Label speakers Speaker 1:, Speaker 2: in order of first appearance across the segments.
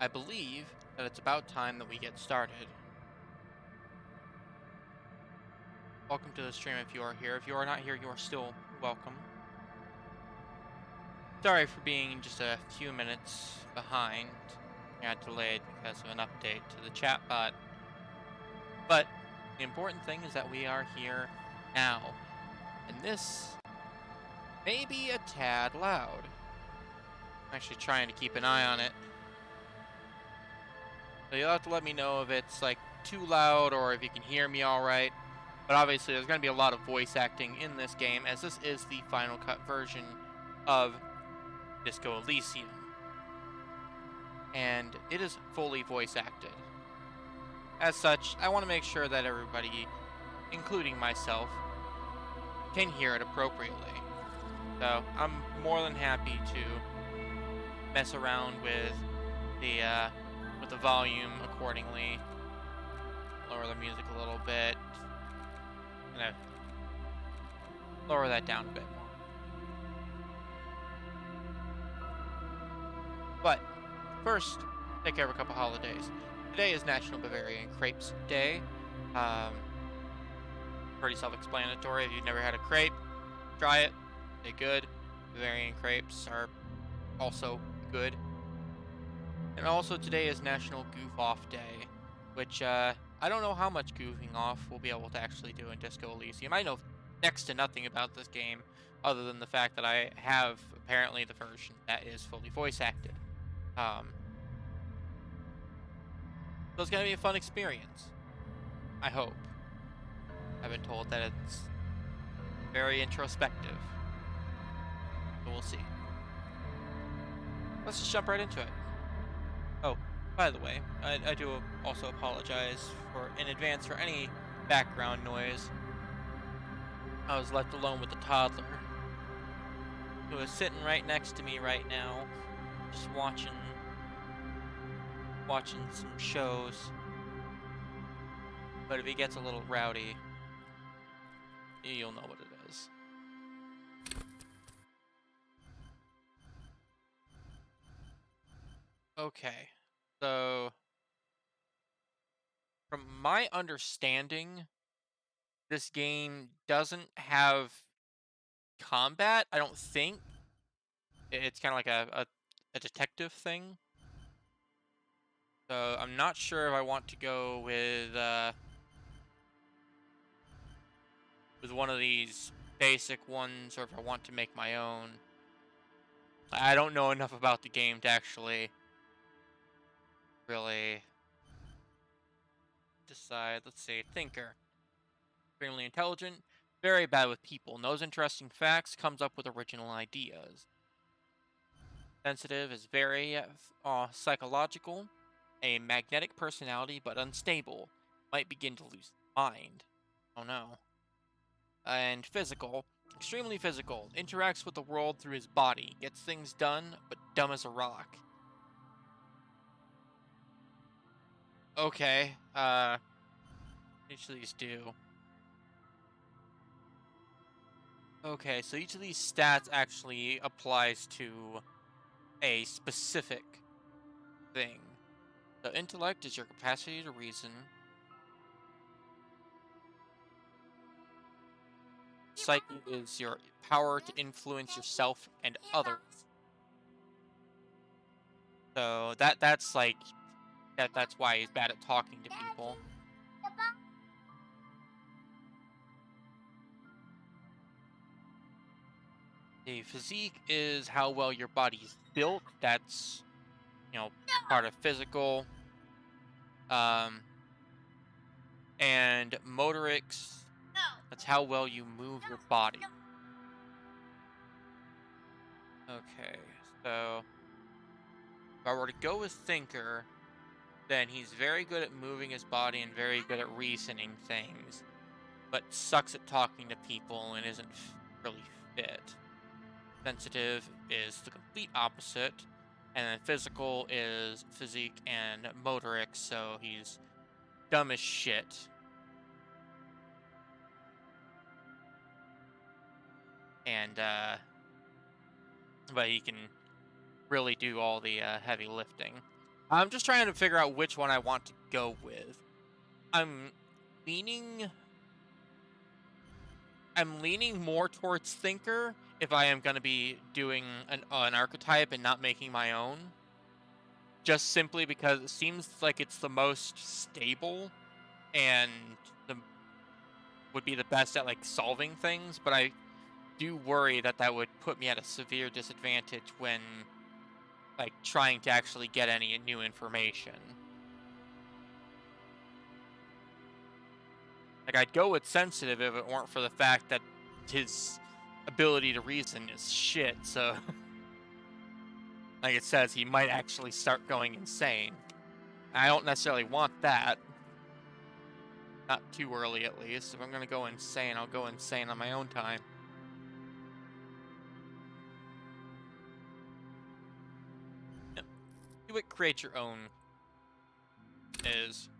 Speaker 1: I believe that it's about time that we get started. Welcome to the stream if you are here. If you are not here, you are still welcome. Sorry for being just a few minutes behind. I got delayed because of an update to the chat bot. But the important thing is that we are here now. And this may be a tad loud. I'm actually trying to keep an eye on it. So you'll have to let me know if it's like too loud or if you can hear me alright. But obviously there's going to be a lot of voice acting in this game, as this is the Final Cut version of Disco Elysium. And it is fully voice acted. As such, I want to make sure that everybody, including myself, can hear it appropriately. So I'm more than happy to mess around with the volume accordingly. Lower the music a little bit. Gonna lower that down a bit more. But first, take care of a couple holidays. Today is National Bavarian Crepes Day. Pretty self-explanatory. If you've never had a crepe, try it. They're good. Bavarian crepes are also good. And also today is National Goof Off Day, which I don't know how much goofing off we'll be able to actually do in Disco Elysium. I know next to nothing about this game, other than the fact that I have apparently the version that is fully voice acted. So it's gonna be a fun experience. I hope. I've been told that it's very introspective. So we'll see. Let's just jump right into it. Oh, by the way, I do also apologize in advance for any background noise. I was left alone with the toddler, who is sitting right next to me right now, just watching some shows. But if he gets a little rowdy, you'll know what it is. Okay, so from my understanding, this game doesn't have combat, I don't think. It's kind of like a detective thing. So I'm not sure if I want to go with one of these basic ones, or if I want to make my own. I don't know enough about the game to actually really decide. Let's see, thinker. Extremely intelligent, very bad with people, knows interesting facts, comes up with original ideas. Sensitive, is very psychological, a magnetic personality but unstable, might begin to lose his mind. Oh no. And physical, extremely physical, interacts with the world through his body, gets things done, but dumb as a rock. Okay, each of these do. Okay, so each of these stats actually applies to a specific thing. So intellect is your capacity to reason. Psyche is your power to influence yourself and others. So that's like that's why he's bad at talking to people. The physique is how well your body's built. That's, part of physical. And motorics, that's how well you move your body. Okay, so if I were to go with thinker, then he's very good at moving his body and very good at reasoning things, but sucks at talking to people and isn't really fit. Sensitive is the complete opposite, and then physical is physique and motorics, so he's dumb as shit. And, but he can really do all the heavy lifting. I'm just trying to figure out which one I want to go with. I'm leaning more towards Thinker if I am going to be doing an archetype and not making my own. Just simply because it seems like it's the most stable and would be the best at like solving things, but I do worry that that would put me at a severe disadvantage when like trying to actually get any new information. Like I'd go with Sensitive if it weren't for the fact that his ability to reason is shit, so like it says, he might actually start going insane. I don't necessarily want that. Not too early, at least. If I'm gonna go insane, I'll go insane on my own time. Yep. See what create your own is.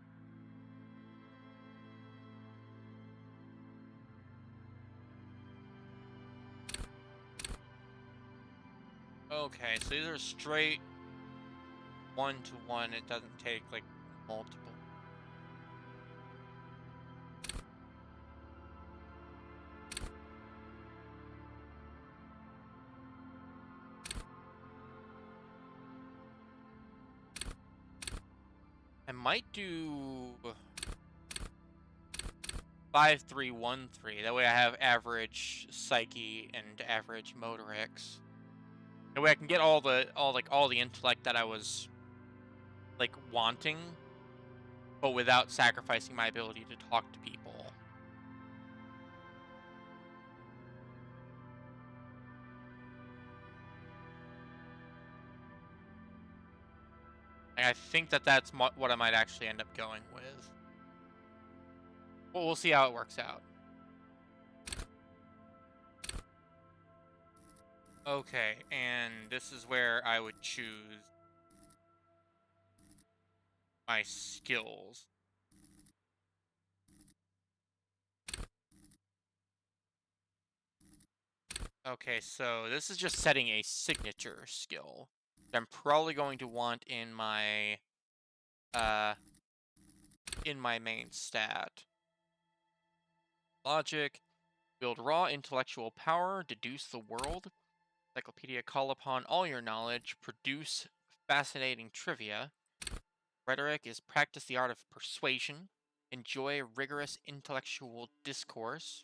Speaker 1: Okay, so these are straight 1-to-1. It doesn't take like multiple. I might do 5-3-1-3. That way I have average psyche and average motorics. That way I can get all the intellect that I was like wanting, but without sacrificing my ability to talk to people. And I think that that's what I might actually end up going with. Well, we'll see how it works out. Okay, and this is where I would choose my skills. Okay, so this is just setting a signature skill that I'm probably going to want in my main stat. Logic, build raw intellectual power, deduce the world, encyclopedia, call upon all your knowledge, produce fascinating trivia. Rhetoric is practice the art of persuasion, enjoy rigorous intellectual discourse.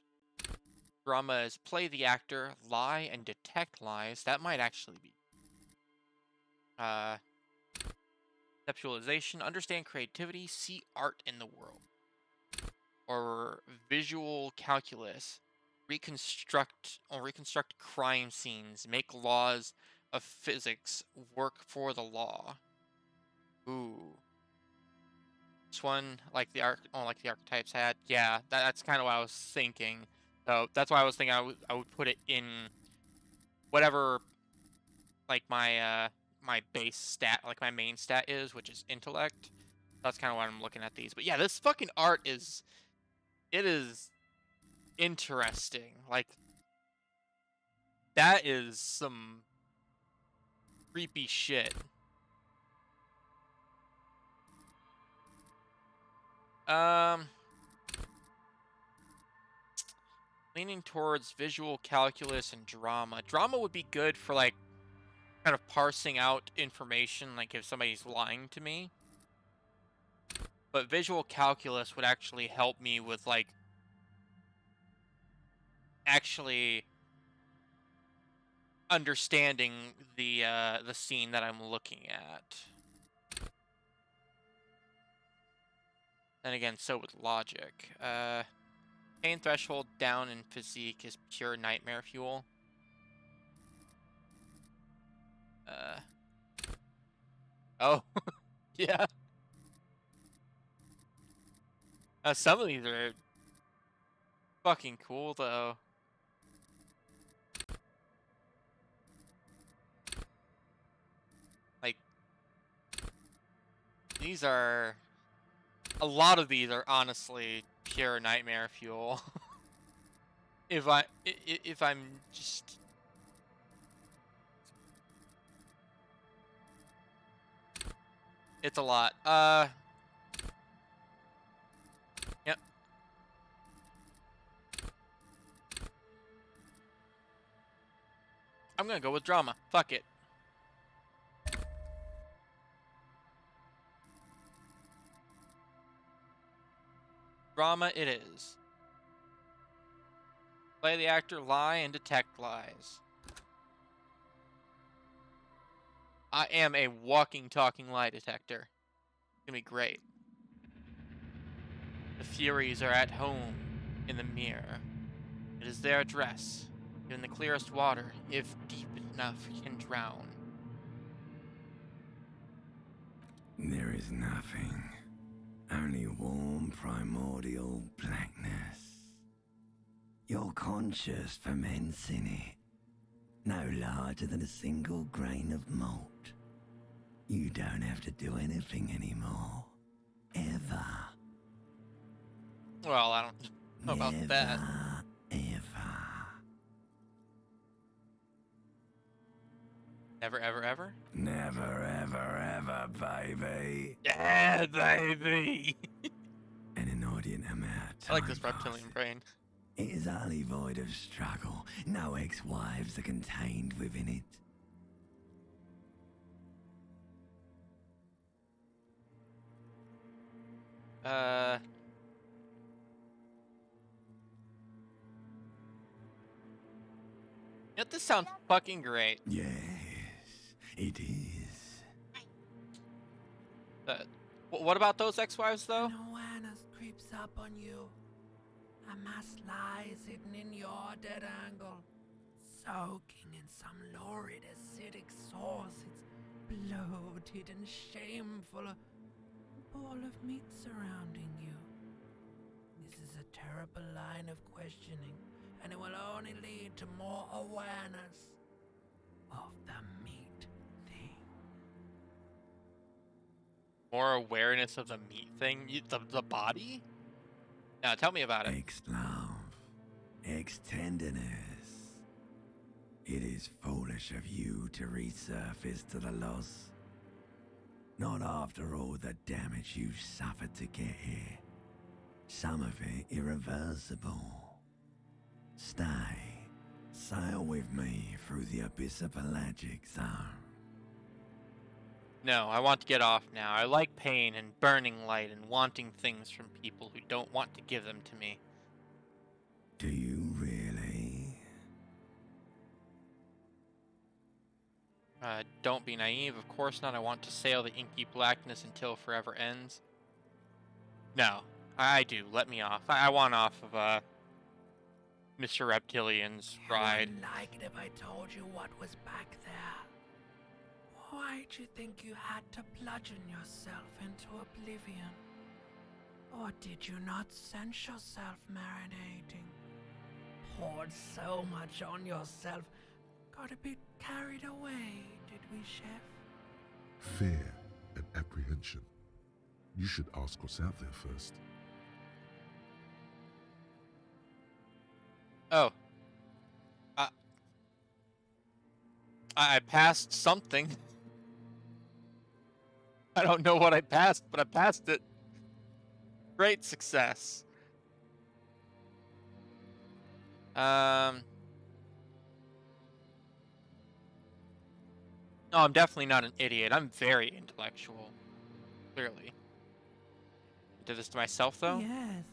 Speaker 1: Drama is play the actor, lie and detect lies. That might actually be. Conceptualization, understand creativity, see art in the world. Or visual calculus, reconstruct crime scenes, make laws of physics, work for the law. Ooh. This one, like the archetypes had. Yeah, that's kind of what I was thinking. So that's why I was thinking I would put it in whatever like my base stat, like my main stat is, which is intellect. That's kind of why I'm looking at these. But yeah, this fucking art is interesting. Like that is some creepy shit. Leaning towards visual calculus and drama. Drama would be good for like kind of parsing out information, like if somebody's lying to me. But visual calculus would actually help me with like actually understanding the scene that I'm looking at. Then again, so with logic. Pain threshold down in physique is pure nightmare fuel. Oh, yeah. Some of these are fucking cool though. Like these are a lot of these are honestly pure nightmare fuel. if I'm just It's a lot. Yep. I'm gonna go with drama. Fuck it. Drama it is. Play the actor, lie, and detect lies. I am a walking, talking lie detector. It's gonna be great. The Furies are at home in the mirror. It is their address. In the clearest water, if deep enough, can drown.
Speaker 2: There is nothing. Only warm primordial blackness. Your conscious ferments in it. No larger than a single grain of malt. You don't have to do anything anymore. Ever.
Speaker 1: Well, I don't know about that.
Speaker 2: Ever.
Speaker 1: Never, ever, ever?
Speaker 2: Never, ever, ever, baby.
Speaker 1: Yeah, baby!
Speaker 2: An inordinate amount of
Speaker 1: I like this
Speaker 2: time
Speaker 1: reptilian
Speaker 2: passes.
Speaker 1: brain.
Speaker 2: It is utterly void of struggle. No ex-wives are contained within it.
Speaker 1: Yet this sounds fucking great.
Speaker 2: Yes, it is.
Speaker 1: What about those ex-wives, though?
Speaker 3: An awareness creeps up on you. A mass lies hidden in your dead angle, soaking in some lurid acidic sauce. It's bloated and shameful. A ball of meat surrounding you. This is a terrible line of questioning, and it will only lead to more awareness of the meat thing.
Speaker 1: More awareness of the meat thing? The body? Now, tell me about it.
Speaker 2: Ex-love, ex-tenderness. It is foolish of you to resurface to the loss. Not after all the damage you've suffered to get here. Some of it irreversible. Stay. Sail with me through the abyss of pelagic zone.
Speaker 1: No, I want to get off now. I like pain and burning light and wanting things from people who don't want to give them to me.
Speaker 2: Do you really?
Speaker 1: Don't be naive. Of course not. I want to sail the inky blackness until forever ends. No, I do. Let me off. I want off of, Mr. Reptilian's ride.
Speaker 3: You wouldn't like it if I told you what was back there. Why'd you think you had to bludgeon yourself into oblivion? Or did you not sense yourself marinating? Poured so much on yourself, got a bit carried away, did we, Chef?
Speaker 4: Fear and apprehension. You should ask what's out there first.
Speaker 1: Oh. I passed something. I don't know what I passed, but I passed it. Great success. No, I'm definitely not an idiot. I'm very intellectual. Clearly. I did this to myself, though?
Speaker 3: Yes,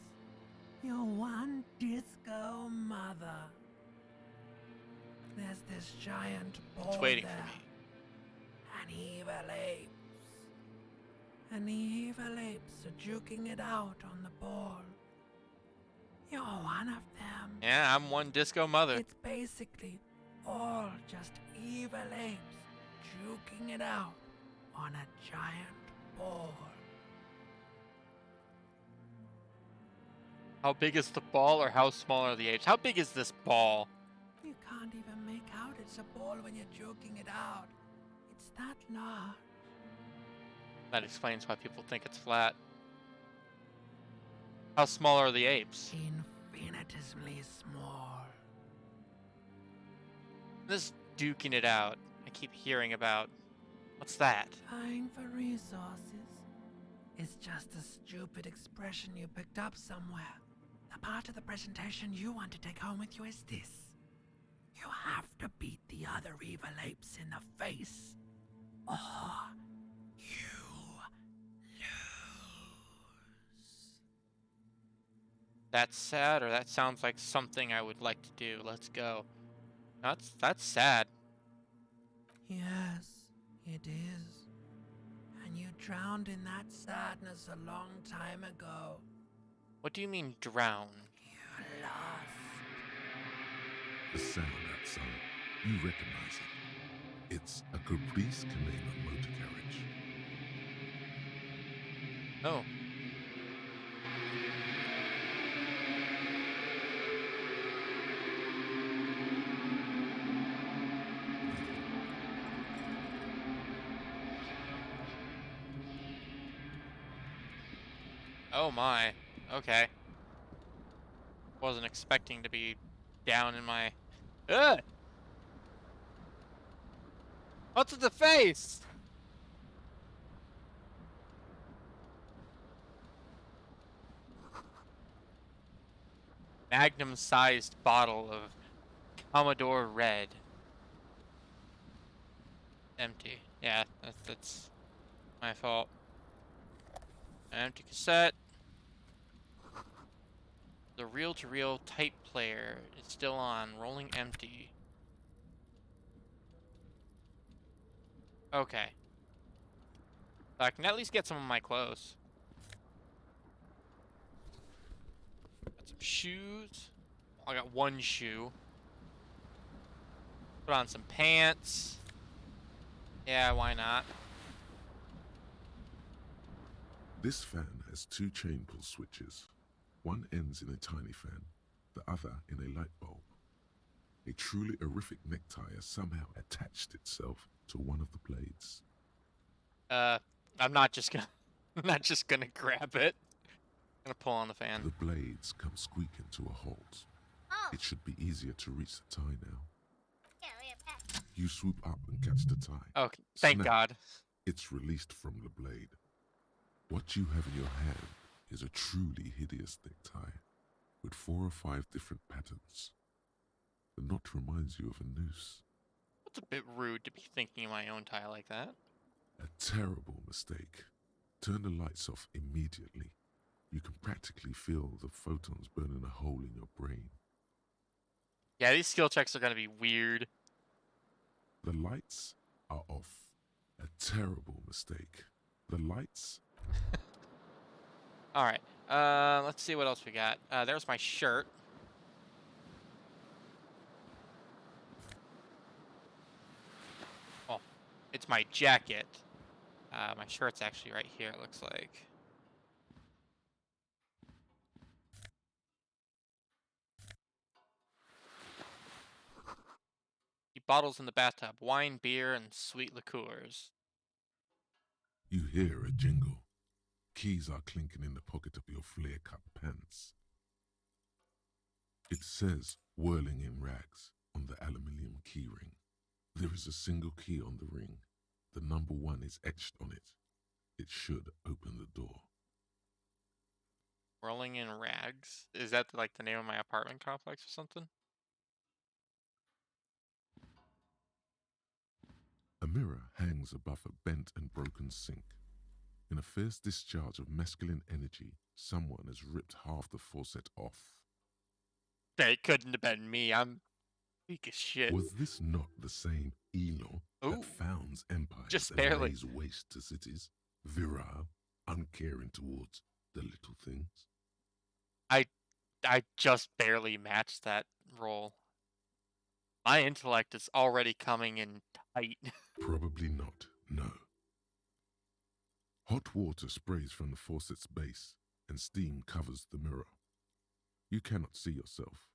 Speaker 3: your one disco mother. There's this giant ball
Speaker 1: It's waiting
Speaker 3: there.
Speaker 1: for me.
Speaker 3: And evil apes. And the evil apes are juking it out on the ball. You're one of them.
Speaker 1: Yeah, I'm one disco mother.
Speaker 3: It's basically all just evil apes juking it out on a giant ball.
Speaker 1: How big is the ball, or how small are the apes? How big is this ball?
Speaker 3: You can't even make out it's a ball when you're joking it out. It's that large.
Speaker 1: That explains why people think it's flat. How small are the apes?
Speaker 3: Infinitesimally small.
Speaker 1: This duking it out I keep hearing about. What's that?
Speaker 3: Vying for resources is just a stupid expression you picked up somewhere. The part of the presentation you want to take home with you is this. You have to beat the other evil apes in the face, or you lose.
Speaker 1: That's sad, or that sounds like something I would like to do. Let's go. That's sad.
Speaker 3: Yes, it is. And you drowned in that sadness a long time ago.
Speaker 1: What do you mean drown?
Speaker 3: You lost.
Speaker 4: The sound outside, you recognize it. It's a Caprice Canela motor carriage.
Speaker 1: Oh. Oh my. Okay. Wasn't expecting to be down in my... Ugh! What's with the face? Magnum-sized bottle of Commodore Red. Empty. Yeah, that's my fault. An empty cassette. The reel-to-reel type player is still on, rolling empty. Okay. So I can at least get some of my clothes. Got some shoes. I got one shoe. Put on some pants. Yeah, why not?
Speaker 4: This fan has two chain pull switches. One ends in a tiny fan, the other in a light bulb. A truly horrific necktie has somehow attached itself to one of the blades.
Speaker 1: I'm not just gonna I'm not just gonna grab it. I'm gonna pull on the fan.
Speaker 4: The blades come squeaking to a halt. It should be easier to reach the tie now. You swoop up and catch the tie.
Speaker 1: Oh, thank
Speaker 4: Snap.
Speaker 1: God.
Speaker 4: It's released from the blade. What you have in your hand is a truly hideous necktie with 4 or 5 different patterns. The knot reminds you of a noose.
Speaker 1: It's a bit rude to be thinking of my own tie like that.
Speaker 4: A terrible mistake. Turn the lights off immediately. You can practically feel the photons burning a hole in your brain.
Speaker 1: Yeah, these skill checks are gonna be weird.
Speaker 4: The lights are off. A terrible mistake. The lights...
Speaker 1: Alright. Let's see what else we got. There's my shirt. Oh, it's my jacket. My shirt's actually right here, it looks like. Keep bottles in the bathtub. Wine, beer, and sweet liqueurs.
Speaker 4: You hear a jingle. Keys are clinking in the pocket of your flare-cut pants. It says whirling in rags on the aluminium keyring. There is a single key on the ring. The number 1 is etched on it. It should open the door.
Speaker 1: Rolling in rags? Is that like the name of my apartment complex or something?
Speaker 4: A mirror hangs above a bent and broken sink. In a fierce discharge of masculine energy, someone has ripped half the faucet off.
Speaker 1: It couldn't have been me. I'm weak as shit.
Speaker 4: Was this not the same Elo
Speaker 1: Ooh,
Speaker 4: that founds empires
Speaker 1: just
Speaker 4: and
Speaker 1: barely.
Speaker 4: lays waste to cities? Virile, uncaring towards the little things?
Speaker 1: I just barely matched that roll. My intellect is already coming in tight.
Speaker 4: Probably not, no. Hot water sprays from the faucet's base, and steam covers the mirror. You cannot see yourself,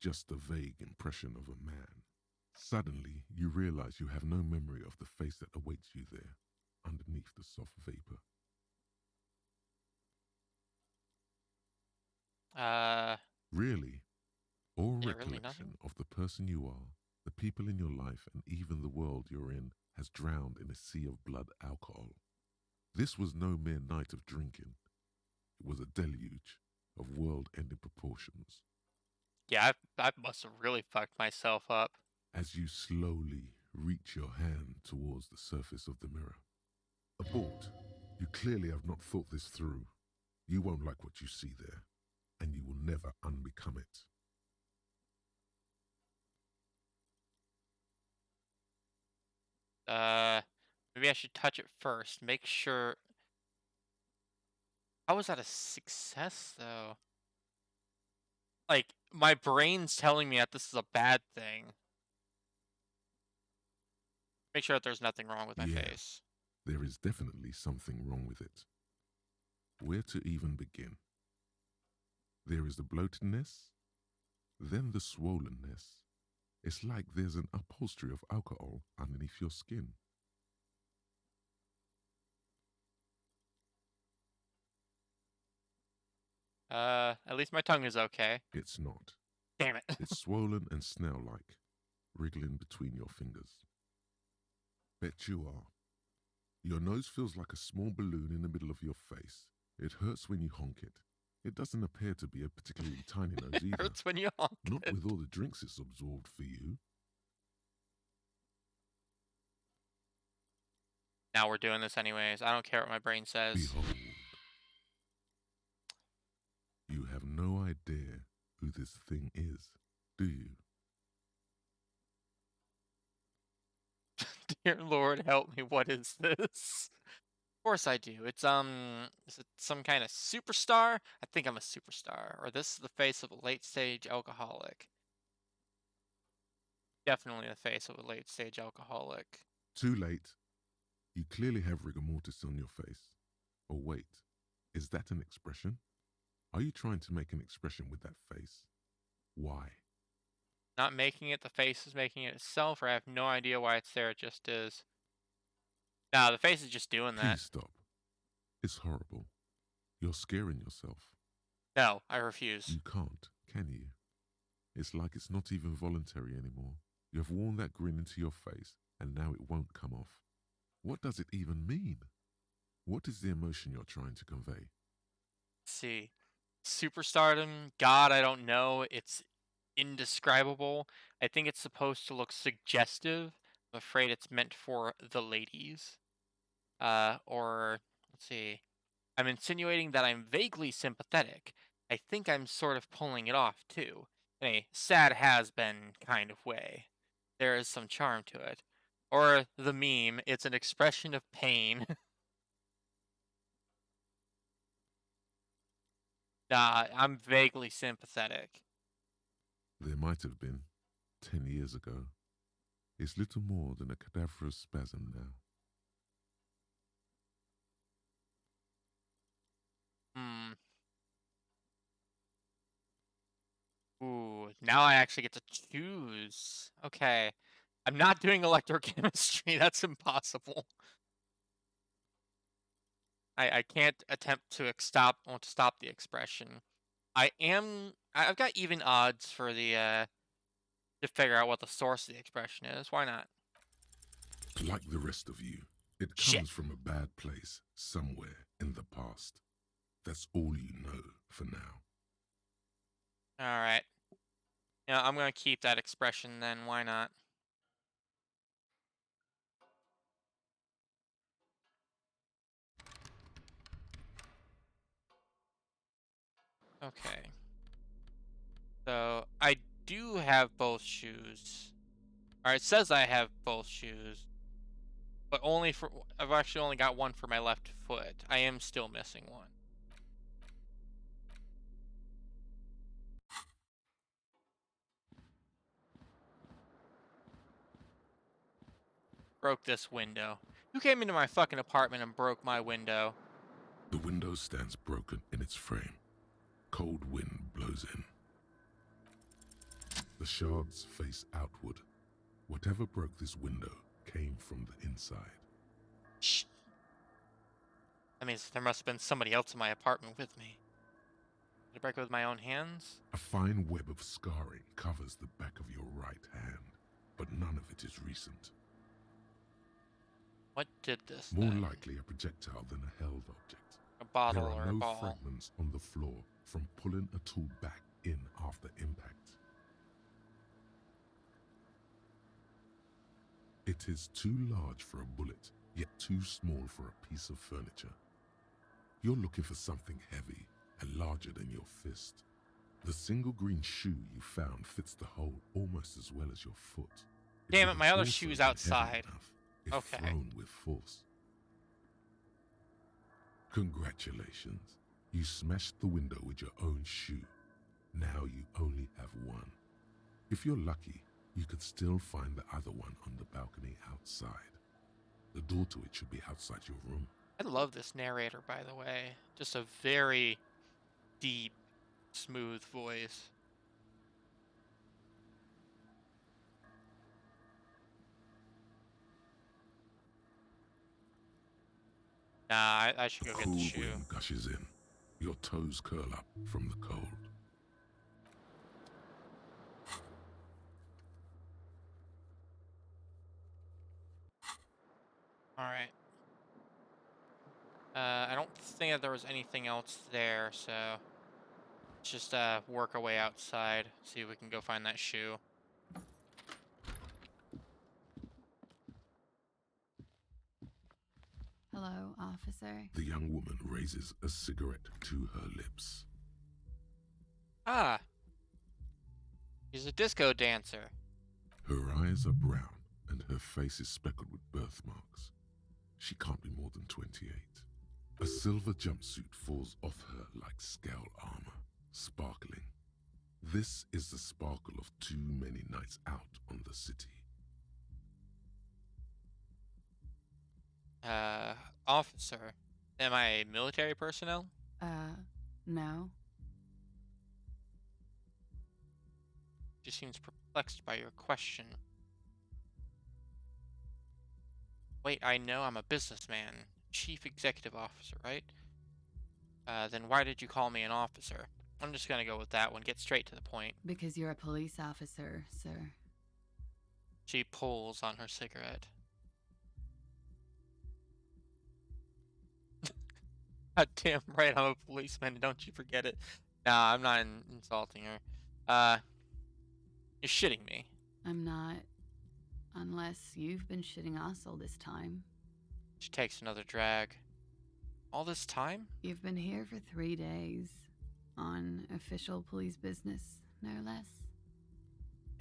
Speaker 4: just a vague impression of a man. Suddenly, you realize you have no memory of the face that awaits you there, underneath the soft vapor. Really? Or
Speaker 1: Yeah,
Speaker 4: recollection
Speaker 1: really nothing.
Speaker 4: of the person you are The people in your life and even the world you're in has drowned in a sea of blood alcohol. This was no mere night of drinking. It was a deluge of world-ending proportions.
Speaker 1: Yeah, I must have really fucked myself up.
Speaker 4: As you slowly reach your hand towards the surface of the mirror. Abort. You clearly have not thought this through. You won't like what you see there, and you will never unbecome it.
Speaker 1: Maybe I should touch it first. Make sure. How was that a success, though? Like, my brain's telling me that this is a bad thing. Make sure that there's nothing wrong with my
Speaker 4: Yeah.
Speaker 1: face.
Speaker 4: There is definitely something wrong with it. Where to even begin? There is the bloatedness, then the swollenness. It's like there's an upholstery of alcohol underneath your skin.
Speaker 1: At least my tongue is okay.
Speaker 4: It's not.
Speaker 1: Damn it.
Speaker 4: It's swollen and snail-like, wriggling between your fingers. Bet you are. Your nose feels like a small balloon in the middle of your face. It hurts when you honk it. It doesn't appear to be a particularly tiny nose either.
Speaker 1: Hurts when you honk
Speaker 4: Not
Speaker 1: it.
Speaker 4: with all the drinks it's absorbed for you.
Speaker 1: Now we're doing this anyways. I don't care what my brain says.
Speaker 4: Behold. You have no idea who this thing is, do you?
Speaker 1: Dear Lord, help me. What is this? Of course I do. It's is it some kind of superstar? I think I'm a superstar. Or this is the face of a late-stage alcoholic. Definitely the face of a late-stage alcoholic.
Speaker 4: Too late. You clearly have rigor mortis on your face. Or wait, is that an expression? Are you trying to make an expression with that face? Why?
Speaker 1: Not making it, the face is making it itself, or I have no idea why it's there, it just is. Nah, the face is just doing that.
Speaker 4: Please stop. It's horrible. You're scaring yourself.
Speaker 1: No, I refuse.
Speaker 4: You can't, can you? It's like it's not even voluntary anymore. You have worn that grin into your face, and now it won't come off. What does it even mean? What is the emotion you're trying to convey?
Speaker 1: Let's see. Superstardom, God, I don't know. It's indescribable. I think it's supposed to look suggestive. I'm afraid it's meant for the ladies. Or, let's see. I'm insinuating that I'm vaguely sympathetic. I think I'm sort of pulling it off, too. In a sad has-been kind of way. There is some charm to it. Or the meme, it's an expression of pain. Nah, I'm vaguely sympathetic.
Speaker 4: There might have been, 10 years ago. It's little more than a cadaverous spasm now.
Speaker 1: Ooh, now I actually get to choose. Okay. I'm not doing electrochemistry. That's impossible. I can't attempt to stop the expression. I've got even odds for the to figure out what the source of the expression is. Why not?
Speaker 4: Like the rest of you, it
Speaker 1: Shit.
Speaker 4: comes from a bad place somewhere in the past. That's all you know for now.
Speaker 1: All right. Yeah, I'm gonna keep that expression then. Why not? Okay. So I do have both shoes. All right, it says I have both shoes, but I've actually only got one for my left foot. I am still missing one. Broke this window. Who came into my fucking apartment and broke my window?
Speaker 4: The window stands broken in its frame. Cold wind blows in. The shards face outward. Whatever broke this window came from the inside.
Speaker 1: Shh. That means there must have been somebody else in my apartment with me. Did I break it with my own hands?
Speaker 4: A fine web of scarring covers the back of your right hand. but none of it is recent.
Speaker 1: What did this
Speaker 4: More
Speaker 1: then?
Speaker 4: likely a projectile than a held object.
Speaker 1: A bottle
Speaker 4: There
Speaker 1: or
Speaker 4: are
Speaker 1: a
Speaker 4: no
Speaker 1: ball?
Speaker 4: fragments on the floor from pulling a tool back in after impact. It is too large for a bullet, yet too small for a piece of furniture. You're looking for something heavy and larger than your fist. The single green shoe you found fits the hole almost as well as your foot.
Speaker 1: Damn
Speaker 4: would
Speaker 1: it, my
Speaker 4: have
Speaker 1: other
Speaker 4: also
Speaker 1: shoe's
Speaker 4: been heavy
Speaker 1: outside.
Speaker 4: enough if
Speaker 1: Okay.
Speaker 4: thrown with force. Congratulations. You smashed the window with your own shoe. Now you only have one. If you're lucky, you could still find the other one on the balcony outside. The door to it should be outside your room.
Speaker 1: I love this narrator, by the way. Just a very deep, smooth voice. Nah, I should go get the
Speaker 4: Cool
Speaker 1: shoe.
Speaker 4: wind gushes in. Your toes curl up from the cold.
Speaker 1: Alright. I don't think that there was anything else there, so let's just work our way outside, see if we can go find that shoe.
Speaker 5: Hello, officer.
Speaker 4: The young woman raises a cigarette to her lips.
Speaker 1: Ah! She's a disco dancer.
Speaker 4: Her eyes are brown and her face is speckled with birthmarks. She can't be more than 28. A silver jumpsuit falls off her like scale armor, sparkling. This is the sparkle of too many nights out on the city.
Speaker 1: Officer. Am I military personnel?
Speaker 5: No.
Speaker 1: She seems perplexed by your question. Wait, I know I'm a businessman. Chief executive officer, right? Then why did you call me an officer? I'm just gonna go with that one. Get straight to the point.
Speaker 5: Because you're a police officer, sir.
Speaker 1: She pulls on her cigarette. God damn right, I'm a policeman. Don't you forget it. Nah, I'm not insulting her. You're shitting me.
Speaker 5: I'm not. Unless you've been shitting us all this time.
Speaker 1: She takes another drag. All this time?
Speaker 5: You've been here for 3 days. On official police business, no less.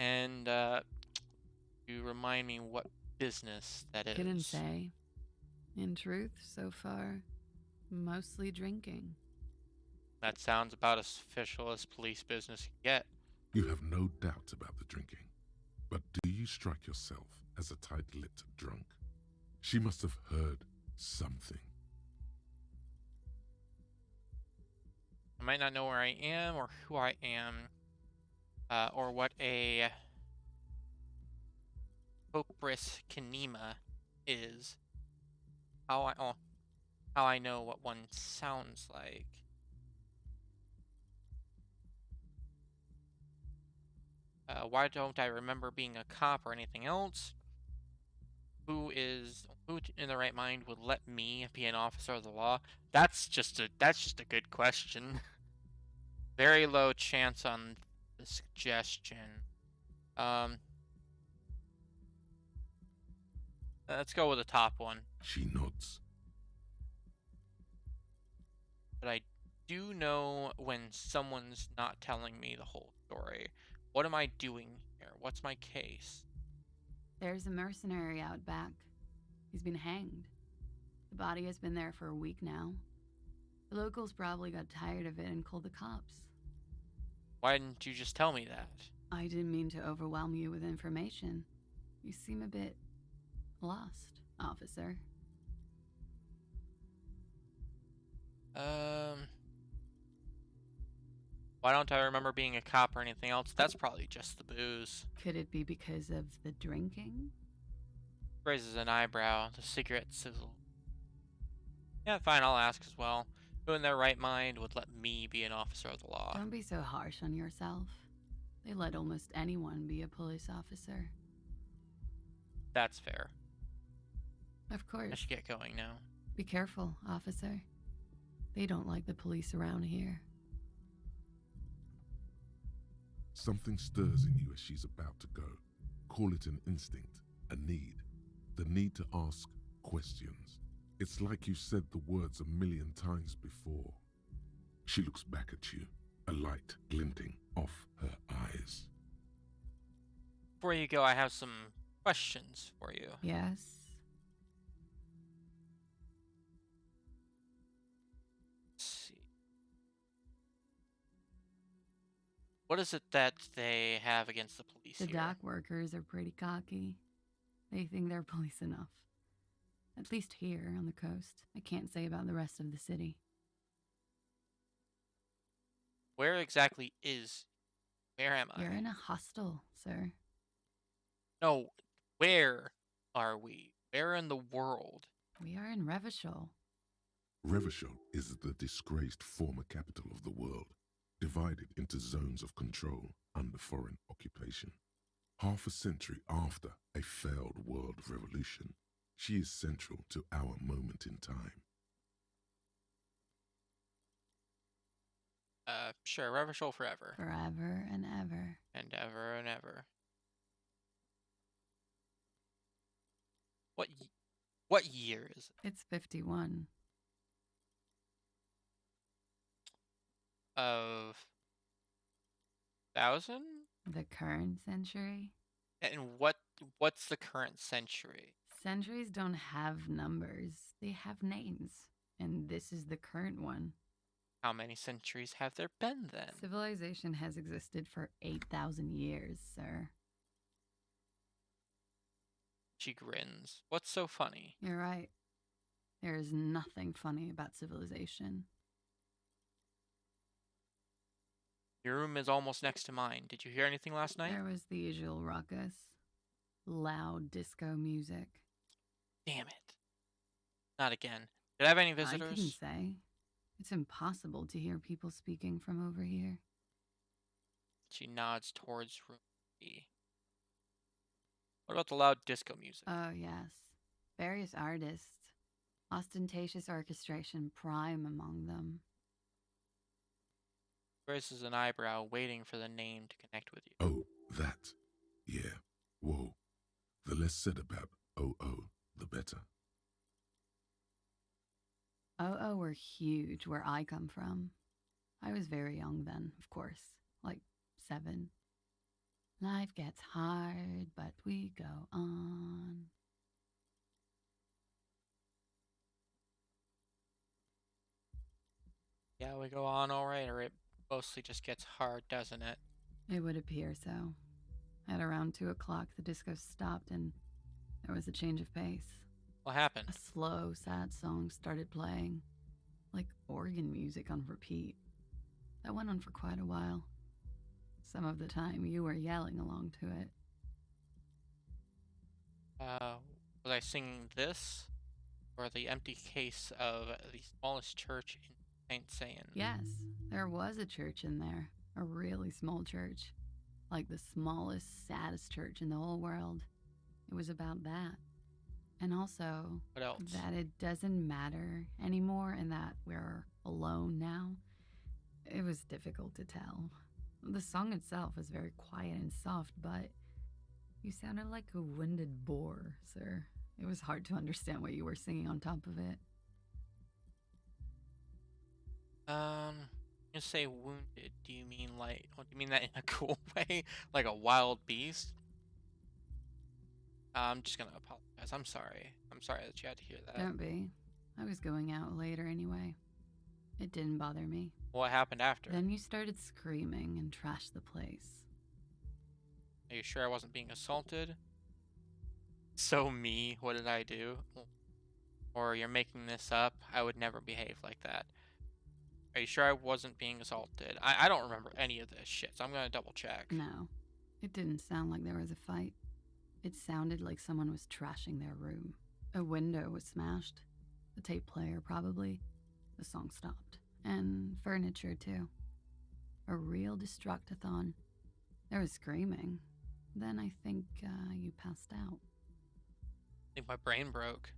Speaker 1: And, you remind me what business that is.
Speaker 5: Couldn't say. In truth, so far, mostly drinking.
Speaker 1: That sounds about as official as police business can get.
Speaker 4: You have no doubt about the drinking. But do you strike yourself as a tight-lipped drunk? She must have heard something.
Speaker 1: I might not know where I am or who I am, or what a Hopris kinema is. How I know what one sounds like. Why don't I remember being a cop or anything else? Who in their right mind would let me be an officer of the law? That's just a good question. Very low chance on the suggestion. Let's go with the top one.
Speaker 4: She nods.
Speaker 1: But I do know when someone's not telling me the whole story. What am I doing here? What's my case?
Speaker 5: There's a mercenary out back. He's been hanged. The body has been there for a week now. The locals probably got tired of it and called the cops.
Speaker 1: Why didn't you just tell me that?
Speaker 5: I didn't mean to overwhelm you with information. You seem a bit lost, officer.
Speaker 1: Why don't I remember being a cop or anything else? That's probably just the booze.
Speaker 5: Could it be because of the drinking?
Speaker 1: Raises an eyebrow. The cigarette sizzle. Yeah, fine, I'll ask as well. Who in their right mind would let me be an officer of the law?
Speaker 5: Don't be so harsh on yourself. They let almost anyone be a police officer.
Speaker 1: That's fair.
Speaker 5: Of
Speaker 1: I
Speaker 5: course.
Speaker 1: should get going now.
Speaker 5: Be careful, officer. They don't like the police around here.
Speaker 4: Something stirs in you as she's about to go. Call it an instinct, a need. The need to ask questions. It's like you've said the words a million times before. She looks back at you, a light glinting off her eyes.
Speaker 1: Before you go, I have some questions for you.
Speaker 5: Yes?
Speaker 1: Let's see. What is it that they have against the police
Speaker 5: The
Speaker 1: here?
Speaker 5: dock workers are pretty cocky. They think they're police enough. At least here on the coast. I can't say about the rest of the city.
Speaker 1: Where exactly is... Where am I?
Speaker 5: You're in a hostel, sir.
Speaker 1: No, where are we? Where in the world?
Speaker 5: We are in Revachol.
Speaker 4: Revachol is the disgraced former capital of the world, divided into zones of control under foreign occupation. Half a century after a failed world revolution, she is central to our moment in time.
Speaker 1: Sure, Revachol forever.
Speaker 5: Forever and ever.
Speaker 1: And ever and ever. What year is it?
Speaker 5: It's 51.
Speaker 1: Of... 1,000?
Speaker 5: The current century?
Speaker 1: And what's the current century?
Speaker 5: Centuries don't have numbers. They have names. And this is the current one.
Speaker 1: How many centuries have there been then?
Speaker 5: Civilization has existed for 8,000 years, sir.
Speaker 1: She grins. What's so funny?
Speaker 5: You're right. There is nothing funny about civilization.
Speaker 1: Your room is almost next to mine. Did you hear anything last night?
Speaker 5: There was the usual ruckus. Loud disco music.
Speaker 1: Damn it. Not again. Did I have any
Speaker 5: I
Speaker 1: visitors?
Speaker 5: couldn't say. It's impossible to hear people speaking from over here.
Speaker 1: She nods towards room B. What about the loud disco music?
Speaker 5: Oh, yes. Various artists. Ostentatious orchestration prime among them.
Speaker 1: Raises an eyebrow, waiting for the name to connect with you.
Speaker 4: Oh, that. Yeah. Whoa. The less said about OO, the better.
Speaker 5: OO were huge where I come from. I was very young then, of course. Like 7. Life gets hard, but we go on.
Speaker 1: Yeah, we go on alright, or it mostly just gets hard, doesn't it?
Speaker 5: It would appear so. At around 2 o'clock, the disco stopped and there was a change of pace.
Speaker 1: What happened?
Speaker 5: A slow, sad song started playing, like organ music on repeat. That went on for quite a while. Some of the time, you were yelling along to it.
Speaker 1: Was I singing this? Or the empty case of the smallest church in Saint Seiyan?
Speaker 5: Yes, there was a church in there. A really small church. Like the smallest, saddest church in the whole world. It was about that. And also,
Speaker 1: What else?
Speaker 5: that it doesn't matter anymore and that we're alone now. It was difficult to tell. The song itself was very quiet and soft, but you sounded like a winded boar, sir. It was hard to understand what you were singing on top of it.
Speaker 1: You say wounded. Do you mean like, do you mean that in a cool way? Like a wild beast? I'm just gonna apologize. I'm sorry. I'm sorry that you had to hear that.
Speaker 5: Don't be. I was going out later anyway. It didn't bother me.
Speaker 1: What happened after?
Speaker 5: Then you started screaming and trashed the place.
Speaker 1: Are you sure I wasn't being assaulted? So me, what did I do? Or you're making this up? I would never behave like that. Are you sure I wasn't being assaulted? I don't remember any of this shit, so I'm gonna double check.
Speaker 5: No, it didn't sound like there was a fight. It sounded like someone was trashing their room. A window was smashed. The tape player, probably. The song stopped. And furniture, too. A real destructathon. There was screaming. Then I think you passed out.
Speaker 1: think my brain broke.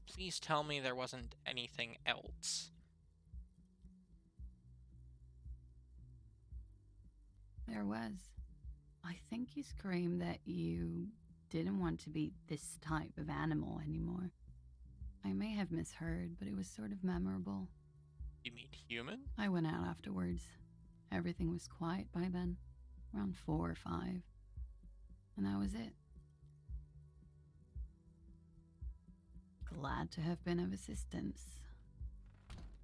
Speaker 1: Please tell me there wasn't anything else.
Speaker 5: There was. I think you screamed that you didn't want to be this type of animal anymore. I may have misheard, but it was sort of memorable.
Speaker 1: You mean human?
Speaker 5: I went out afterwards. Everything was quiet by then, around 4 or 5. And that was it. Glad to have been of assistance.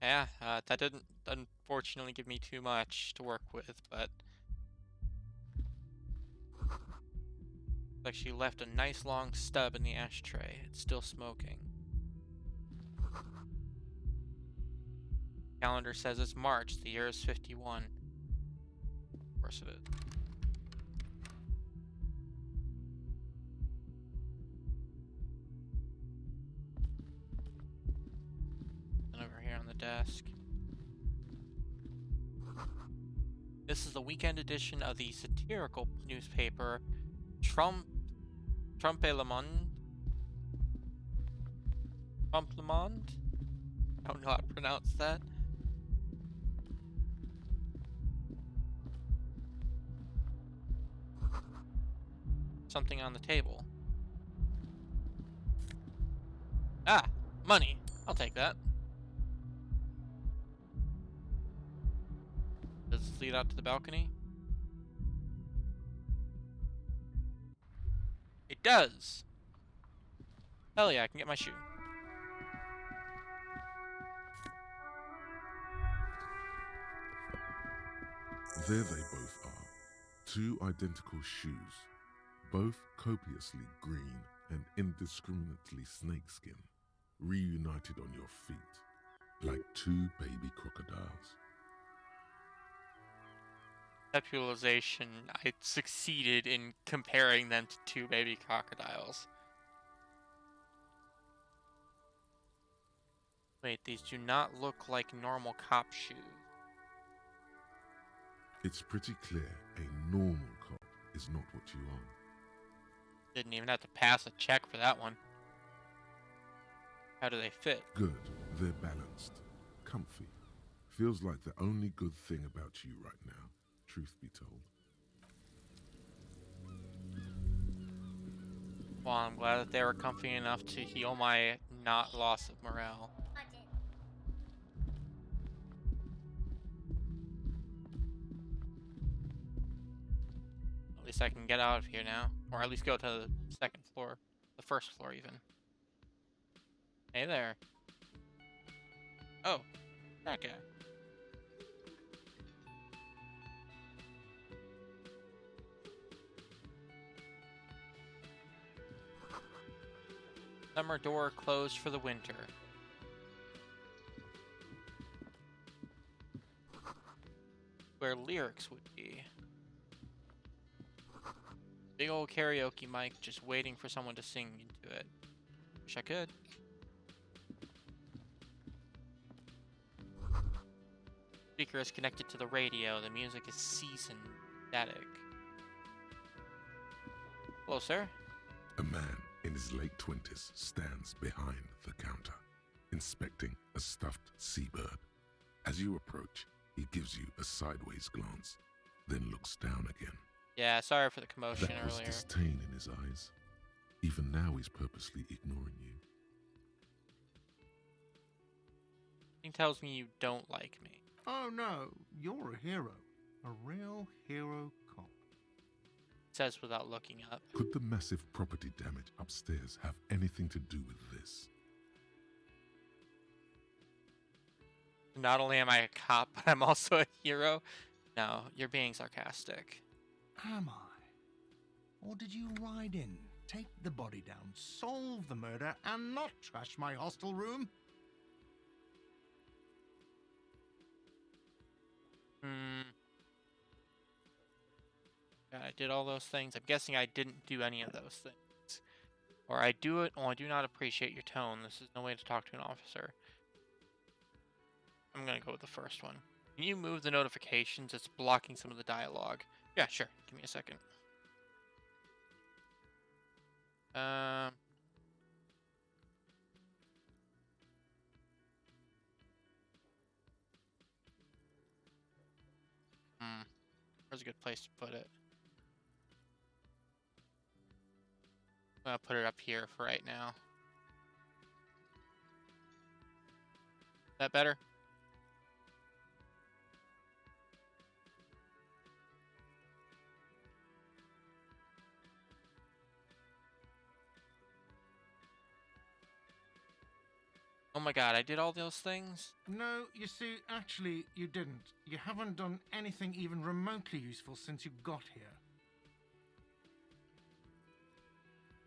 Speaker 1: Yeah, that didn't unfortunately give me too much to work with, but... like she left a nice long stub in the ashtray. It's still smoking. Calendar says it's March. The year is 51. Of course it is. And over here on the desk. This is the weekend edition of the satirical newspaper Trompe le Monde. Trompe le Monde? I don't know how to pronounce that. Something on the table. Ah! Money! I'll take that. Does this lead out to the balcony? It does! Hell yeah, I can get my shoe.
Speaker 4: There they both are. 2 identical shoes, both copiously green and indiscriminately snakeskin, reunited on your feet, like 2 baby crocodiles.
Speaker 1: Conceptualization, I succeeded in comparing them to 2 baby crocodiles. Wait, these do not look like normal cop shoes.
Speaker 4: It's pretty clear a normal cop is not what you are.
Speaker 1: Didn't even have to pass a check for that one. How do they fit?
Speaker 4: Good, they're balanced, comfy. Feels like the only good thing about you right now, truth be told.
Speaker 1: Well, I'm glad that they were comfy enough to heal my not loss of morale. At least I can get out of here now. Or at least go to the 2nd floor. The 1st floor, even. Hey there. Oh, that guy. Summer door closed for the winter. Where lyrics would be. Big old karaoke mic just waiting for someone to sing into it. Wish I could. Speaker is connected to the radio. The music is seasoned static. Hello, sir.
Speaker 4: A man in his late 20s stands behind the counter, inspecting a stuffed seabird. As you approach, he gives you a sideways glance, then looks down again.
Speaker 1: Yeah, sorry for the commotion
Speaker 4: That was
Speaker 1: earlier.
Speaker 4: disdain in his eyes. Even now he's purposely ignoring you.
Speaker 1: He tells me you don't like me.
Speaker 6: Oh no, you're a hero. A real hero cop.
Speaker 1: Says without looking up.
Speaker 4: Could the massive property damage upstairs have anything to do with this?
Speaker 1: Not only am I a cop, but I'm also a hero. No, you're being sarcastic.
Speaker 6: Am I? Or did you ride in, take the body down, solve the murder, and not trash my hostel room?
Speaker 1: Yeah, I did all those things. I'm guessing I didn't do any of those things. Or I do it, I do not appreciate your tone. This is no way to talk to an officer. I'm gonna go with the first one. Can you move the notifications? It's blocking some of the dialogue. Yeah, sure. Give me a second. Um. Where's a good place to put it? I'm gonna put it up here for right now. That better? Oh my god, I did all those things?
Speaker 6: No, you see, actually, you didn't. You haven't done anything even remotely useful since you got here.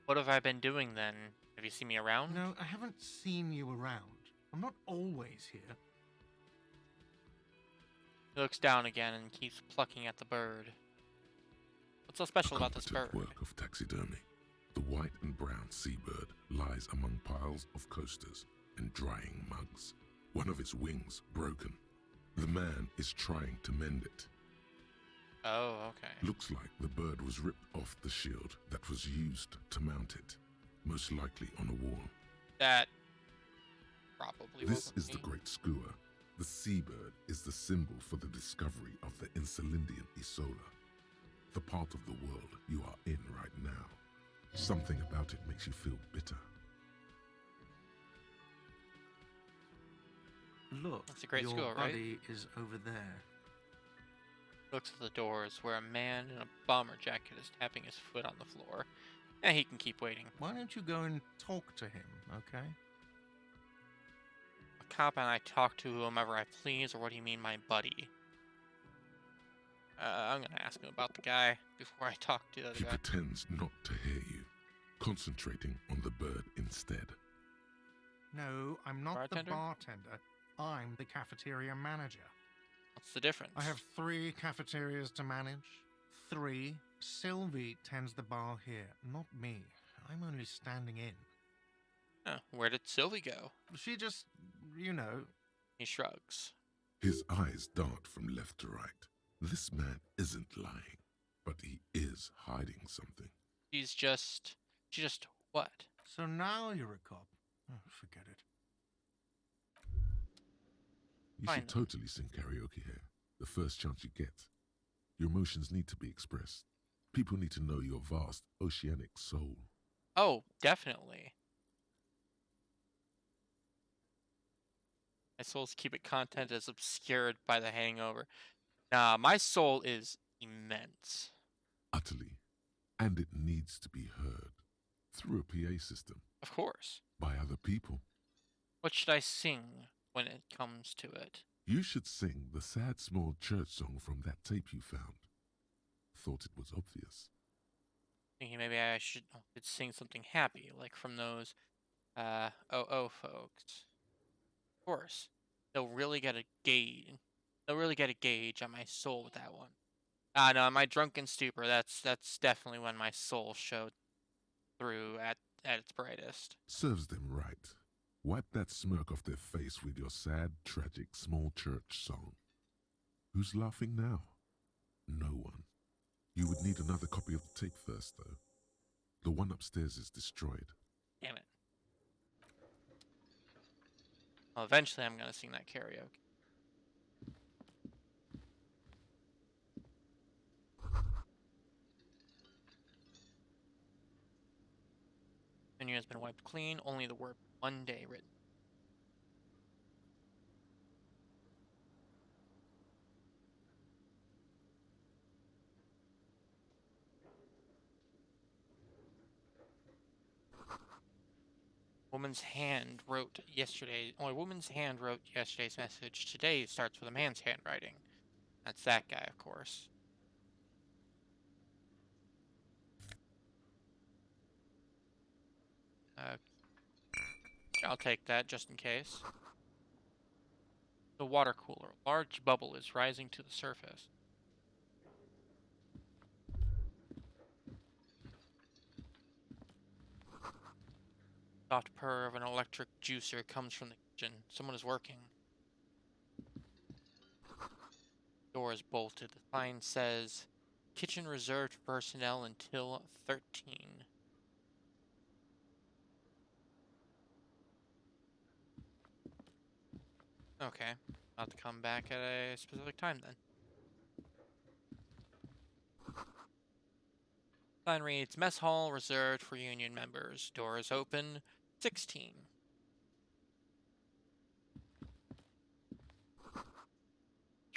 Speaker 1: What have I been doing then? Have you seen me around?
Speaker 6: No, I haven't seen you around. I'm not always here.
Speaker 1: He looks down again and keeps plucking at the bird. What's so special about this bird?
Speaker 4: Work of taxidermy. The white and brown seabird lies among piles of coasters and drying mugs. One of its wings broken. The man is trying to mend it.
Speaker 1: Oh, okay.
Speaker 4: Looks like the bird was ripped off the shield that was used to mount it, most likely on a wall.
Speaker 1: That probably
Speaker 4: This
Speaker 1: wasn't
Speaker 4: is the
Speaker 1: me.
Speaker 4: great skua. The seabird is the symbol for the discovery of the Insulindian Isola, the part of the world you are in right now. Something about it makes you feel bitter.
Speaker 6: Look,
Speaker 1: That's a great
Speaker 6: your
Speaker 1: school, right?
Speaker 6: buddy is over there.
Speaker 1: Looks at the doors where a man in a bomber jacket is tapping his foot on the floor. And he can keep waiting.
Speaker 6: Why don't you go and talk to him, okay?
Speaker 1: A cop and I talk to whomever I please, or what do you mean, my buddy? I'm gonna ask him about the guy before I talk to the other
Speaker 4: He
Speaker 1: guy.
Speaker 4: pretends not to hear you, concentrating on the bird instead.
Speaker 6: No, I'm not
Speaker 1: Bartender?
Speaker 6: the bartender. I'm the cafeteria manager.
Speaker 1: What's the difference?
Speaker 6: I have 3 cafeterias to manage. 3. Sylvie tends the bar here, not me. I'm only standing in.
Speaker 1: Oh, where did Sylvie go?
Speaker 6: She just, you know.
Speaker 1: He shrugs.
Speaker 4: His eyes dart from left to right. This man isn't lying, but he is hiding something.
Speaker 1: She just what?
Speaker 6: So now you're a cop. Oh, forget it.
Speaker 4: You
Speaker 1: Fine
Speaker 4: should
Speaker 1: then.
Speaker 4: totally sing karaoke here, the first chance you get. Your emotions need to be expressed. People need to know your vast oceanic soul.
Speaker 1: Oh, definitely. My soul's cubic content is obscured by the hangover. Nah, my soul is immense.
Speaker 4: Utterly. And it needs to be heard. Through a PA system.
Speaker 1: Of course.
Speaker 4: By other people.
Speaker 1: What should I sing when it comes to it?
Speaker 4: You should sing the sad small church song from that tape you found. Thought it was obvious.
Speaker 1: Thinking maybe I could sing something happy, like from those folks. Of course. They'll really get a gauge on my soul with that one. No, my drunken stupor, that's definitely when my soul showed through at its brightest.
Speaker 4: Serves them right. Wipe that smirk off their face with your sad, tragic, small church song. Who's laughing now? No one. You would need another copy of the tape first, though. The one upstairs is destroyed.
Speaker 1: Damn it. Well, eventually I'm gonna sing that karaoke. Menu has been wiped clean, only the word Monday written. Woman's hand wrote yesterday's message. Today starts with a man's handwriting. That's that guy, of course. I'll take that just in case. The water cooler. A large bubble is rising to the surface. Soft purr of an electric juicer comes from the kitchen. Someone is working. Door is bolted. The sign says, "Kitchen reserved for personnel until 13." Okay. I'll have to come back at a specific time then. Sign reads, Mess Hall reserved for Union members. Doors open 16.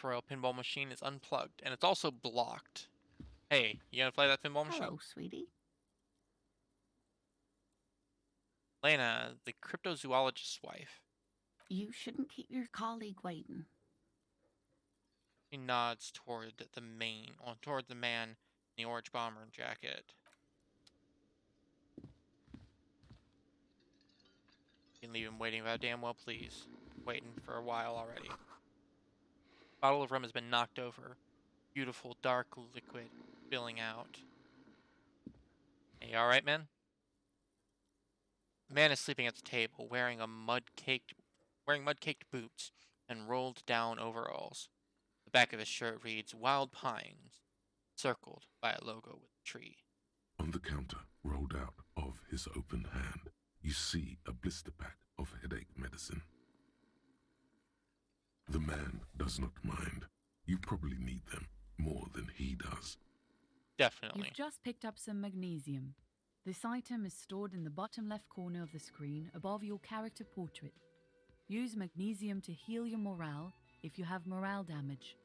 Speaker 1: Royal pinball machine is unplugged, and it's also blocked. Hey, you gonna play that pinball machine?
Speaker 7: Hello, sweetie.
Speaker 1: Lena, the cryptozoologist's wife.
Speaker 7: You shouldn't keep your colleague waiting.
Speaker 1: He nods toward toward the man in the orange bomber jacket. You can leave him waiting about damn well, please. Waiting for a while already. Bottle of rum has been knocked over. Beautiful dark liquid spilling out. Hey, all right, man? The man is sleeping at the table, wearing mud-caked boots and rolled down overalls. The back of his shirt reads Wild Pines, circled by a logo with a tree.
Speaker 4: On the counter, rolled out of his open hand, you see a blister pack of headache medicine. The man does not mind. You probably need them more than he does.
Speaker 1: Definitely.
Speaker 5: You've just picked up some magnesium. This item is stored in the bottom left corner of the screen above your character portrait. Use magnesium to heal your morale if you have morale damage.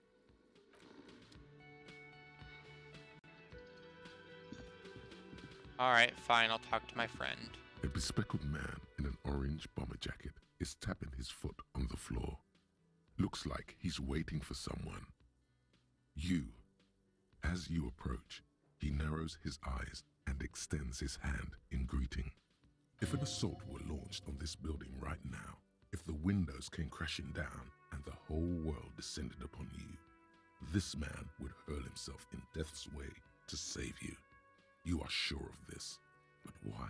Speaker 1: Alright, fine, I'll talk to my friend.
Speaker 4: A bespectacled man in an orange bomber jacket is tapping his foot on the floor. Looks like he's waiting for someone. As you approach, he narrows his eyes and extends his hand in greeting. If an assault were launched on this building right now, if the windows came crashing down and the whole world descended upon you, this man would hurl himself in death's way to save you. You are sure of this, but why?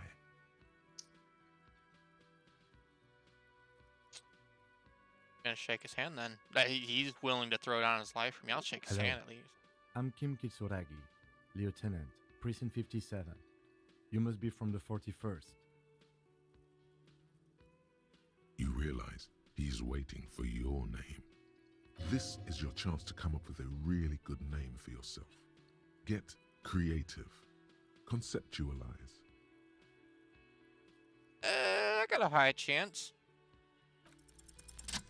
Speaker 1: I'm gonna shake his hand then. He's willing to throw down his life for me. I'll shake his
Speaker 8: Hello.
Speaker 1: hand at least.
Speaker 8: I'm Kim Kitsuragi, Lieutenant, Precinct 57. You must be from the 41st.
Speaker 4: You realize he's waiting for your name. This is your chance to come up with a really good name for yourself. Get creative. Conceptualize.
Speaker 1: I got a high chance.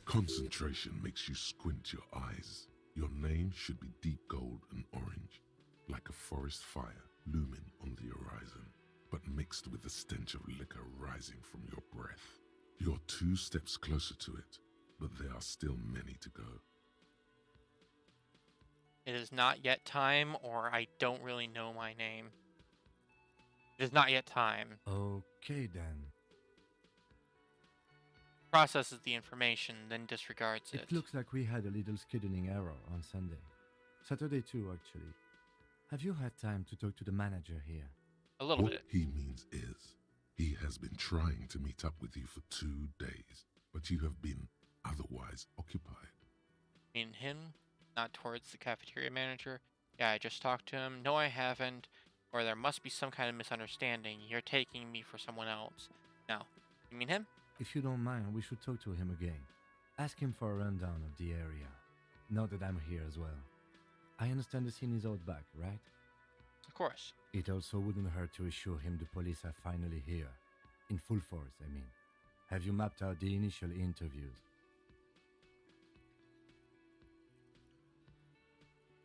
Speaker 4: Concentration makes you squint your eyes. Your name should be deep gold and orange, like a forest fire looming on the horizon, but mixed with the stench of liquor rising from your breath. You're 2 steps closer to it, but there are still many to go.
Speaker 1: It is not yet time, or I don't really know my name. It is not yet time.
Speaker 8: Okay then.
Speaker 1: Processes the information, then disregards it.
Speaker 8: It looks like we had a little scheduling error on Sunday. Saturday too, actually. Have you had time to talk to the manager here?
Speaker 1: A little
Speaker 4: What
Speaker 1: bit.
Speaker 4: he means is, he has been trying to meet up with you for 2 days, but you have been otherwise occupied.
Speaker 1: Mean him, not towards the cafeteria manager. Yeah, I just talked to him. No, I haven't. Or there must be some kind of misunderstanding. You're taking me for someone else. Now, you mean him?
Speaker 8: If you don't mind, we should talk to him again. Ask him for a rundown of the area. Now that I'm here as well. I understand the scene is out back, right?
Speaker 1: Of course.
Speaker 8: It also wouldn't hurt to assure him the police are finally here. In full force, I mean. Have you mapped out the initial interviews?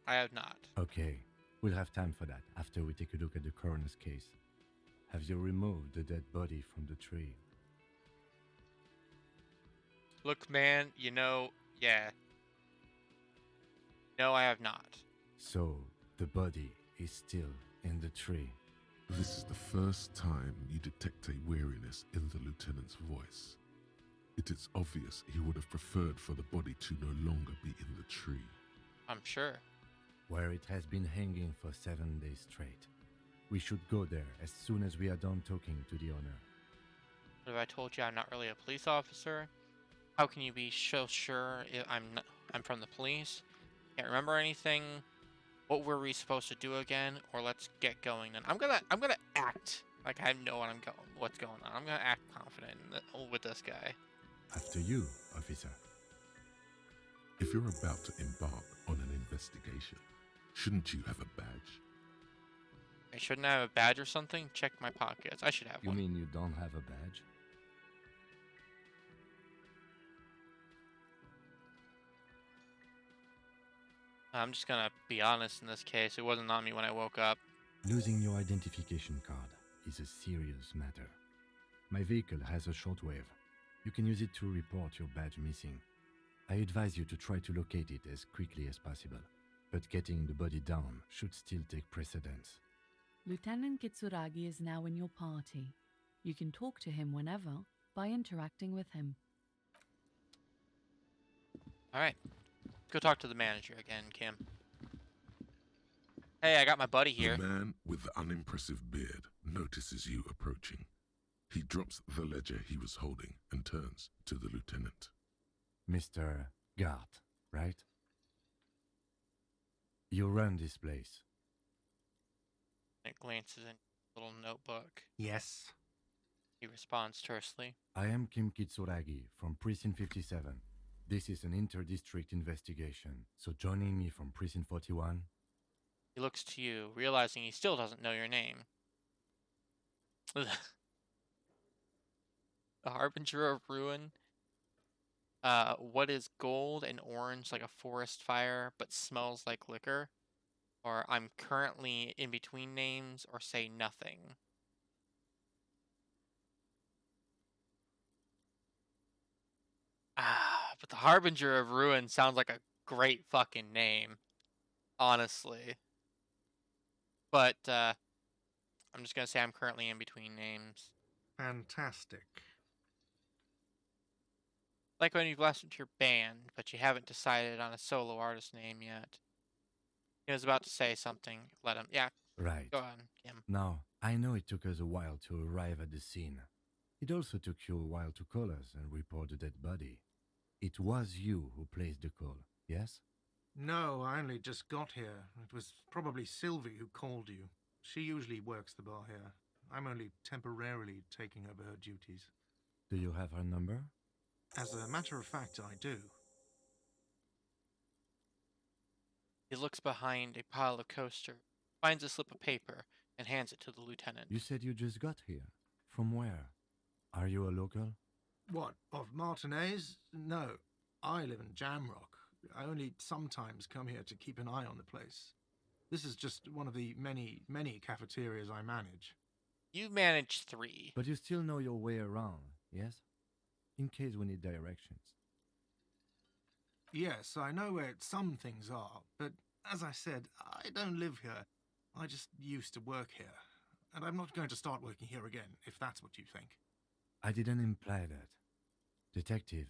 Speaker 1: I have not.
Speaker 8: Okay, we'll have time for that after we take a look at the coroner's case. Have you removed the dead body from the tree?
Speaker 1: Look, man, yeah. No, I have not.
Speaker 8: So, the body is still in the tree.
Speaker 4: This is the first time you detect a weariness in the lieutenant's voice. It is obvious he would have preferred for the body to no longer be in the tree.
Speaker 1: I'm sure.
Speaker 8: Where it has been hanging for 7 days straight. We should go there as soon as we are done talking to the owner.
Speaker 1: What if I told you I'm not really a police officer? How can you be so sure I'm from the police? Can't remember anything. What were we supposed to do again? Or let's get going then. I'm gonna act like I know what's going on. I'm gonna act confident with this guy.
Speaker 8: After you, officer.
Speaker 4: If you're about to embark on an investigation, shouldn't you have a badge?
Speaker 1: I shouldn't have a badge or something? Check my pockets. I should have
Speaker 8: You
Speaker 1: one.
Speaker 8: mean you don't have a badge?
Speaker 1: I'm just gonna be honest in this case. It wasn't on me when I woke up.
Speaker 8: Losing your identification card is a serious matter. My vehicle has a shortwave. You can use it to report your badge missing. I advise you to try to locate it as quickly as possible, but getting the body down should still take precedence.
Speaker 9: Lieutenant Kitsuragi is now in your party. You can talk to him whenever by interacting with him.
Speaker 1: Alright. Go talk to the manager again, Kim. Hey, I got my buddy here.
Speaker 4: The man with the unimpressive beard notices you approaching. He drops the ledger he was holding and turns to the lieutenant.
Speaker 8: Mr. Gart, right? You run this place.
Speaker 1: It glances in a little notebook.
Speaker 6: Yes.
Speaker 1: He responds tersely.
Speaker 8: I am Kim Kitsuragi from Precinct 57. This is an inter-district investigation, so joining me from Precinct 41.
Speaker 1: He looks to you, realizing he still doesn't know your name. The Harbinger of Ruin. What is gold and orange like a forest fire, but smells like liquor? Or I'm currently in between names, or say nothing. But the Harbinger of Ruin sounds like a great fucking name. Honestly. But, I'm just gonna say I'm currently in between names.
Speaker 6: Fantastic.
Speaker 1: Like when you've listened to your band, but you haven't decided on a solo artist name yet. He was about to say something. Let him. Yeah,
Speaker 8: Right.
Speaker 1: go on, Kim.
Speaker 8: Now, I know it took us a while to arrive at the scene. It also took you a while to call us and report the dead body. It was you who placed the call, yes?
Speaker 6: No, I only just got here. It was probably Sylvie who called you. She usually works the bar here. I'm only temporarily taking over her duties.
Speaker 8: Do you have her number?
Speaker 6: As a matter of fact, I do.
Speaker 1: He looks behind a pile of coasters, finds a slip of paper, and hands it to the lieutenant.
Speaker 8: You said you just got here. From where? Are you a local?
Speaker 6: What, of Martinez? No, I live in Jamrock. I only sometimes come here to keep an eye on the place. This is just one of the many, many cafeterias I manage.
Speaker 1: You manage 3.
Speaker 8: But you still know your way around, yes? In case we need directions.
Speaker 6: Yes, I know where some things are, but as I said, I don't live here. I just used to work here. And I'm not going to start working here again, if that's what you think.
Speaker 8: I didn't imply that. Detective,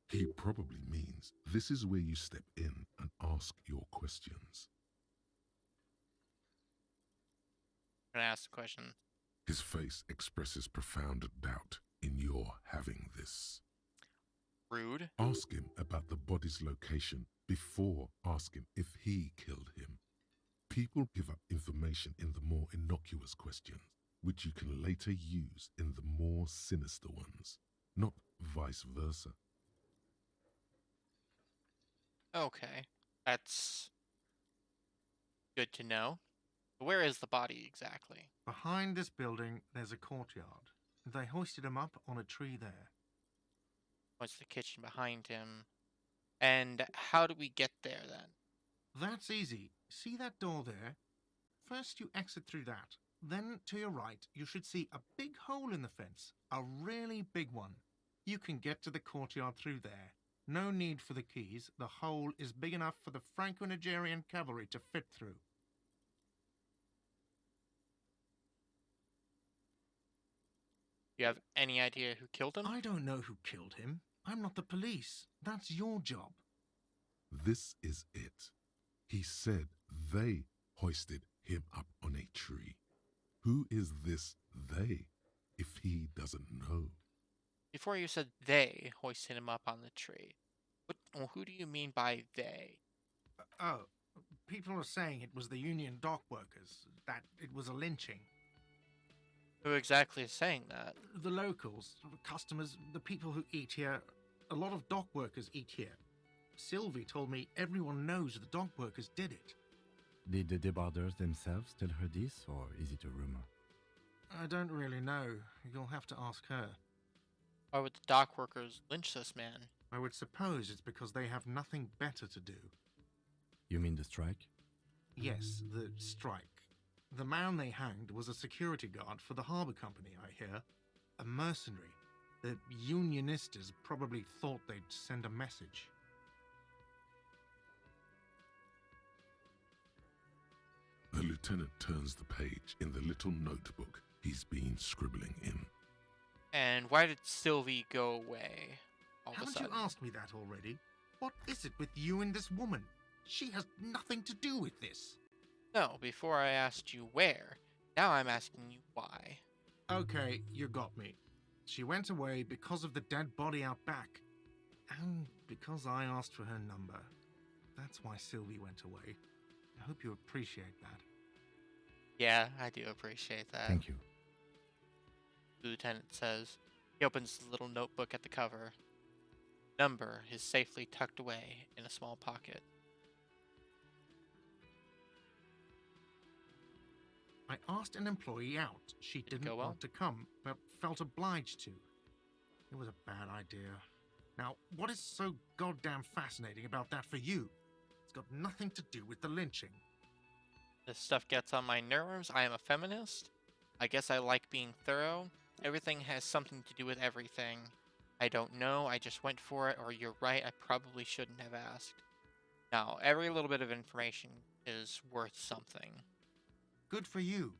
Speaker 4: He probably means this is where you step in and ask your questions.
Speaker 1: I'm gonna ask the question.
Speaker 4: His face expresses profound doubt in your having this.
Speaker 1: Rude.
Speaker 4: Ask him about the body's location before asking if he killed him. People give up information in the more innocuous questions, which you can later use in the more sinister ones, not vice versa.
Speaker 1: Okay. That's good to know. Where is the body exactly?
Speaker 6: Behind this building, there's a courtyard. They hoisted him up on a tree there.
Speaker 1: What's the kitchen behind him? And how do we get there then?
Speaker 6: That's easy. See that door there? First you exit through that. Then to your right, you should see a big hole in the fence. A really big one. You can get to the courtyard through there. No need for the keys. The hole is big enough for the Franco-Nigerian cavalry to fit through.
Speaker 1: Do you have any idea who killed him?
Speaker 6: I don't know who killed him. I'm not the police. That's your job.
Speaker 4: This is it. He said they hoisted him up on a tree. Who is this they, if he doesn't know?
Speaker 1: Before you said they hoisted him up on the tree. Who do you mean by they?
Speaker 6: Oh, people are saying it was the union dock workers, that it was a lynching.
Speaker 1: Who exactly is saying that?
Speaker 6: The locals, the customers, the people who eat here. A lot of dock workers eat here. Sylvie told me everyone knows the dog workers did it.
Speaker 8: Did the debarders themselves tell her this, or is it a rumor?
Speaker 6: I don't really know. You'll have to ask her.
Speaker 1: Why would the dock workers lynch this man?
Speaker 6: I would suppose it's because they have nothing better to do.
Speaker 8: You mean the strike?
Speaker 6: Yes, the strike. The man they hanged was a security guard for the harbour company, I hear. A mercenary. The unionistas probably thought they'd send a message.
Speaker 4: The lieutenant turns the page in the little notebook he's been scribbling in.
Speaker 1: And why did Sylvie go away all of a
Speaker 6: Haven't
Speaker 1: sudden?
Speaker 6: you asked me that already? What is it with you and this woman? She has nothing to do with this.
Speaker 1: No, before I asked you where. Now I'm asking you why.
Speaker 6: Okay, you got me. She went away because of the dead body out back. And because I asked for her number. That's why Sylvie went away. I hope you appreciate that.
Speaker 1: Yeah, I do appreciate that.
Speaker 8: Thank you.
Speaker 1: The lieutenant says. He opens the little notebook at the cover. Number is safely tucked away in a small pocket.
Speaker 6: I asked an employee out. She
Speaker 1: Did it
Speaker 6: didn't
Speaker 1: go well?
Speaker 6: want to come, but felt obliged to. It was a bad idea. Now, what is so goddamn fascinating about that for you? It's got nothing to do with the lynching.
Speaker 1: This stuff gets on my nerves. I am a feminist. I guess I like being thorough. Everything has something to do with everything. I don't know. I just went for it, or you're right. I probably shouldn't have asked. Now, every little bit of information is worth something.
Speaker 6: Good for you.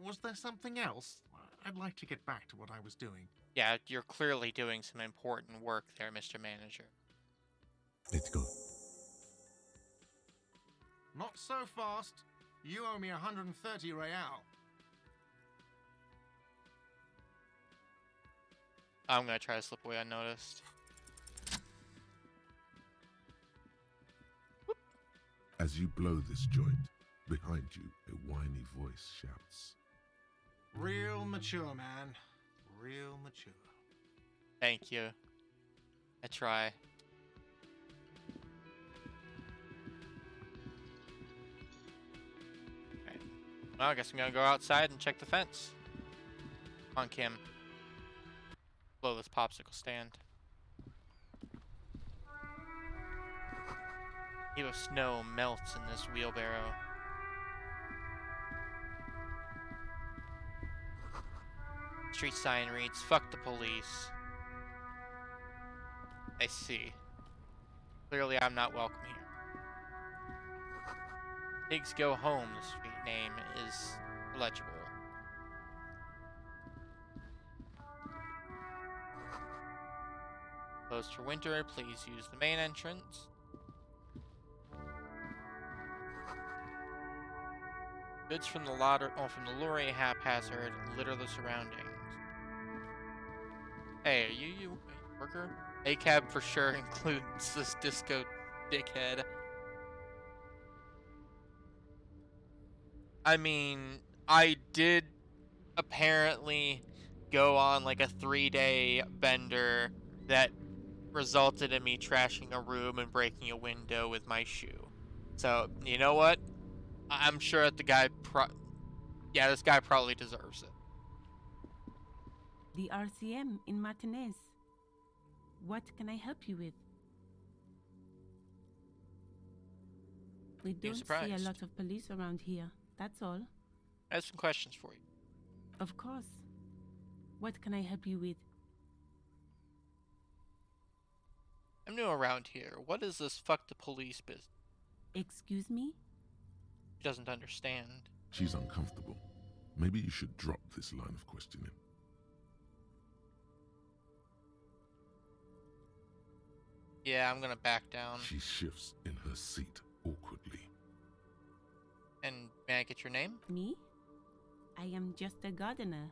Speaker 6: Was there something else? I'd like to get back to what I was doing.
Speaker 1: Yeah, you're clearly doing some important work there, Mr. Manager.
Speaker 8: Let's go.
Speaker 6: Not so fast. You owe me 130 real.
Speaker 1: I'm gonna try to slip away unnoticed.
Speaker 4: As you blow this joint, behind you, a whiny voice shouts.
Speaker 6: Real mature, man. Real mature.
Speaker 1: Thank you. I try. Okay. Well, I guess I'm gonna go outside and check the fence. Come on, Kim. Blow this popsicle stand. Heap of snow melts in this wheelbarrow. Street sign reads, "Fuck the police." I see. Clearly I'm not welcome here. Pigs Go Home, the street name, is legible. Closed for winter, please use the main entrance. Goods from the lorry haphazard litter the surroundings. Hey, are you a worker? A-cab for sure includes this disco dickhead. I mean, I did apparently go on like a 3-day bender that resulted in me trashing a room and breaking a window with my shoe. So, you know what? I'm sure that the guy this guy probably deserves it.
Speaker 10: The RCM in Martinez. What can I help you with? We don't see a
Speaker 1: surprised.
Speaker 10: lot of police around here, that's all.
Speaker 1: I have some questions for you.
Speaker 10: Of course. What can I help you with?
Speaker 1: I'm new around here. What is this fuck the police business?
Speaker 10: Excuse me?
Speaker 1: She doesn't understand.
Speaker 4: She's uncomfortable. Maybe you should drop this line of questioning.
Speaker 1: Yeah, I'm gonna back down.
Speaker 4: She shifts in her seat awkwardly.
Speaker 1: And may I get your name?
Speaker 10: Me? I am just a gardener.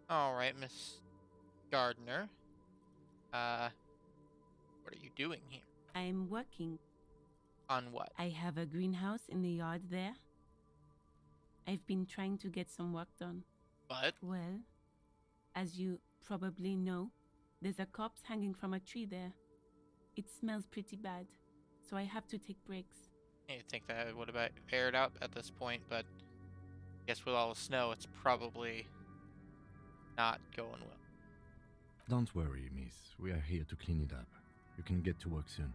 Speaker 1: Alright, Miss Gardner. What are you doing here?
Speaker 10: I am working.
Speaker 1: On what?
Speaker 10: I have a greenhouse in the yard there. I've been trying to get some work done.
Speaker 1: What?
Speaker 10: Well, as you probably know, There's a corpse hanging from a tree there. It smells pretty bad, so I have to take breaks.
Speaker 1: You'd think that it would have aired out at this point, but I guess with all the snow, it's probably not going well.
Speaker 8: Don't worry, miss. We are here to clean it up. You can get to work soon.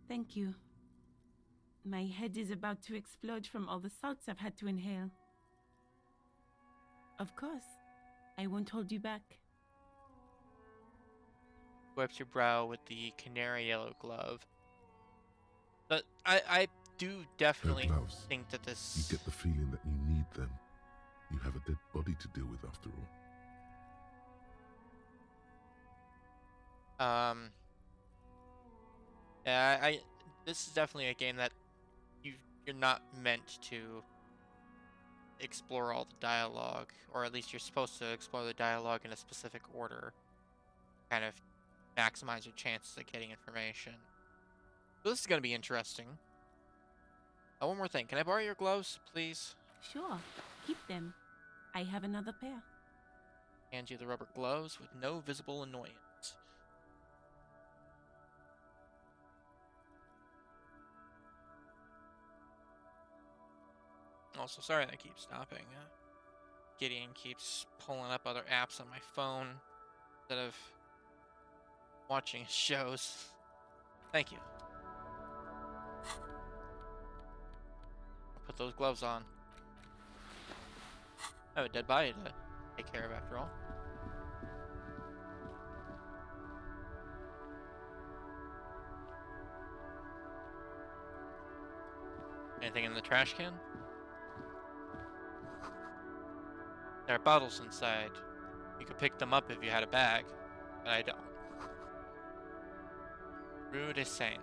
Speaker 10: Thank you. My head is about to explode from all the salts I've had to inhale. Of course, I won't hold you back.
Speaker 1: Wipes your brow with the canary yellow glove. But I do definitely
Speaker 4: gloves.
Speaker 1: think that
Speaker 4: You
Speaker 1: this...
Speaker 4: get the feeling that you need them. You have a dead body to deal with after all.
Speaker 1: Yeah, this is definitely a game that you're not meant to explore all the dialogue, or at least you're supposed to explore the dialogue in a specific order, kind of maximize your chances of getting information. So this is going to be interesting. One more thing. Can I borrow your gloves, please?
Speaker 10: Sure, keep them. I have another pair.
Speaker 1: Hand you the rubber gloves with no visible annoyance. Also, sorry that I keep stopping. Gideon keeps pulling up other apps on my phone instead of watching his shows. Thank you. I'll put those gloves on. I have a dead body to take care of after all. Anything in the trash can? There are bottles inside. You could pick them up if you had a bag, but I don't. Rue de Saint.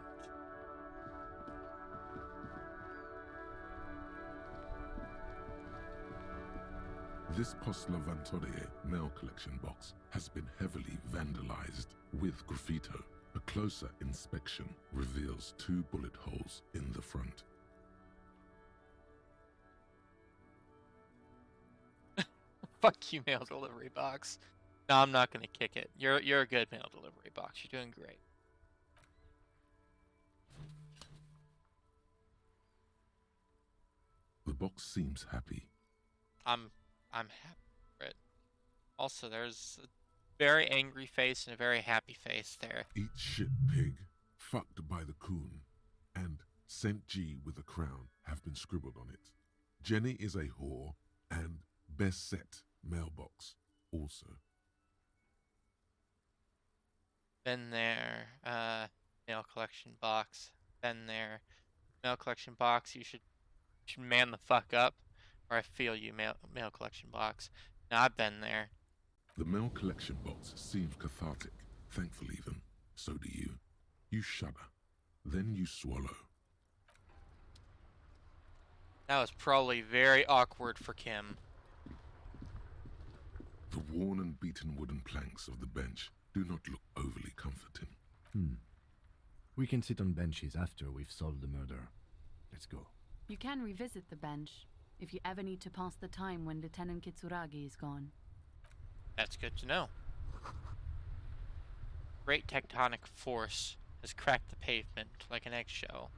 Speaker 4: This Postler Vantorier mail collection box has been heavily vandalized with graffito. A closer inspection reveals 2 bullet holes in the front.
Speaker 1: Fuck you, mail delivery box. No, I'm not gonna kick it. You're a good mail delivery box. You're doing great.
Speaker 4: The box seems happy.
Speaker 1: I'm happy for it. Also, there's a very angry face and a very happy face there.
Speaker 4: Eat shit pig, fucked by the coon, and St. G with a crown have been scribbled on it. Jenny is a whore, and best set mailbox also.
Speaker 1: Been there. Mail collection box. Been there. Mail collection box. You should man the fuck up, or I feel you, mail collection box. Now I've been there.
Speaker 4: The mail collection box seems cathartic, thankful even. So do you. You shudder. Then you swallow.
Speaker 1: That was probably very awkward for Kim.
Speaker 4: The worn and beaten wooden planks of the bench do not look overly comforting.
Speaker 8: We can sit on benches after we've solved the murder. Let's go.
Speaker 9: You can revisit the bench if you ever need to pass the time when Lieutenant Kitsuragi is gone.
Speaker 1: That's good to know. Great tectonic force has cracked the pavement like an eggshell.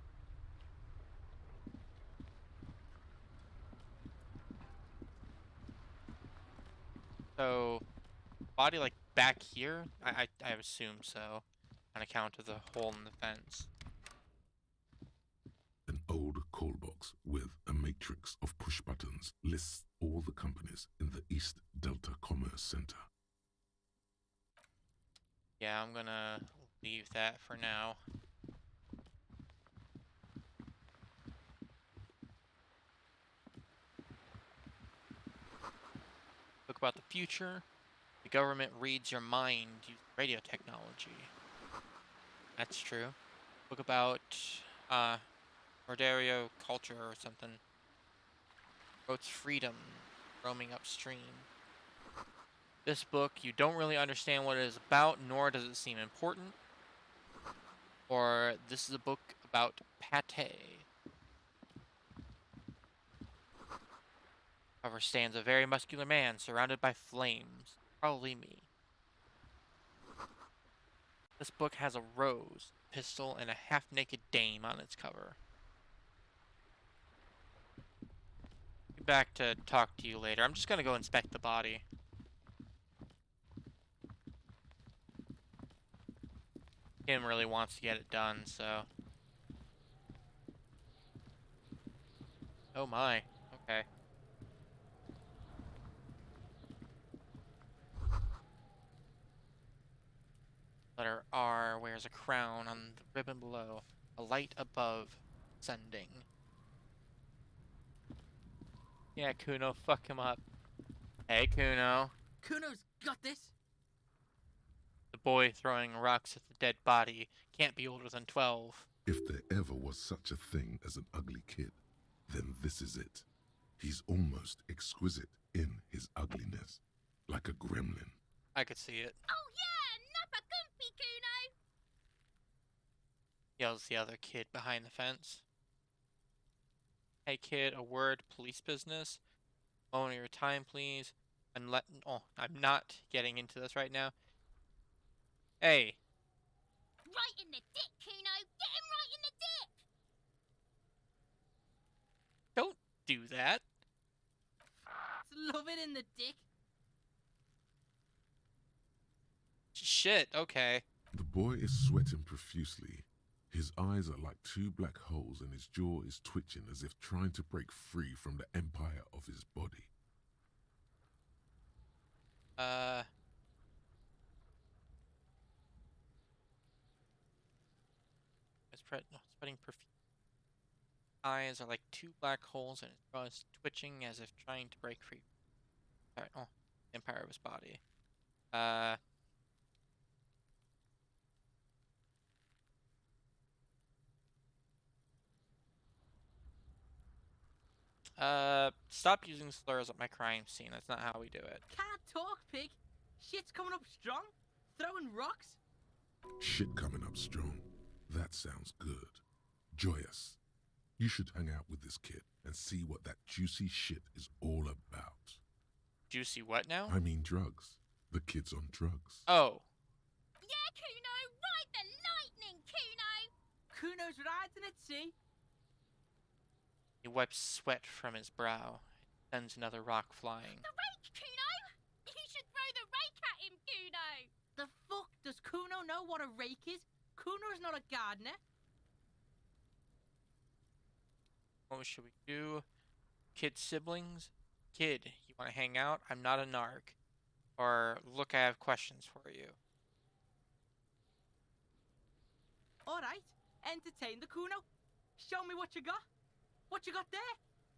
Speaker 1: So, body like back here? I assume so, on account of the hole in the fence.
Speaker 4: An old call box with a matrix of push buttons lists all the companies in the East Delta Commerce Center.
Speaker 1: Yeah, I'm gonna leave that for now. Book about the future. The government reads your mind using radio technology. That's true. Book about Mordario culture or something. Promotes freedom, roaming upstream. This book, you don't really understand what it is about, nor does it seem important. Or this is a book about pate. Cover stands a very muscular man surrounded by flames. Probably me. This book has a rose, pistol, and a half-naked dame on its cover. Be back to talk to you later. I'm just gonna go inspect the body. Kim really wants to get it done, so... Oh my. Okay. Letter R wears a crown on the ribbon below. A light above. Sending. Yeah, Kuno, fuck him up. Hey, Kuno.
Speaker 3: Kuno's got this.
Speaker 1: The boy throwing rocks at the dead body can't be older than 12.
Speaker 4: If there ever was such a thing as an ugly kid, then this is it. He's almost exquisite in his ugliness, like a gremlin.
Speaker 1: I could see it.
Speaker 11: Oh yeah, nappa gumpy, Kuno!
Speaker 1: Yells the other kid behind the fence. Hey kid, a word, police business. Moment of your time, please. I'm not getting into this right now. Hey.
Speaker 11: Right in the dick, Kuno! Get him right in the dick!
Speaker 1: Don't do that.
Speaker 3: Love it in the dick.
Speaker 1: Shit, okay.
Speaker 4: The boy is sweating profusely. His eyes are like two black holes and his jaw is twitching as if trying to break free from the empire of his body.
Speaker 1: Spreading perfume. Eyes are like two black holes and his jaw is twitching as if trying to break free. Alright, empire of his body. Stop using slurs at my crime scene. That's not how we do it.
Speaker 3: Can't talk, pig. Shit's coming up strong. Throwing rocks.
Speaker 4: Shit coming up strong. That sounds good. Joyous. You should hang out with this kid and see what that juicy shit is all about.
Speaker 1: Juicy what now?
Speaker 4: I mean drugs. The kid's on drugs.
Speaker 1: Oh.
Speaker 11: Yeah, Kuno! Ride the lightning, Kuno!
Speaker 3: Kuno's riding at sea.
Speaker 1: He wipes sweat from his brow. Sends another rock flying.
Speaker 11: The rake, Kuno! You should throw the rake at him, Kuno!
Speaker 3: The fuck? Does Kuno know what a rake is? Kuno's not a gardener.
Speaker 1: What should we do? Kid siblings? Kid, you want to hang out? I'm not a narc. Or, look, I have questions for you.
Speaker 3: Alright, entertain the Kuno. Show me what you got. What you got there?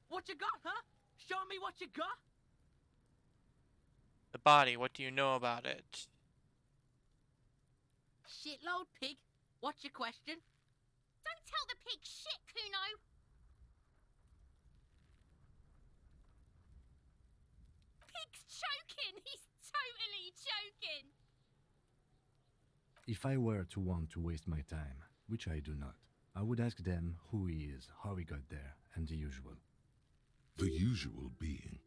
Speaker 3: What you got, huh? Show me what you got.
Speaker 1: The body, what do you know about it?
Speaker 3: Shitload, pig. What's your question?
Speaker 11: Don't tell the pig shit, Kuno! Pig's choking! He's totally choking!
Speaker 8: If I were to want to waste my time, which I do not, I would ask them who he is, how he got there, and the usual.
Speaker 4: The usual being,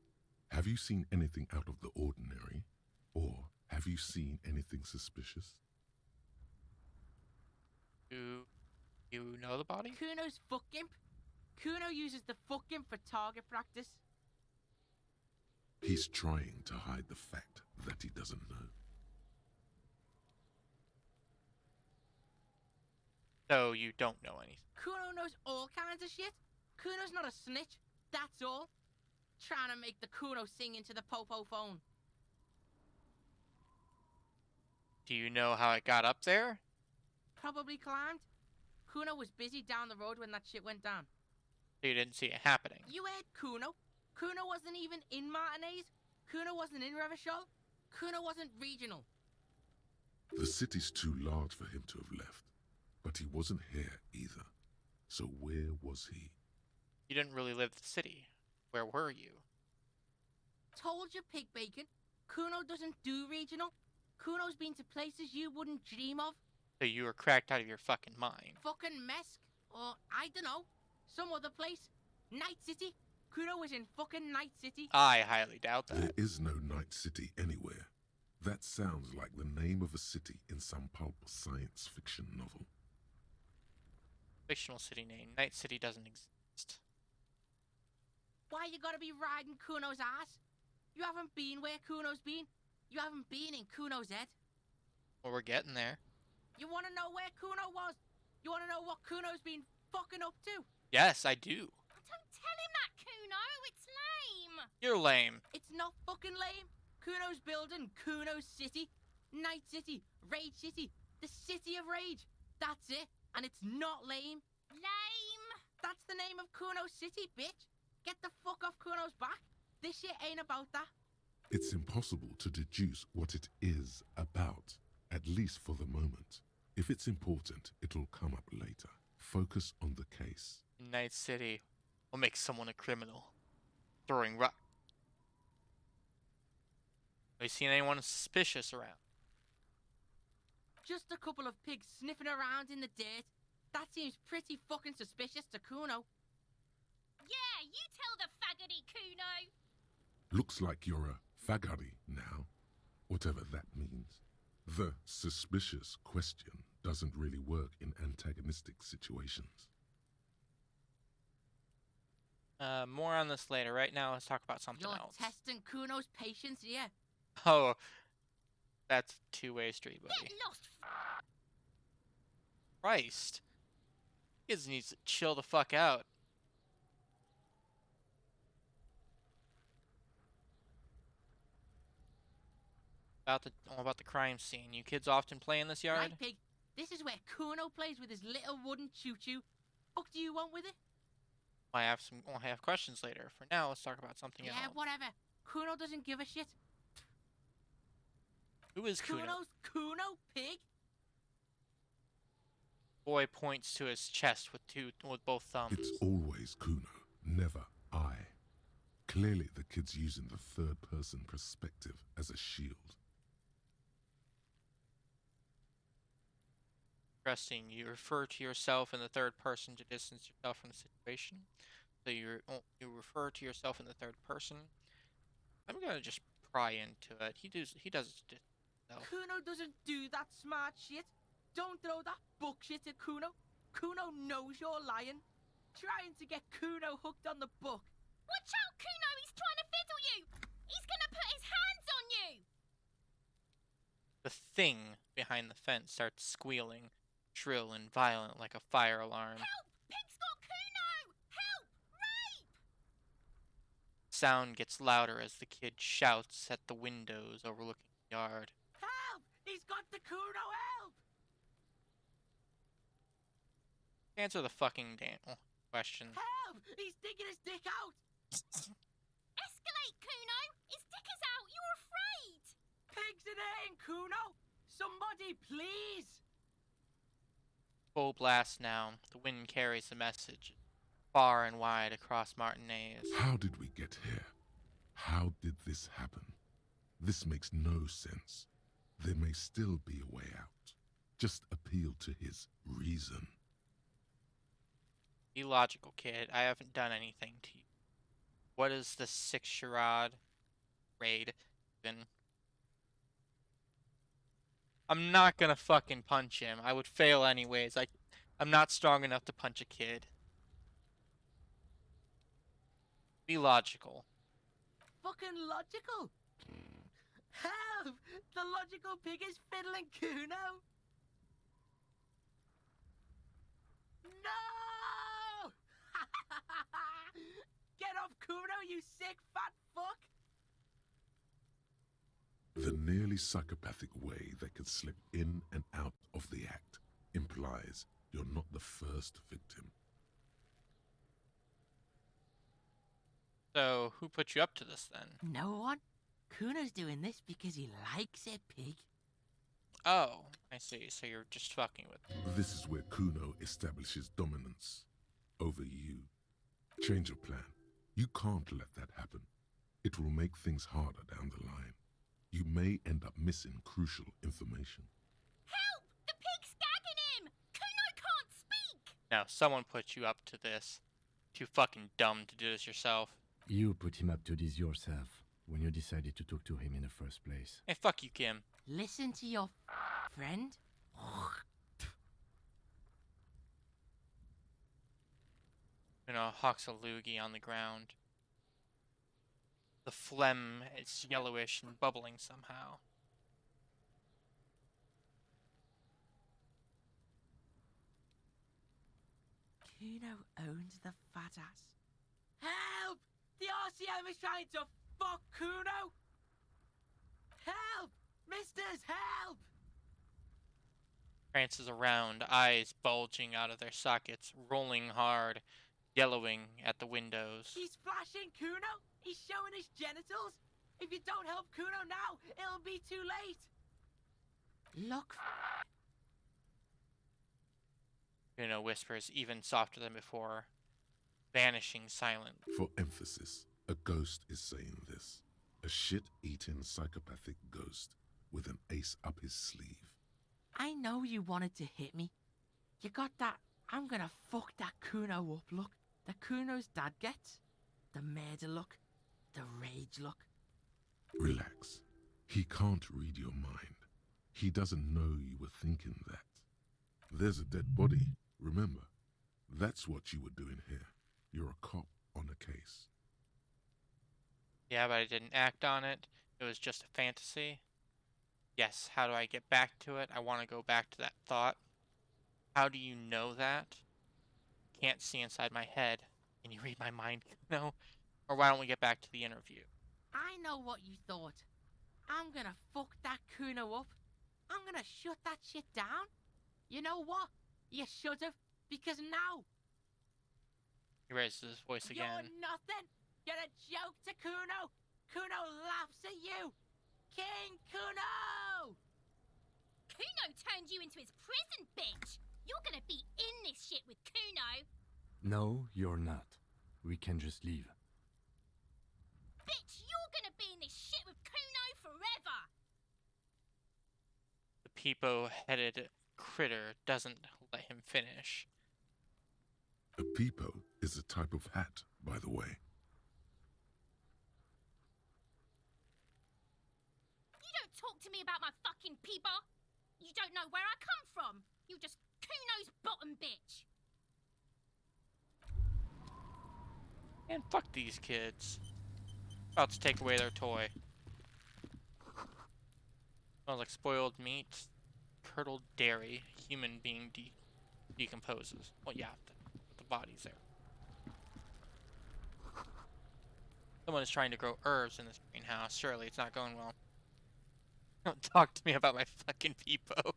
Speaker 4: have you seen anything out of the ordinary? Or have you seen anything suspicious?
Speaker 1: Do you know the body?
Speaker 3: Kuno's fuck imp. Kuno uses the fuck imp for target practice.
Speaker 4: He's trying to hide the fact that he doesn't know.
Speaker 1: So you don't know anything.
Speaker 3: Kuno knows all kinds of shit. Kuno's not a snitch, that's all. Trying to make the Kuno sing into the popo phone.
Speaker 1: Do you know how it got up there?
Speaker 3: Probably climbed. Kuno was busy down the road when that shit went down.
Speaker 1: So you didn't see it happening.
Speaker 3: You heard Kuno. Kuno wasn't even in Martinez. Kuno wasn't in Revachol. Kuno wasn't regional.
Speaker 4: The city's too large for him to have left. But he wasn't here either. So where was he?
Speaker 1: You didn't really live the city. Where were you?
Speaker 3: Told you, pig bacon. Kuno doesn't do regional. Kuno's been to places you wouldn't dream of.
Speaker 1: So you were cracked out of your fucking mind.
Speaker 3: Fucking Mesk. Or, I dunno, some other place. Night City. Kuno was in fucking Night City.
Speaker 1: I highly doubt that.
Speaker 4: There is no Night City anywhere. That sounds like the name of a city in some pulp science fiction novel.
Speaker 1: Fictional city name. Night City doesn't exist.
Speaker 12: Why you gotta be riding Kuno's ass? You haven't been where Kuno's been. You haven't been in Kuno's head.
Speaker 1: Well, we're getting there.
Speaker 12: You wanna know where Kuno was? You wanna know what Kuno's been fucking up to?
Speaker 1: Yes, I do.
Speaker 11: Don't tell him that, Kuno. It's lame.
Speaker 1: You're lame.
Speaker 12: It's not fucking lame. Kuno's building Kuno's city. Night City. Rage City. The City of Rage. That's it. And it's not lame.
Speaker 11: Lame.
Speaker 12: That's the name of Kuno's city, bitch. Get the fuck off Kuno's back. This shit ain't about that.
Speaker 4: It's impossible to deduce what it is about, at least for the moment. If it's important, it'll come up later. Focus on the case.
Speaker 1: Night City will make someone a criminal. Throwing rock. Have you seen anyone suspicious around?
Speaker 12: Just a couple of pigs sniffing around in the dirt. That seems pretty fucking suspicious to Kuno.
Speaker 11: Yeah, you tell the faggoty, Kuno.
Speaker 4: Looks like you're a faggoty now, whatever that means. The suspicious question doesn't really work in antagonistic situations.
Speaker 1: More on this later. Right now, let's talk about something
Speaker 12: You're
Speaker 1: else.
Speaker 12: testing Kuno's patience here.
Speaker 1: Oh, that's a two-way street, buddy.
Speaker 11: Get lost.
Speaker 1: Christ. Kids needs to chill the fuck out. All about the crime scene. You kids often play in this yard?
Speaker 12: Right, pig. This is where Kuno plays with his little wooden choo-choo. What do you want with it?
Speaker 1: I have questions later. For now, let's talk about something else.
Speaker 12: Yeah, whatever. Kuno doesn't give a shit.
Speaker 1: Who is Kuno?
Speaker 12: Kuno's Kuno, pig.
Speaker 1: Boy points to his chest with both thumbs.
Speaker 4: It's always Kuno, never I. Clearly the kid's using the third-person perspective as a shield.
Speaker 1: Interesting. You refer to yourself in the third person to distance yourself from the situation. So you refer to yourself in the third person. I'm gonna just pry into it. He does it to himself.
Speaker 12: Kuno doesn't do that smart shit. Don't throw that book shit at Kuno. Kuno knows you're lying. Trying to get Kuno hooked on the book.
Speaker 11: Watch out, Kuno. He's trying to fiddle you. He's gonna put his hands on you.
Speaker 1: The thing behind the fence starts squealing, shrill and violent like a fire alarm.
Speaker 11: Help! Pig's got Kuno! Help! Rape!
Speaker 1: Sound gets louder as the kid shouts at the windows overlooking the yard.
Speaker 12: Help! He's got the Kuno, help!
Speaker 1: Answer the fucking damn question.
Speaker 12: Help! He's digging his dick out!
Speaker 11: Escalate, Kuno! His dick is out! You're afraid!
Speaker 12: Pigs in here, Kuno! Somebody, please!
Speaker 1: Full blast now. The wind carries the message far and wide across Martinez.
Speaker 4: How did we get here? How did this happen? This makes no sense. There may still be a way out. Just appeal to his reason.
Speaker 1: Be logical, kid. I haven't done anything to you. What is the six charade raid even? I'm not gonna fucking punch him. I would fail anyways. I'm not strong enough to punch a kid. Be logical.
Speaker 12: Fucking logical! Help! The logical pig is fiddling Kuno! No! Get off Kuno, you sick fat fuck!
Speaker 4: The nearly psychopathic way they could slip in and out of the act implies you're not the first victim.
Speaker 1: So, who put you up to this then?
Speaker 12: No one? Kuno's doing this because he likes it, pig.
Speaker 1: Oh, I see. So you're just fucking with him.
Speaker 4: This is where Kuno establishes dominance over you. Change your plan. You can't let that happen. It will make things harder down the line. You may end up missing crucial information.
Speaker 11: Help! The pig's gagging him! Kuno can't speak!
Speaker 1: Now, someone put you up to this. Too fucking dumb to do this yourself.
Speaker 8: You put him up to this yourself. when you decided to talk to him in the first place.
Speaker 1: Hey, fuck you, Kim.
Speaker 12: Listen to your friend.
Speaker 1: Hawks a loogie on the ground. The phlegm is yellowish and bubbling somehow.
Speaker 12: Kuno owns the fat ass. Help! The RCM is trying to fuck Kuno! Help! Misters, help!
Speaker 1: Prances around, eyes bulging out of their sockets, rolling hard, yellowing at the windows.
Speaker 12: He's flashing Kuno! He's showing his genitals! If you don't help Kuno now, it'll be too late! Look.
Speaker 1: Kuno whispers even softer than before, vanishing silently.
Speaker 4: For emphasis, a ghost is saying this. A shit-eating psychopathic ghost with an ace up his sleeve.
Speaker 12: I know you wanted to hit me. You got that I'm gonna fuck that Kuno up look that Kuno's dad gets. The murder look. The rage look.
Speaker 4: Relax. He can't read your mind. He doesn't know you were thinking that. There's a dead body, remember? That's what you were doing here. You're a cop on a case.
Speaker 1: Yeah, but I didn't act on it. It was just a fantasy. Yes, how do I get back to it? I want to go back to that thought. How do you know that? Can't see inside my head. Can you read my mind? No? Or why don't we get back to the interview?
Speaker 12: I know what you thought. I'm gonna fuck that Kuno up. I'm gonna shut that shit down. You know what? You should've, because now
Speaker 1: He raises his voice again.
Speaker 12: you're nothing. You're a joke to Kuno. Kuno laughs at you. King Kuno!
Speaker 11: Kuno turned you into his prison, bitch! You're gonna be in this shit with Kuno!
Speaker 8: No, you're not. We can just leave.
Speaker 11: Bitch, you're gonna be in this shit with Kuno forever!
Speaker 1: The peepo-headed critter doesn't let him finish.
Speaker 4: A peepo is a type of hat, by the way.
Speaker 11: You don't talk to me about my fucking peeper! You don't know where I come from! You're just Kuno's bottom bitch!
Speaker 1: And fuck these kids. About to take away their toy. Smells like spoiled meat, curdled dairy, human being decomposes. Well, yeah, the body's there. Someone is trying to grow herbs in this greenhouse. Surely it's not going well. Don't talk to me about my fucking peepo.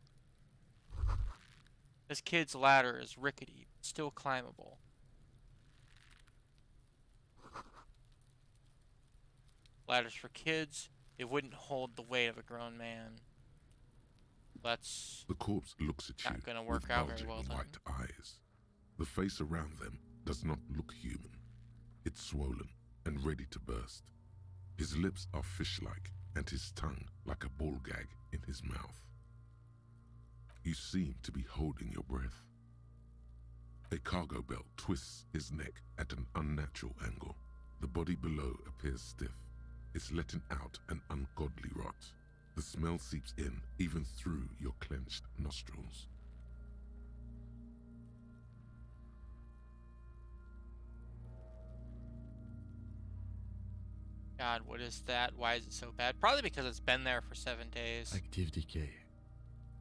Speaker 1: This kid's ladder is rickety, but still climbable. Ladders for kids, it wouldn't hold the weight of a grown man. That's
Speaker 4: The corpse looks at you
Speaker 1: not gonna work
Speaker 4: with
Speaker 1: out very
Speaker 4: bulging
Speaker 1: well then.
Speaker 4: white eyes. The face around them does not look human. It's swollen and ready to burst. His lips are fish-like and his tongue like a ball gag in his mouth. You seem to be holding your breath. A cargo belt twists his neck at an unnatural angle. The body below appears stiff. It's letting out an ungodly rot. The smell seeps in even through your clenched nostrils.
Speaker 1: God, what is that? Why is it so bad? Probably because it's been there for 7 days.
Speaker 8: Active decay.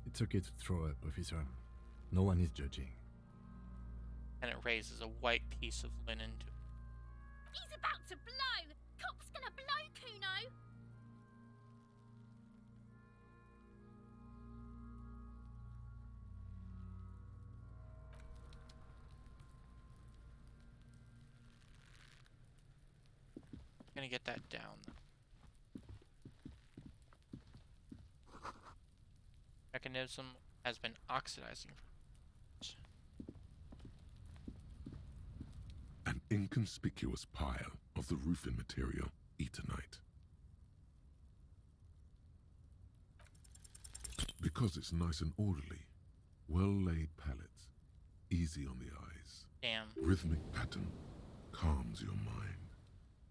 Speaker 8: It's okay to throw up, officer. No one is judging.
Speaker 1: And it raises a white piece of linen to
Speaker 11: He's about to blow! Cop's gonna blow, Kuno!
Speaker 1: Gonna get that down. Mechanism has been oxidizing.
Speaker 4: An inconspicuous pile of the roofing material, Eternite. Because it's nice and orderly, well-laid pallets, easy on the eyes.
Speaker 1: Damn.
Speaker 4: Rhythmic pattern calms your mind.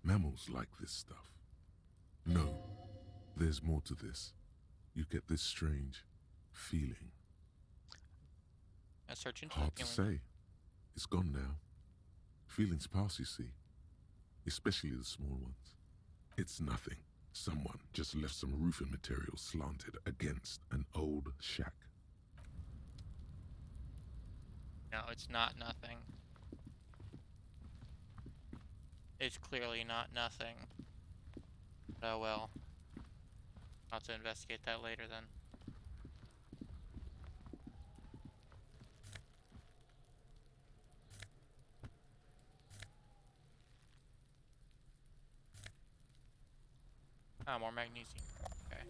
Speaker 4: Mammals like this stuff. No, there's more to this. You get this strange feeling.
Speaker 1: I search into
Speaker 4: Hard
Speaker 1: the
Speaker 4: to
Speaker 1: feeling.
Speaker 4: say. It's gone now. Feelings pass, you see. Especially the small ones. It's nothing. Someone just left some roofing material slanted against an old shack.
Speaker 1: No, it's not nothing. It's clearly not nothing. Oh well. I'll have to investigate that later then. Ah, more magnesium. Okay.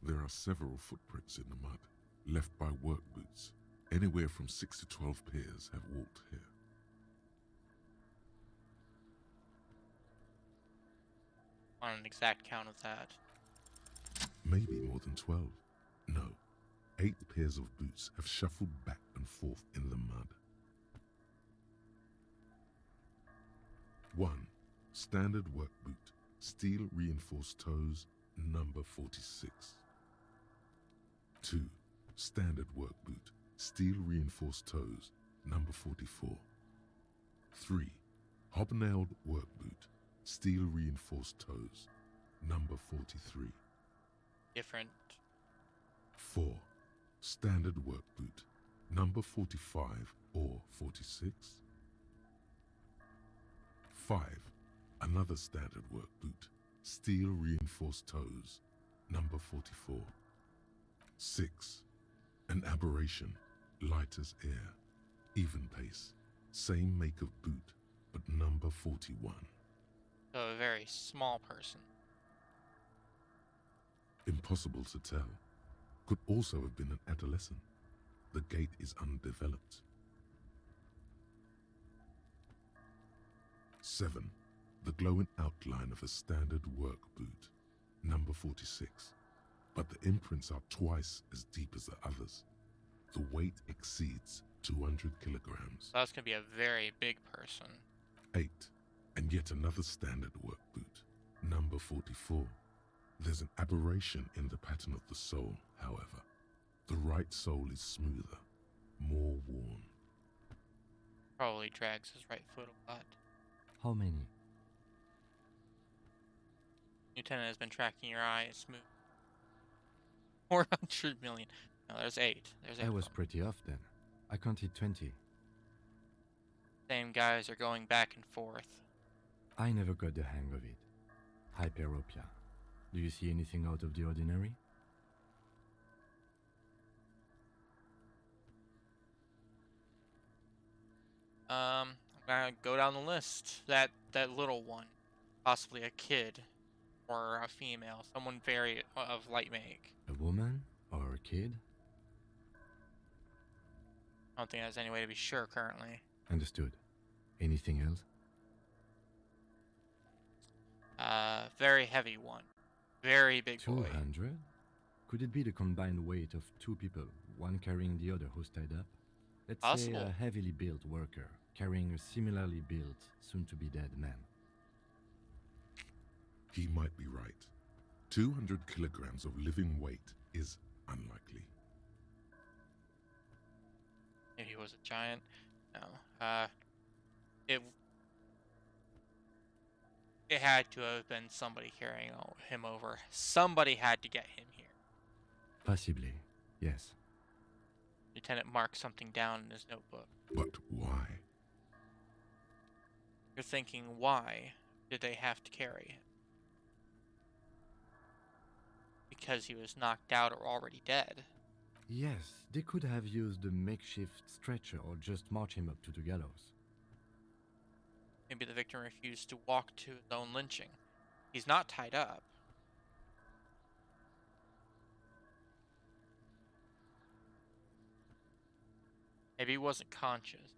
Speaker 4: There are several footprints in the mud, left by work boots. Anywhere from 6 to 12 pairs have walked here.
Speaker 1: On an exact count of that.
Speaker 4: Maybe more than 12. No, 8 pairs of boots have shuffled back and forth in the mud. 1. Standard work boot, steel reinforced toes, number 46. 2. Standard work boot, steel reinforced toes, number 44. 3. Hobnailed work boot, steel reinforced toes, number 43.
Speaker 1: Different.
Speaker 4: 4. Standard work boot, number 45 or 46. 5. Another standard work boot, steel reinforced toes, number 44. 6. An aberration, light as air, even pace, same make of boot, but number 41.
Speaker 1: So a very small person.
Speaker 4: Impossible to tell. Could also have been an adolescent. The gait is undeveloped. 7. The glowing outline of a standard work boot, number 46. But the imprints are twice as deep as the others. The weight exceeds 200 kilograms.
Speaker 1: So that's going to be a very big person.
Speaker 4: 8. And yet another standard work boot, number 44. There's an aberration in the pattern of the sole, however. The right sole is smoother, more worn.
Speaker 1: Probably drags his right foot a lot.
Speaker 8: How many?
Speaker 1: Lieutenant has been tracking your eye. It's smooth. 400 million. No, there's 8. There's 8.
Speaker 8: I was pretty off then. I counted 20.
Speaker 1: Same guys are going back and forth.
Speaker 8: I never got the hang of it. Hyperopia. Do you see anything out of the ordinary?
Speaker 1: I'm gonna go down the list. That little one, possibly a kid, or a female, someone very of light make.
Speaker 8: A woman or a kid?
Speaker 1: I don't think there's any way to be sure currently.
Speaker 8: Understood. Anything else?
Speaker 1: Very heavy one, very big boy.
Speaker 8: 200? Could it be the combined weight of 2 people, one carrying the other who's tied up? Let's say
Speaker 1: Possible.
Speaker 8: a heavily built worker carrying a similarly built, soon-to-be-dead man.
Speaker 4: He might be right. 200 kilograms of living weight is unlikely.
Speaker 1: Maybe he was a giant. No. It had to have been somebody carrying him over. Somebody had to get him here.
Speaker 8: Possibly, yes.
Speaker 1: Lieutenant marked something down in his notebook.
Speaker 4: But why?
Speaker 1: You're thinking, why did they have to carry him? Because he was knocked out or already dead.
Speaker 8: Yes, they could have used a makeshift stretcher or just march him up to the gallows.
Speaker 1: Maybe the victim refused to walk to his own lynching. He's not tied up. Maybe he wasn't conscious.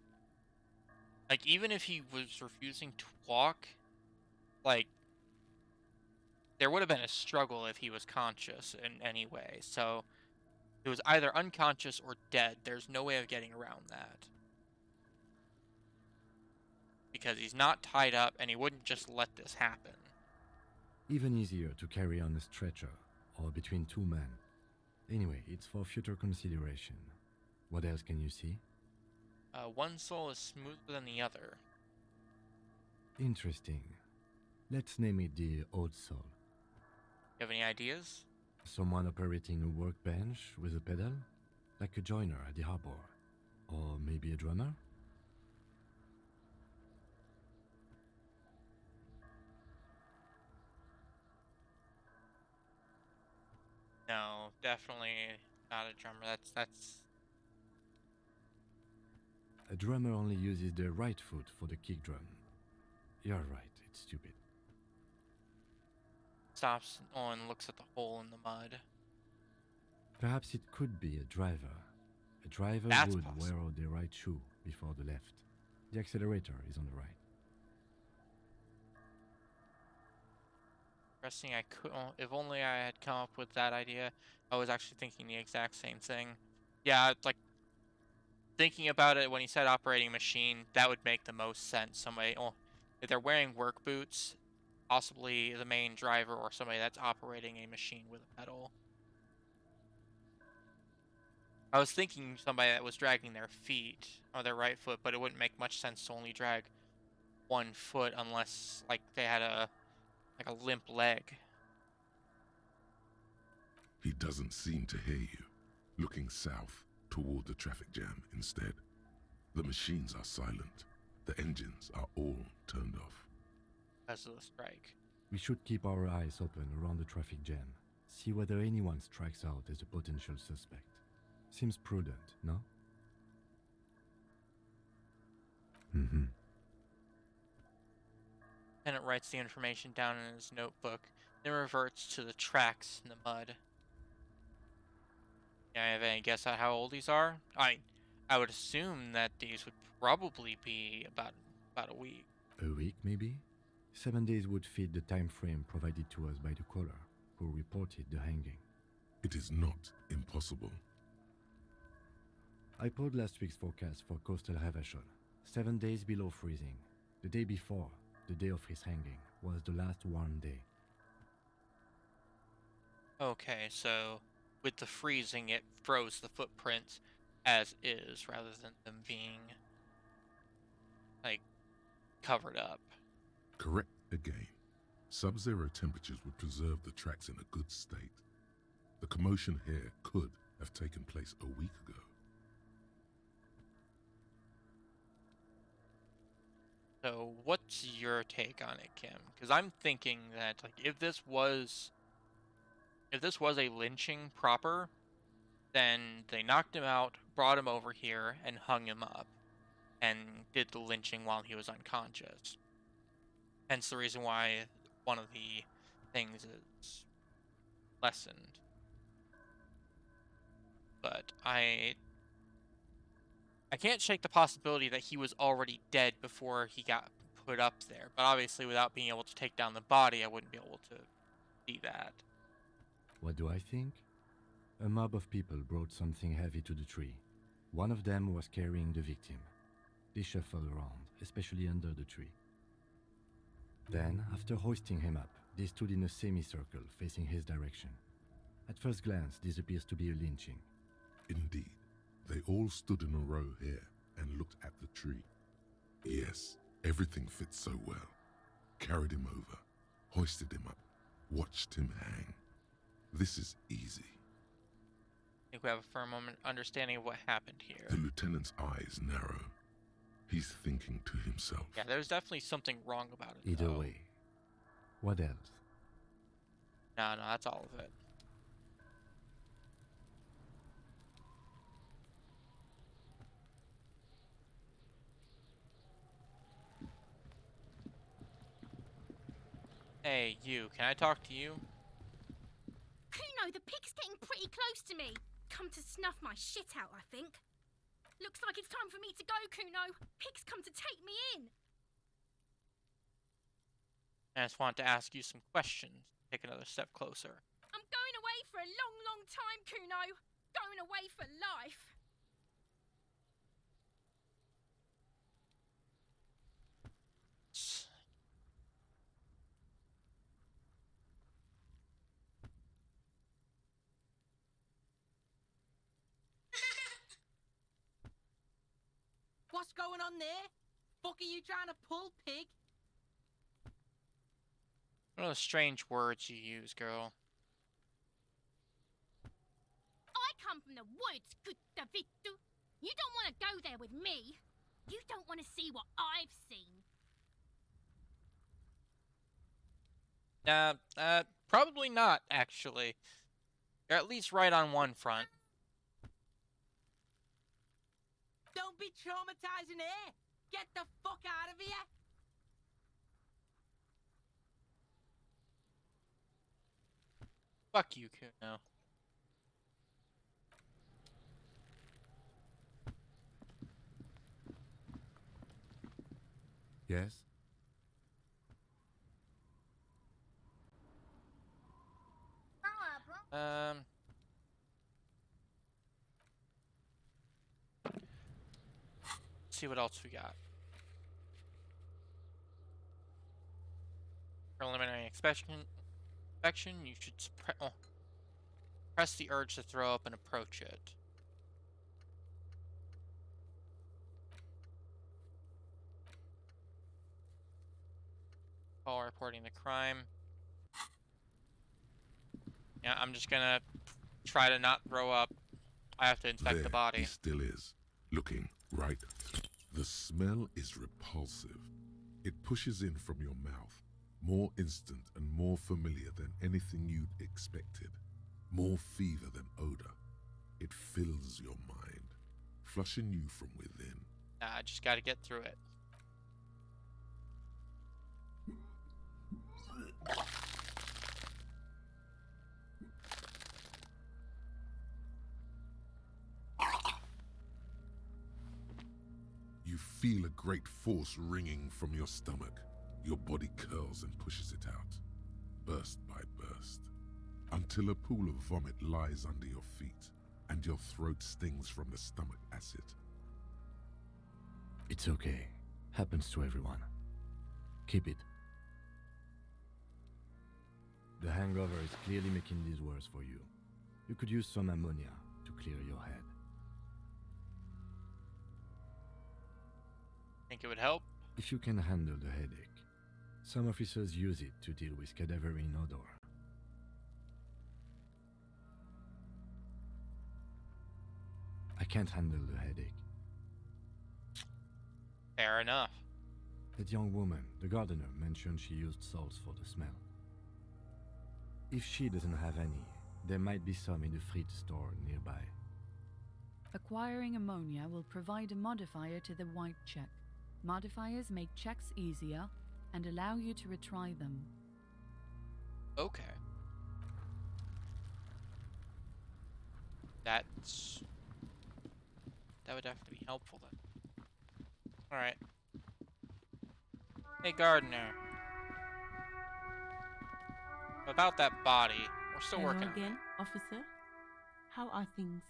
Speaker 1: Like, even if he was refusing to walk, like, there would have been a struggle if he was conscious in any way. So, he was either unconscious or dead. There's no way of getting around that. because he's not tied up and he wouldn't just let this happen.
Speaker 8: Even easier to carry on a stretcher or between two men. Anyway, it's for future consideration. What else can you see?
Speaker 1: One soul is smoother than the other.
Speaker 8: Interesting. Let's name it the Old Soul.
Speaker 1: You have any ideas?
Speaker 8: Someone operating a workbench with a pedal? Like a joiner at the harbor. Or maybe a drummer?
Speaker 1: No, definitely not a drummer. That's
Speaker 8: A drummer only uses the right foot for the kick drum. You're right, it's stupid.
Speaker 1: stops and looks at the hole in the mud.
Speaker 8: Perhaps it could be a driver. A driver
Speaker 1: That's
Speaker 8: would
Speaker 1: possible.
Speaker 8: wear the right shoe before the left. The accelerator is on the right.
Speaker 1: Interesting. I could, if only I had come up with that idea. I was actually thinking the exact same thing. Yeah, it's like thinking about it when he said operating machine, that would make the most sense. Somebody, if they're wearing work boots, possibly the main driver or somebody that's operating a machine with a pedal. I was thinking somebody that was dragging their feet or their right foot, but it wouldn't make much sense to only drag one foot unless like they had a limp leg.
Speaker 4: He doesn't seem to hear you, looking south toward the traffic jam instead. The machines are silent. The engines are all turned off.
Speaker 1: Because of the strike.
Speaker 8: We should keep our eyes open around the traffic jam. See whether anyone strikes out as a potential suspect. Seems prudent, no? Mm-hmm.
Speaker 1: Lieutenant writes the information down in his notebook, then reverts to the tracks in the mud. Yeah, I have any guess at how old these are? I would assume that these would probably be about a week.
Speaker 8: A week, maybe? 7 days would fit the time frame provided to us by the caller, who reported the hanging.
Speaker 4: It is not impossible.
Speaker 8: I pulled last week's forecast for coastal Havashol. 7 days below freezing. The day before, the day of his hanging, was the last warm day.
Speaker 1: Okay, so with the freezing, it froze the footprints as is, rather than them being, like, covered up.
Speaker 4: Correct again. Sub-zero temperatures would preserve the tracks in a good state. The commotion here could have taken place a week ago.
Speaker 1: So, what's your take on it, Kim? Because I'm thinking that, like, if this was a lynching proper, then they knocked him out, brought him over here, and hung him up, and did the lynching while he was unconscious. Hence the reason why one of the things is lessened. But I can't shake the possibility that he was already dead before he got put up there. But obviously, without being able to take down the body, I wouldn't be able to see that.
Speaker 8: What do I think? A mob of people brought something heavy to the tree. One of them was carrying the victim. They shuffled around, especially under the tree. Then, after hoisting him up, they stood in a semicircle facing his direction. At first glance, this appears to be a lynching.
Speaker 4: Indeed, they all stood in a row here and looked at the tree. Yes, everything fits so well. Carried him over, hoisted him up, watched him hang. This is easy.
Speaker 1: I think we have a firm understanding of what happened here.
Speaker 4: The lieutenant's eyes narrow. He's thinking to himself.
Speaker 1: Yeah, there's definitely something wrong about it.
Speaker 8: Either
Speaker 1: though.
Speaker 8: way. What else?
Speaker 1: No, that's all of it. Hey, you. Can I talk to you?
Speaker 11: Kuno, the pig's getting pretty close to me. Come to snuff my shit out, I think. Looks like it's time for me to go, Kuno. Pig's come to take me in.
Speaker 1: I just want to ask you some questions. Take another step closer.
Speaker 11: I'm going away for a long, long time, Kuno. Going away for life.
Speaker 12: What's going on there? Fuck are you trying to pull, pig?
Speaker 1: What are the strange words you use, girl?
Speaker 11: I come from the woods, good Davidu. You don't want to go there with me. You don't want to see what I've seen.
Speaker 1: Probably not, actually. You're at least right on one front.
Speaker 12: Don't be traumatizing here. Get the fuck out of here.
Speaker 1: Fuck you, Kuno.
Speaker 8: Yes?
Speaker 1: See what else we got. Preliminary inspection. You should press the urge to throw up and approach it. While reporting the crime. Yeah, I'm just gonna try to not throw up. I have to inspect the body.
Speaker 4: He still is, looking right. The smell is repulsive. It pushes in from your mouth, more instant and more familiar than anything you'd expected. More fever than odor. It fills your mind, flushing you from within.
Speaker 1: I just gotta get through it.
Speaker 4: You feel a great force ringing from your stomach. Your body curls and pushes it out, burst by burst, until a pool of vomit lies under your feet and your throat stings from the stomach acid.
Speaker 8: It's okay. Happens to everyone. Keep it. The hangover is clearly making this worse for you. You could use some ammonia to clear your head.
Speaker 1: Think it would help?
Speaker 8: If you can handle the headache. Some officers use it to deal with cadaverine odor. I can't handle the headache.
Speaker 1: Fair enough.
Speaker 8: That young woman, the gardener, mentioned she used salts for the smell. If she doesn't have any, there might be some in the fridge store nearby.
Speaker 9: Acquiring ammonia will provide a modifier to the white check. Modifiers make checks easier and allow you to retry them.
Speaker 1: Okay. That would definitely be helpful then. Alright. Hey, gardener. About that body. We're still
Speaker 10: Hello
Speaker 1: working
Speaker 10: again,
Speaker 1: on it.
Speaker 10: officer. How are things?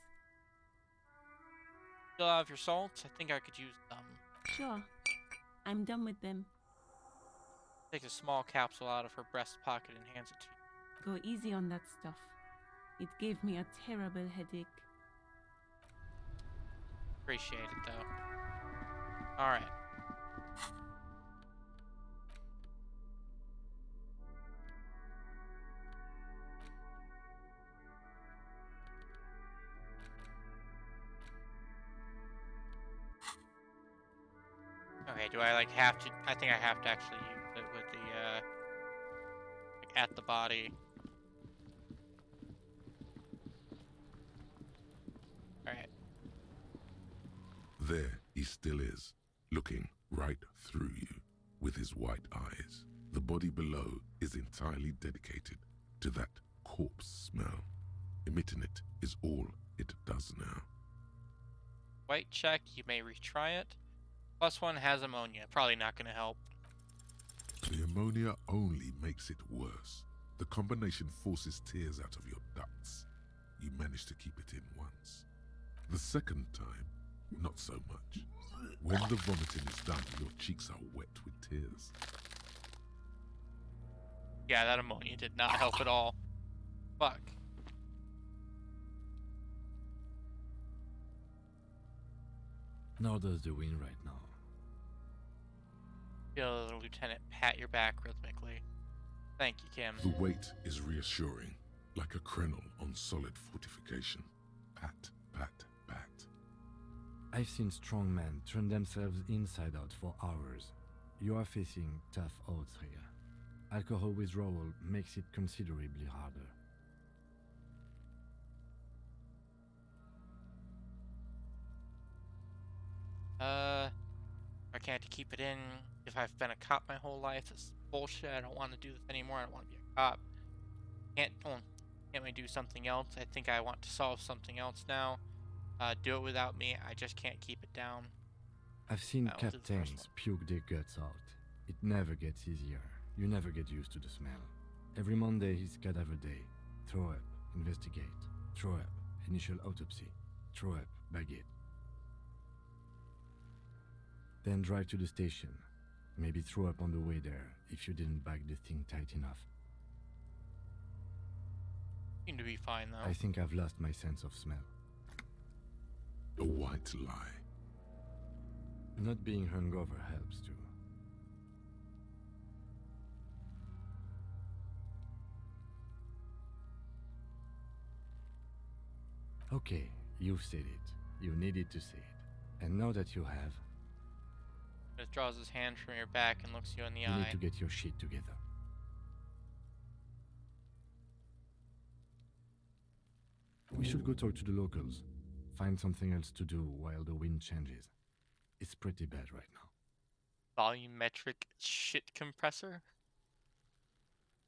Speaker 1: Still have your salts? I think I could use them.
Speaker 10: Sure. I'm done with them.
Speaker 1: Takes a small capsule out of her breast pocket and hands it to you.
Speaker 10: Go easy on that stuff. It gave me a terrible headache.
Speaker 1: Appreciate it, though. Alright. Okay, do I have to? I think I have to actually use it with the at the body. Alright.
Speaker 4: There he still is, looking right through you with his white eyes. The body below is entirely dedicated to that corpse smell. Emitting it is all it does now.
Speaker 1: White check, you may retry it. +1 has ammonia. Probably not going to help.
Speaker 4: The ammonia only makes it worse. The combination forces tears out of your ducts. You manage to keep it in once. The second time, not so much. When the vomiting is done, your cheeks are wet with tears.
Speaker 1: Yeah, that ammonia did not help at all. Fuck.
Speaker 8: Nor does the wind right now.
Speaker 1: Feel the lieutenant pat your back rhythmically. Thank you, Kim.
Speaker 4: The weight is reassuring, like a crenel on solid fortification. Pat, pat, pat.
Speaker 8: I've seen strong men turn themselves inside out for hours. You are facing tough odds here. Alcohol withdrawal makes it considerably harder.
Speaker 1: I can't keep it in. If I've been a cop my whole life, this is bullshit. I don't want to do this anymore. I don't want to be a cop. Can't we do something else? I think I want to solve something else now. Do it without me. I just can't keep it down.
Speaker 8: I've seen
Speaker 1: I'll do the first
Speaker 8: captains puke their guts out. It never gets easier. You never get used to the smell. Every Monday is cadaver day. Throw up, investigate. Throw up, initial autopsy. Throw up, bag it. Then drive to the station. Maybe throw up on the way there if you didn't bag the thing tight enough.
Speaker 1: Seem to be fine though.
Speaker 8: I think I've lost my sense of smell.
Speaker 4: A white lie.
Speaker 8: Not being hungover helps too. Okay, you've said it. You needed to say it. And now that you have,
Speaker 1: Just draws his hand from your back and looks you in the
Speaker 8: you
Speaker 1: eye.
Speaker 8: need to get your shit together. We should go talk to the locals. Find something else to do while the wind changes. It's pretty bad right now.
Speaker 1: Volumetric shit compressor?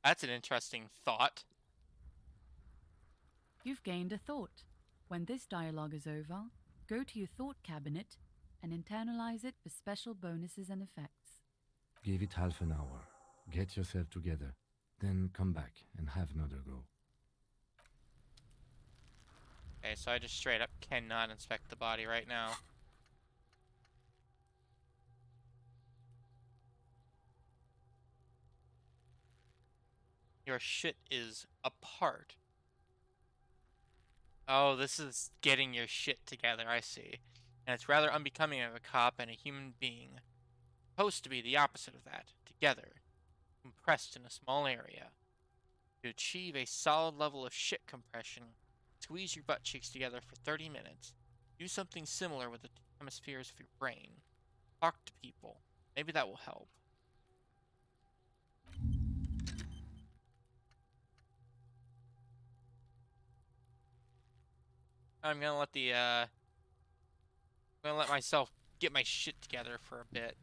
Speaker 1: That's an interesting thought.
Speaker 9: You've gained a thought. When this dialogue is over, go to your thought cabinet and internalize it for special bonuses and effects.
Speaker 8: Give it half an hour. Get yourself together. Then come back and have another go.
Speaker 1: Okay, so I just straight up cannot inspect the body right now. Your shit is apart. Oh, this is getting your shit together, I see. And it's rather unbecoming of a cop and a human being. Supposed to be the opposite of that. Together. Compressed in a small area. To achieve a solid level of shit compression, squeeze your butt cheeks together for 30 minutes. Do something similar with the hemispheres of your brain. Talk to people. Maybe that will help. I'm gonna let myself get my shit together for a bit.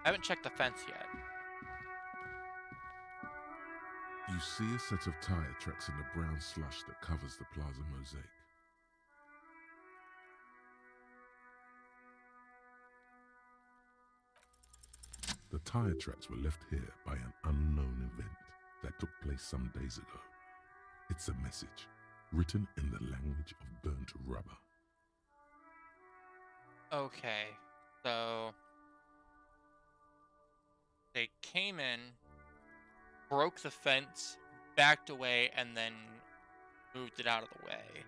Speaker 1: I haven't checked the fence yet.
Speaker 4: You see a set of tire tracks in the brown slush that covers the plaza mosaic. The tire tracks were left here by an unknown event that took place some days ago. It's a message, written in the language of burnt rubber.
Speaker 1: Okay, so they came in, broke the fence, backed away, and then moved it out of the way.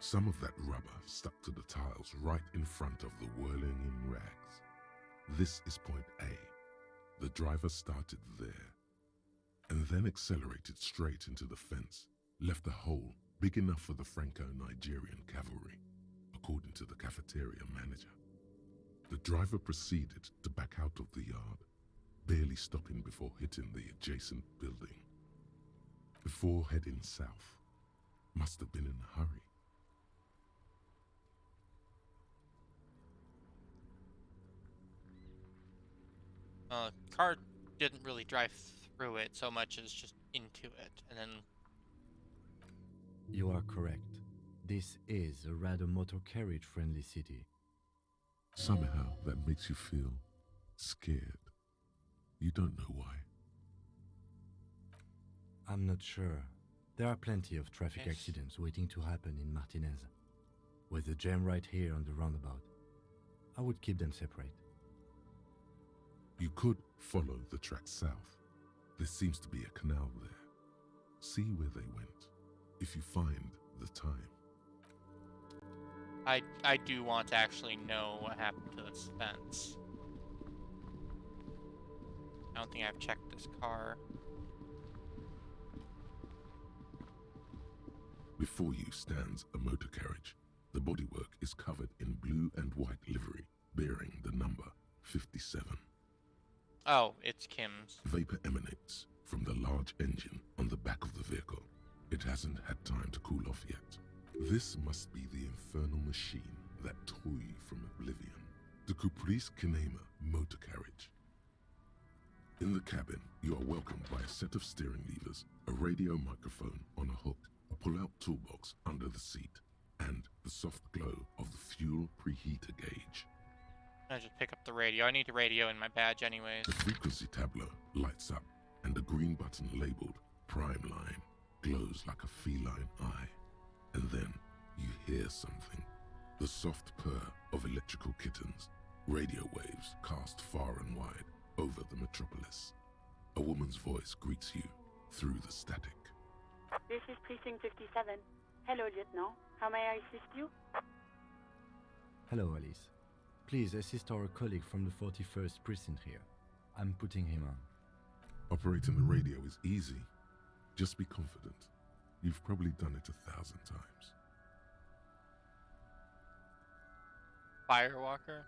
Speaker 4: Some of that rubber stuck to the tiles right in front of the whirling in rags. This is point A. The driver started there, and then accelerated straight into the fence, left a hole big enough for the Franco-Nigerian cavalry, according to the cafeteria manager. The driver proceeded to back out of the yard, barely stopping before hitting the adjacent building. Before heading south, must have been in a hurry.
Speaker 1: Car didn't really drive through it so much as just into it, and then...
Speaker 8: You are correct. This is a rather motor carriage-friendly city.
Speaker 4: Somehow that makes you feel scared. You don't know why.
Speaker 8: I'm not sure. There are plenty of traffic
Speaker 1: Yes.
Speaker 8: accidents waiting to happen in Martinez. With the jam right here on the roundabout, I would keep them separate.
Speaker 4: You could follow the track south, There seems to be a canal there. See where they went, if you find the time.
Speaker 1: I do want to actually know what happened to this fence. I don't think I've checked this car.
Speaker 4: Before you stands a motor carriage. The bodywork is covered in blue and white livery, bearing the number 57.
Speaker 1: Oh, it's Kim's.
Speaker 4: Vapor emanates from the large engine on the back of the vehicle. It hasn't had time to cool off yet. This must be the infernal machine that tore you from oblivion. The Caprice Kinema motor carriage. In the cabin, you are welcomed by a set of steering levers, a radio microphone on a hook, a pull-out toolbox under the seat, and the soft glow of the fuel preheater gauge.
Speaker 1: I just pick up the radio. I need a radio in my badge anyways.
Speaker 4: The frequency tableau lights up, and a green button labeled Prime Line glows like a feline eye. And then you hear something. The soft purr of electrical kittens. Radio waves cast far and wide over the metropolis. A woman's voice greets you through the static.
Speaker 13: This is Precinct 57. Hello, Lieutenant. How may I assist you?
Speaker 8: Hello, Alice. Please assist our colleague from the 41st Precinct here. I'm putting him on.
Speaker 4: Operating the radio is easy. Just be confident. You've probably done it 1,000 times.
Speaker 1: Firewalker?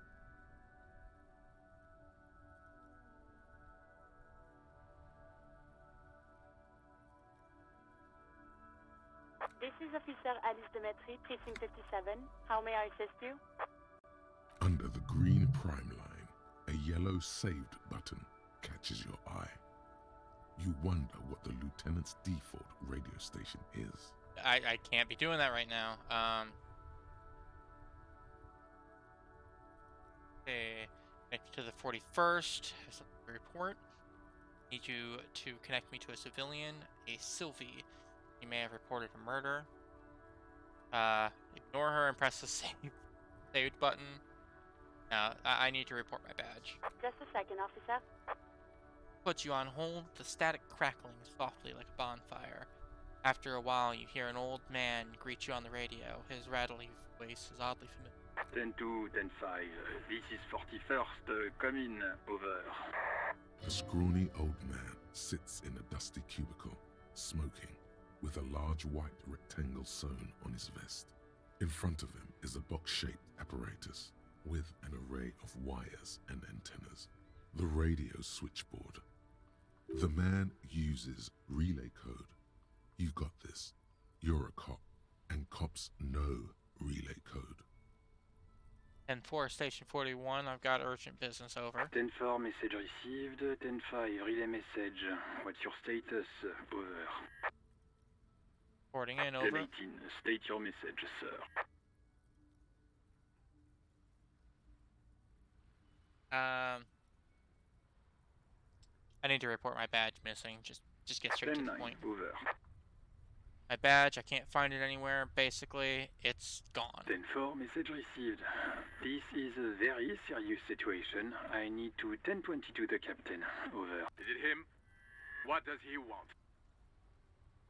Speaker 13: This is Officer Alice Demetri, Precinct 57. How may I assist you?
Speaker 4: Under the green prime line, a yellow saved button catches your eye. You wonder what the lieutenant's default radio station is.
Speaker 1: I can't be doing that right now. Okay, connect to the 41st. Has a report. Need you to connect me to a civilian, a Sylvie. You may have reported a murder. Ignore her and press the saved button. Now, I need to report my badge.
Speaker 13: Just a second, officer.
Speaker 1: Put you on hold, the static crackling softly like a bonfire. After a while, you hear an old man greet you on the radio. His rattly voice is oddly familiar.
Speaker 14: 10-2, 10-5. This is 41st. Come in. Over.
Speaker 4: A scrawny old man sits in a dusty cubicle, smoking, with a large white rectangle sewn on his vest. In front of him is a box-shaped apparatus with an array of wires and antennas. The radio switchboard. The man uses relay code. You got this. You're a cop, and cops know relay code.
Speaker 1: 10-4, Station 41, I've got urgent business, over.
Speaker 14: 10-4, message received. 10-5, relay message. What's your status? Over.
Speaker 1: Reporting in, over.
Speaker 14: 10-18, state your message, sir.
Speaker 1: I need to report my badge missing. Just get straight to the point.
Speaker 14: Over.
Speaker 1: My badge, I can't find it anywhere. Basically, it's gone.
Speaker 14: 10-4, message received. This is a very serious situation. I need to 1022 the captain. Over.
Speaker 15: Is it him? What does he want?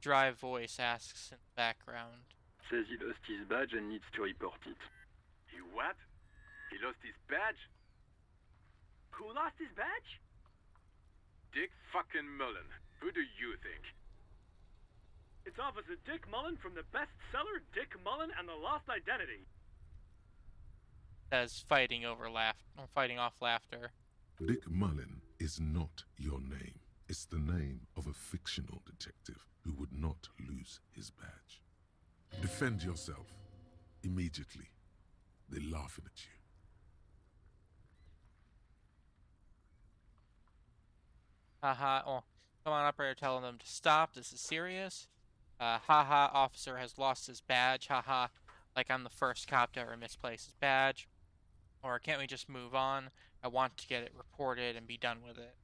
Speaker 1: Dry voice asks in the background.
Speaker 14: Says he lost his badge and needs to report it.
Speaker 15: He what? He lost his badge? Who lost his badge? Dick fucking Mullen. Who do you think?
Speaker 16: It's Officer Dick Mullen from the bestseller Dick Mullen and the Lost Identity.
Speaker 1: Says fighting off laughter.
Speaker 4: Dick Mullen is not your name. It's the name of a fictional detective who would not lose his badge. Defend yourself. Immediately. They're laughing at you.
Speaker 1: Haha, oh, come on, operator, telling them to stop. This is serious. Haha, officer has lost his badge. Haha, like I'm the first cop to ever misplace his badge. Or can't we just move on? I want to get it reported and be done with it.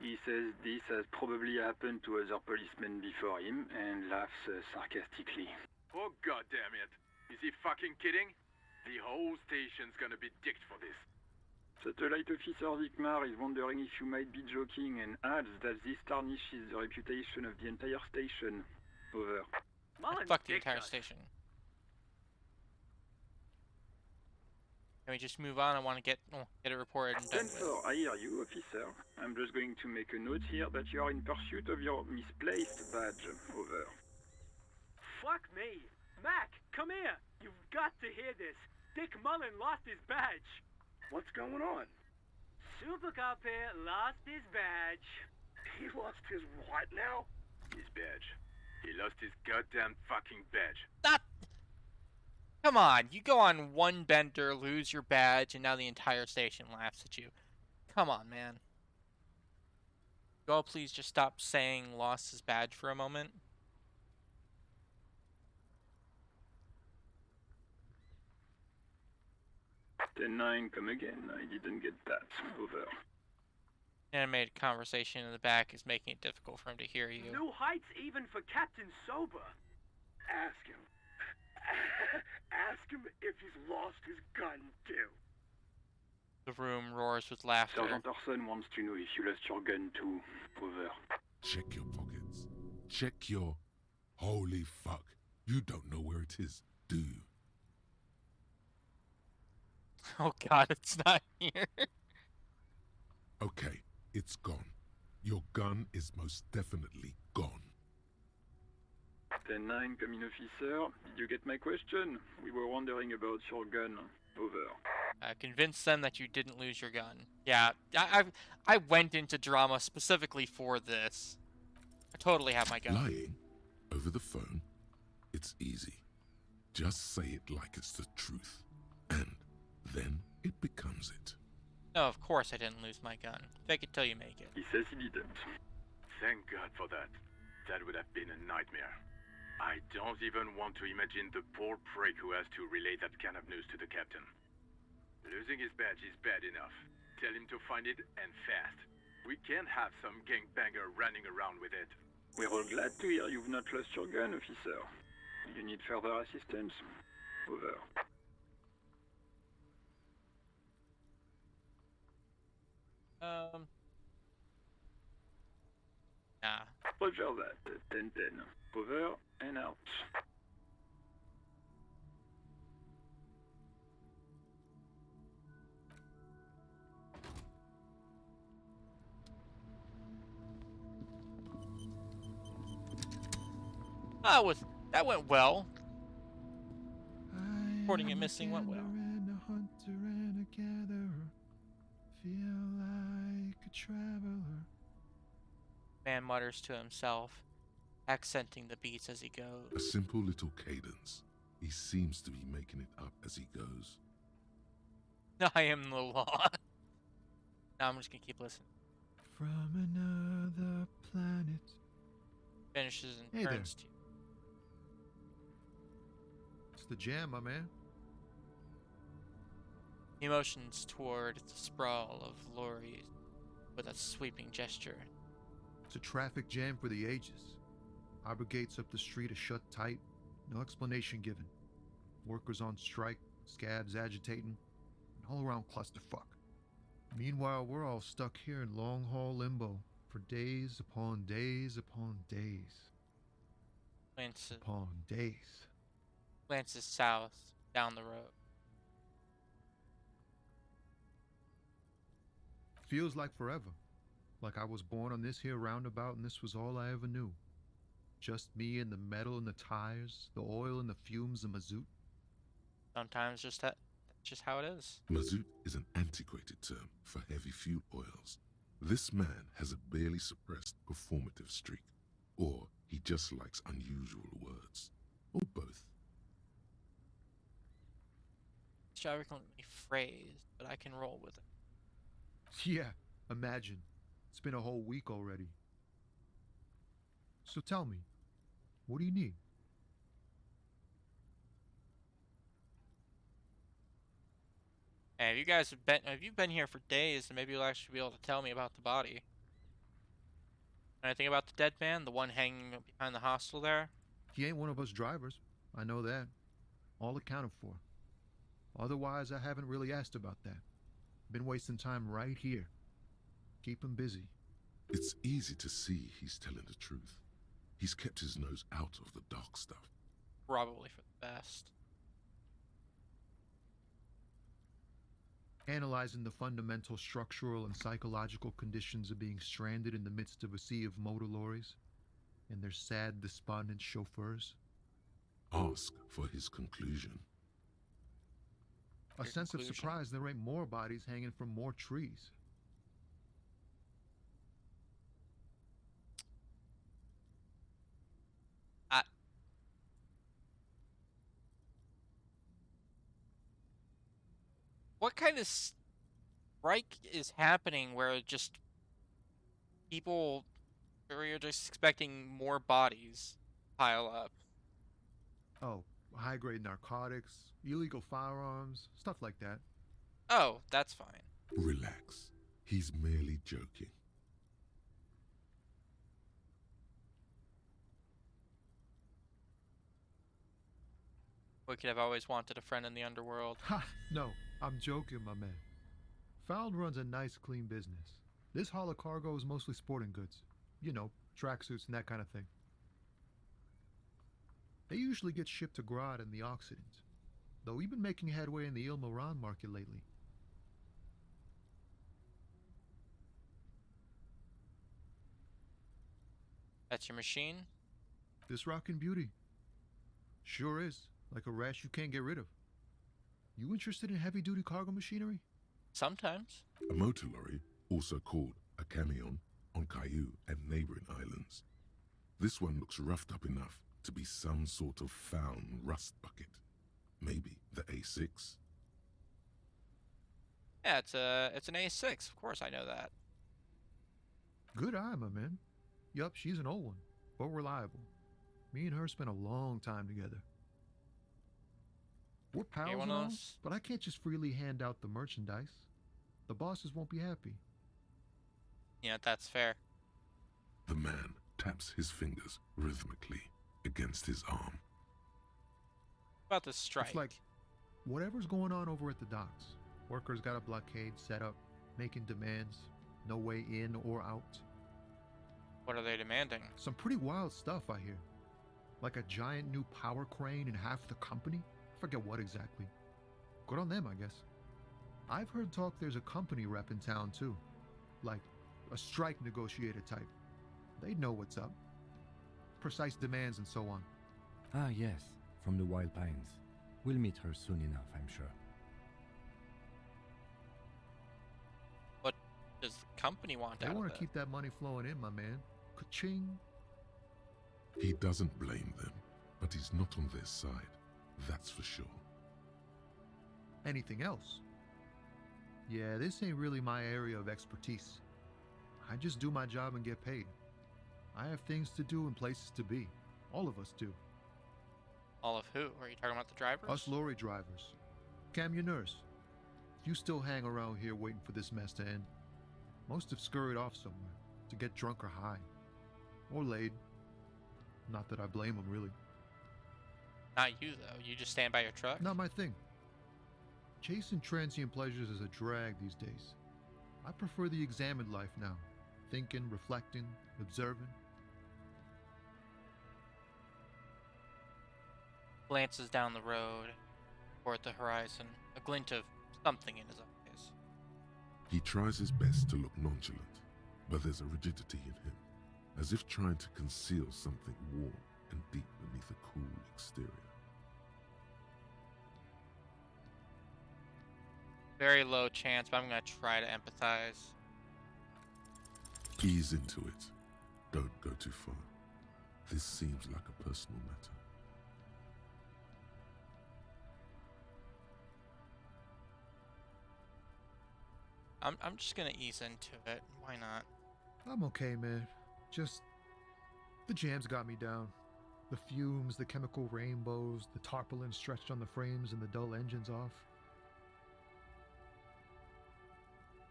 Speaker 14: He says this has probably happened to other policemen before him and laughs sarcastically.
Speaker 15: Oh, goddamn it. Is he fucking kidding? The whole station's gonna be dicked for this.
Speaker 14: Satellite Officer Vikmar is wondering if you might be joking and adds that this tarnishes the reputation of the entire station. Over.
Speaker 1: Fuck the entire station. Can we just move on? I want to get it reported and done with.
Speaker 14: 10-4, I hear you, officer. I'm just going to make a note here that you are in pursuit of your misplaced badge. Over.
Speaker 16: Fuck me. Mac, come here. You've got to hear this. Dick Mullen lost his badge.
Speaker 15: What's going on?
Speaker 16: Super Cop here lost his badge.
Speaker 15: He lost his what now? His badge. He lost his goddamn fucking badge.
Speaker 1: That. Come on, you go on one bender, lose your badge, and now the entire station laughs at you. Come on, man. Go, please just stop saying lost his badge for a moment.
Speaker 14: 10-9, come again. I didn't get that. Over.
Speaker 1: Animated conversation in the back is making it difficult for him to hear you.
Speaker 16: New heights even for Captain Sober.
Speaker 15: Ask him. Ask him if he's lost his gun, too.
Speaker 1: The room roars with laughter.
Speaker 14: Sergeant Orson wants to know if you lost your gun, too. Over.
Speaker 4: Check your pockets. Check your... Holy fuck. You don't know where it is, do you?
Speaker 1: Oh god, it's not here.
Speaker 4: Okay, it's gone. Your gun is most definitely gone.
Speaker 14: 10-9, coming officer. Did you get my question? We were wondering about your gun. Over.
Speaker 1: Convince them that you didn't lose your gun. Yeah, I went into drama specifically for this. I totally have my gun.
Speaker 4: Lying over the phone? It's easy. Just say it like it's the truth. And then it becomes it.
Speaker 1: No, of course I didn't lose my gun. Fake it till you make it.
Speaker 14: He says he didn't.
Speaker 15: Thank God for that. That would have been a nightmare. I don't even want to imagine the poor prick who has to relay that kind of news to the captain. Losing his badge is bad enough. Tell him to find it, and fast. We can't have some gangbanger running around with it.
Speaker 14: We're all glad to hear you've not lost your gun, officer. You need further assistance? Over.
Speaker 1: Nah.
Speaker 14: Roger that. 10-10. Over and out.
Speaker 1: That went well. Reporting it missing went well.
Speaker 17: And a hunter and a gatherer, feel like a traveler.
Speaker 1: Man mutters to himself, accenting the beats as he goes.
Speaker 4: A simple little cadence. He seems to be making it up as he goes.
Speaker 1: I am the law. Now I'm just gonna keep listening.
Speaker 17: From another planet.
Speaker 1: Finishes and
Speaker 17: Hey
Speaker 1: turns
Speaker 17: there.
Speaker 1: to you.
Speaker 17: It's the jam, my man.
Speaker 1: He motions toward the sprawl of lorries with a sweeping gesture.
Speaker 17: It's a traffic jam for the ages. Harbor gates up the street are shut tight, no explanation given. Workers on strike, scabs agitating, an all-around clusterfuck. Meanwhile, we're all stuck here in long-haul limbo for days upon days upon days. Upon days.
Speaker 1: Glances south, down the road.
Speaker 17: Feels like forever. Like I was born on this here roundabout and this was all I ever knew. Just me and the metal and the tires, the oil and the fumes of mazout.
Speaker 1: Sometimes that's just how it is.
Speaker 4: Mazout is an antiquated term for heavy fuel oils. This man has a barely suppressed performative streak, or he just likes unusual words, or both.
Speaker 1: Extravagantly phrased, but I can roll with it.
Speaker 17: Yeah, imagine. It's been a whole week already. So tell me, what do you need?
Speaker 1: Hey, have you been here for days, then maybe you'll actually be able to tell me about the body. Anything about the dead man, the one hanging behind the hostel there?
Speaker 17: He ain't one of us drivers. I know that. All accounted for. Otherwise, I haven't really asked about that. Been wasting time right here. Keep him busy.
Speaker 4: It's easy to see he's telling the truth. He's kept his nose out of the dark stuff.
Speaker 1: Probably for the best.
Speaker 17: Analyzing the fundamental structural and psychological conditions of being stranded in the midst of a sea of motor lorries and their sad, despondent chauffeurs.
Speaker 4: Ask for his conclusion.
Speaker 17: A sense of surprise there ain't more bodies hanging from more trees.
Speaker 1: What kind of strike is happening where just people, or you're just expecting more bodies pile up?
Speaker 17: Oh, high-grade narcotics, illegal firearms, stuff like that.
Speaker 1: Oh, that's fine.
Speaker 4: Relax. He's merely joking.
Speaker 1: Wicked have always wanted a friend in the underworld.
Speaker 17: Ha! No, I'm joking, my man. Found runs a nice, clean business. This haul of cargo is mostly sporting goods. You know, tracksuits and that kind of thing. They usually get shipped to Grodd in the Occident, though we've been making headway in the Ilmaran market lately.
Speaker 1: That's your machine?
Speaker 17: This rockin' beauty. Sure is. Like a rash you can't get rid of. You interested in heavy-duty cargo machinery?
Speaker 1: Sometimes.
Speaker 4: A motor lorry, also called a camion, on Caillou and neighboring islands. This one looks roughed up enough to be some sort of found rust bucket. Maybe the A6?
Speaker 1: Yeah, it's an A6. Of course, I know that.
Speaker 17: Good eye, my man. Yup, she's an old one, but reliable. Me and her spent a long time together. We're pals and all, but I can't just freely hand out the merchandise. The bosses won't be happy.
Speaker 1: Yeah, that's fair.
Speaker 4: The man taps his fingers rhythmically against his arm.
Speaker 1: About the strike.
Speaker 17: It's like, whatever's going on over at the docks. Workers got a blockade set up, making demands, no way in or out.
Speaker 1: What are they demanding?
Speaker 17: Some pretty wild stuff, I hear. Like a giant new power crane in half the company? Forget what exactly. Good on them, I guess. I've heard talk there's a company rep in town, too. Like, a strike negotiator type. They'd know what's up. Precise demands and so on.
Speaker 8: Ah, yes, from the Wild Pines. We'll meet her soon enough, I'm sure.
Speaker 1: What does the company want out of it?
Speaker 17: They want to keep that money flowing in, my man. Ka-ching.
Speaker 4: He doesn't blame them, but he's not on their side. That's for sure.
Speaker 17: Anything else? Yeah, this ain't really my area of expertise. I just do my job and get paid. I have things to do and places to be. All of us do.
Speaker 1: All of who? Are you talking about the drivers?
Speaker 17: Us lorry drivers. Camioners. You still hang around here waiting for this mess to end. Most have scurried off somewhere to get drunk or high. Or laid. Not that I blame them, really.
Speaker 1: Not you, though. You just stand by your truck?
Speaker 17: Not my thing. Chasing transient pleasures is a drag these days. I prefer the examined life now. Thinking, reflecting, observing.
Speaker 1: Glances down the road, toward the horizon, a glint of something in his eyes.
Speaker 4: He tries his best to look nonchalant, but there's a rigidity in him, as if trying to conceal something warm and deep beneath a cool exterior.
Speaker 1: Very low chance, but I'm going to try to empathize.
Speaker 4: Ease into it. Don't go too far. This seems like a personal matter.
Speaker 1: I'm just going to ease into it. Why not?
Speaker 17: I'm okay, man. Just... the jams got me down. The fumes, the chemical rainbows, the tarpaulin stretched on the frames and the dull engines off.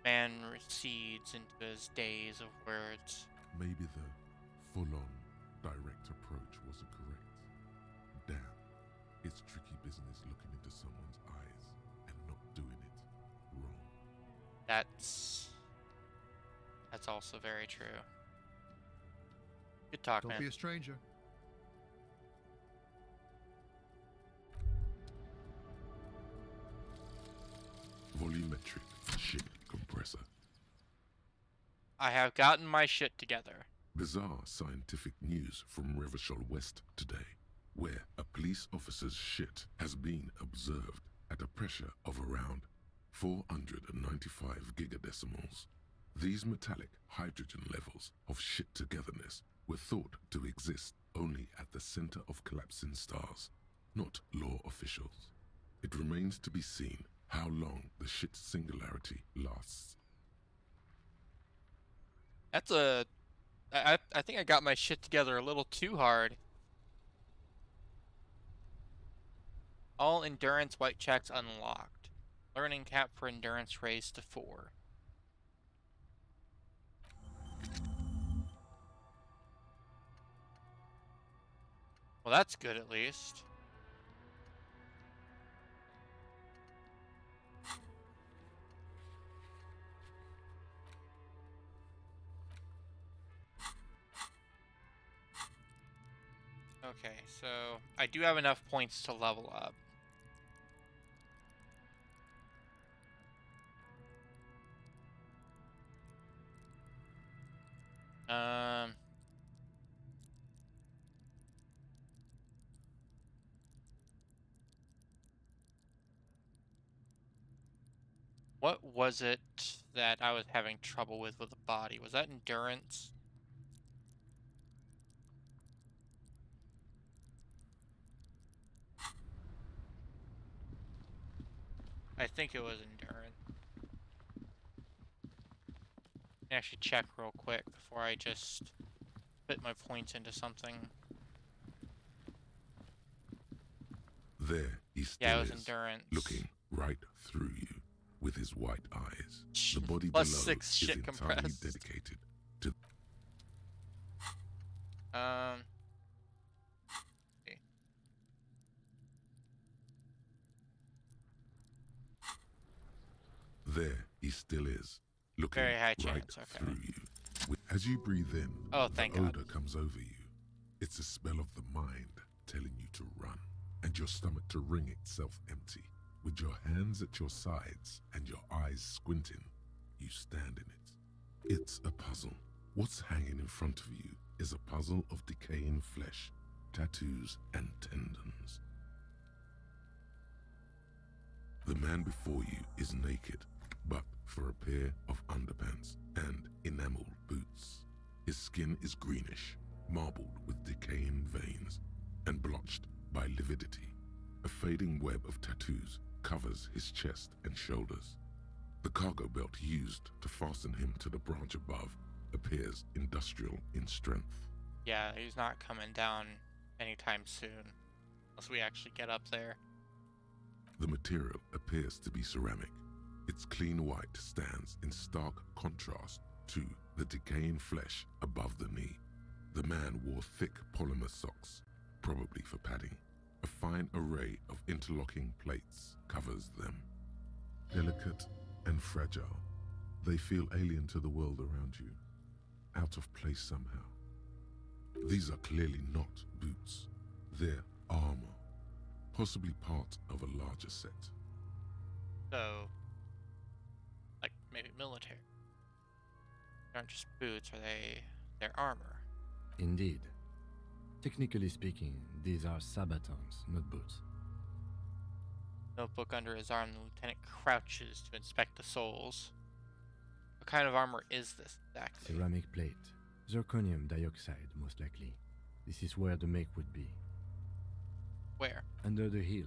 Speaker 1: Man recedes into his days of words.
Speaker 4: Maybe the full-on, direct approach wasn't correct. Damn, it's tricky business looking into someone's eyes and not doing it wrong.
Speaker 1: That's also very true. Good talk,
Speaker 17: Don't
Speaker 1: man.
Speaker 17: be a stranger.
Speaker 4: Volumetric ship compressor.
Speaker 1: I have gotten my shit together.
Speaker 4: Bizarre scientific news from Revachol West today, where a police officer's shit has been observed at a pressure of around 495 gigadecimals. These metallic hydrogen levels of shit togetherness were thought to exist only at the center of collapsing stars, not law officials. It remains to be seen how long the shit singularity lasts.
Speaker 1: That's a... I think I got my shit together a little too hard. All endurance white checks unlocked. Learning cap for endurance raised to 4. Well, that's good at least. Okay, so I do have enough points to level up. What was it that I was having trouble with the body? Was that endurance? I think it was endurance. Let me actually check real quick before I just put my points into something.
Speaker 4: There he still
Speaker 1: Yeah, it was
Speaker 4: is,
Speaker 1: endurance.
Speaker 4: looking right through you with his white eyes. The body
Speaker 1: Plus
Speaker 4: below
Speaker 1: 6
Speaker 4: is
Speaker 1: shit
Speaker 4: entirely
Speaker 1: compressed.
Speaker 4: dedicated to...
Speaker 1: Okay.
Speaker 4: There he still is, looking
Speaker 1: Very high
Speaker 4: right
Speaker 1: chance, okay.
Speaker 4: through you. As you breathe in,
Speaker 1: Oh, thank
Speaker 4: the
Speaker 1: God.
Speaker 4: odor comes over you. It's a spell of the mind telling you to run, and your stomach to wring itself empty. With your hands at your sides and your eyes squinting, you stand in it. It's a puzzle. What's hanging in front of you is a puzzle of decaying flesh, tattoos, and tendons. The man before you is naked, but for a pair of underpants and enameled boots. His skin is greenish, marbled with decaying veins, and blotched by lividity. A fading web of tattoos covers his chest and shoulders. The cargo belt used to fasten him to the branch above appears industrial in strength.
Speaker 1: Yeah, he's not coming down anytime soon, unless we actually get up there.
Speaker 4: The material appears to be ceramic. Its clean white stands in stark contrast to the decaying flesh above the knee. The man wore thick polymer socks, probably for padding. A fine array of interlocking plates covers them. Delicate and fragile, they feel alien to the world around you, out of place somehow. These are clearly not boots. They're armor, possibly part of a larger set.
Speaker 1: So, like maybe military. They aren't just boots, are they? They're armor.
Speaker 8: Indeed. Technically speaking, these are sabatons, not boots.
Speaker 1: Notebook under his arm, the lieutenant crouches to inspect the soles. What kind of armor is this exactly?
Speaker 8: Ceramic plate. Zirconium dioxide, most likely. This is where the make would be.
Speaker 1: Where?
Speaker 8: Under the heel.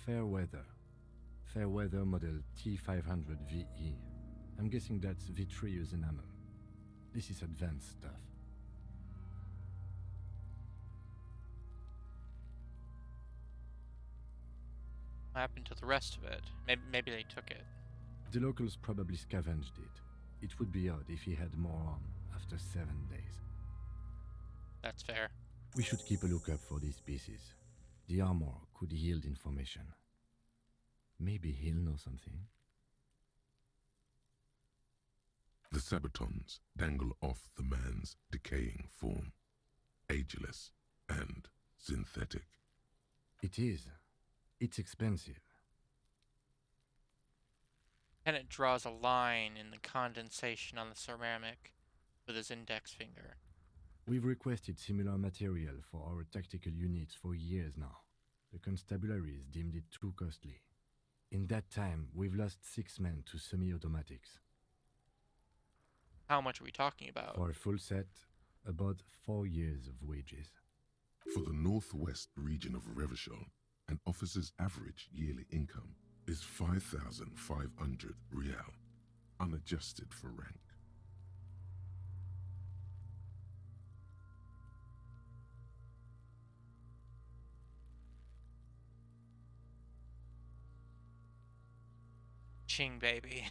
Speaker 8: Fairweather. Fairweather model T500VE. I'm guessing that's vitreous enamel. This is advanced stuff.
Speaker 1: What happened to the rest of it? Maybe they took it.
Speaker 8: The locals probably scavenged it. It would be odd if he had more on after 7 days.
Speaker 1: That's fair.
Speaker 8: We should keep a lookout for these pieces. The armor could yield information. Maybe he'll know something.
Speaker 4: Sabatons dangle off the man's decaying form, ageless and synthetic.
Speaker 8: It is. It's expensive.
Speaker 1: Lieutenant draws a line in the condensation on the ceramic with his index finger.
Speaker 8: We've requested similar material for our tactical units for years now. The constabularies deemed it too costly. In that time, we've lost 6 men to semi-automatics.
Speaker 1: How much are we talking about?
Speaker 8: For a full set, about 4 years of wages.
Speaker 4: For the northwest region of Revachol, an officer's average yearly income is 5,500 real, unadjusted for rank.
Speaker 1: Ching, baby.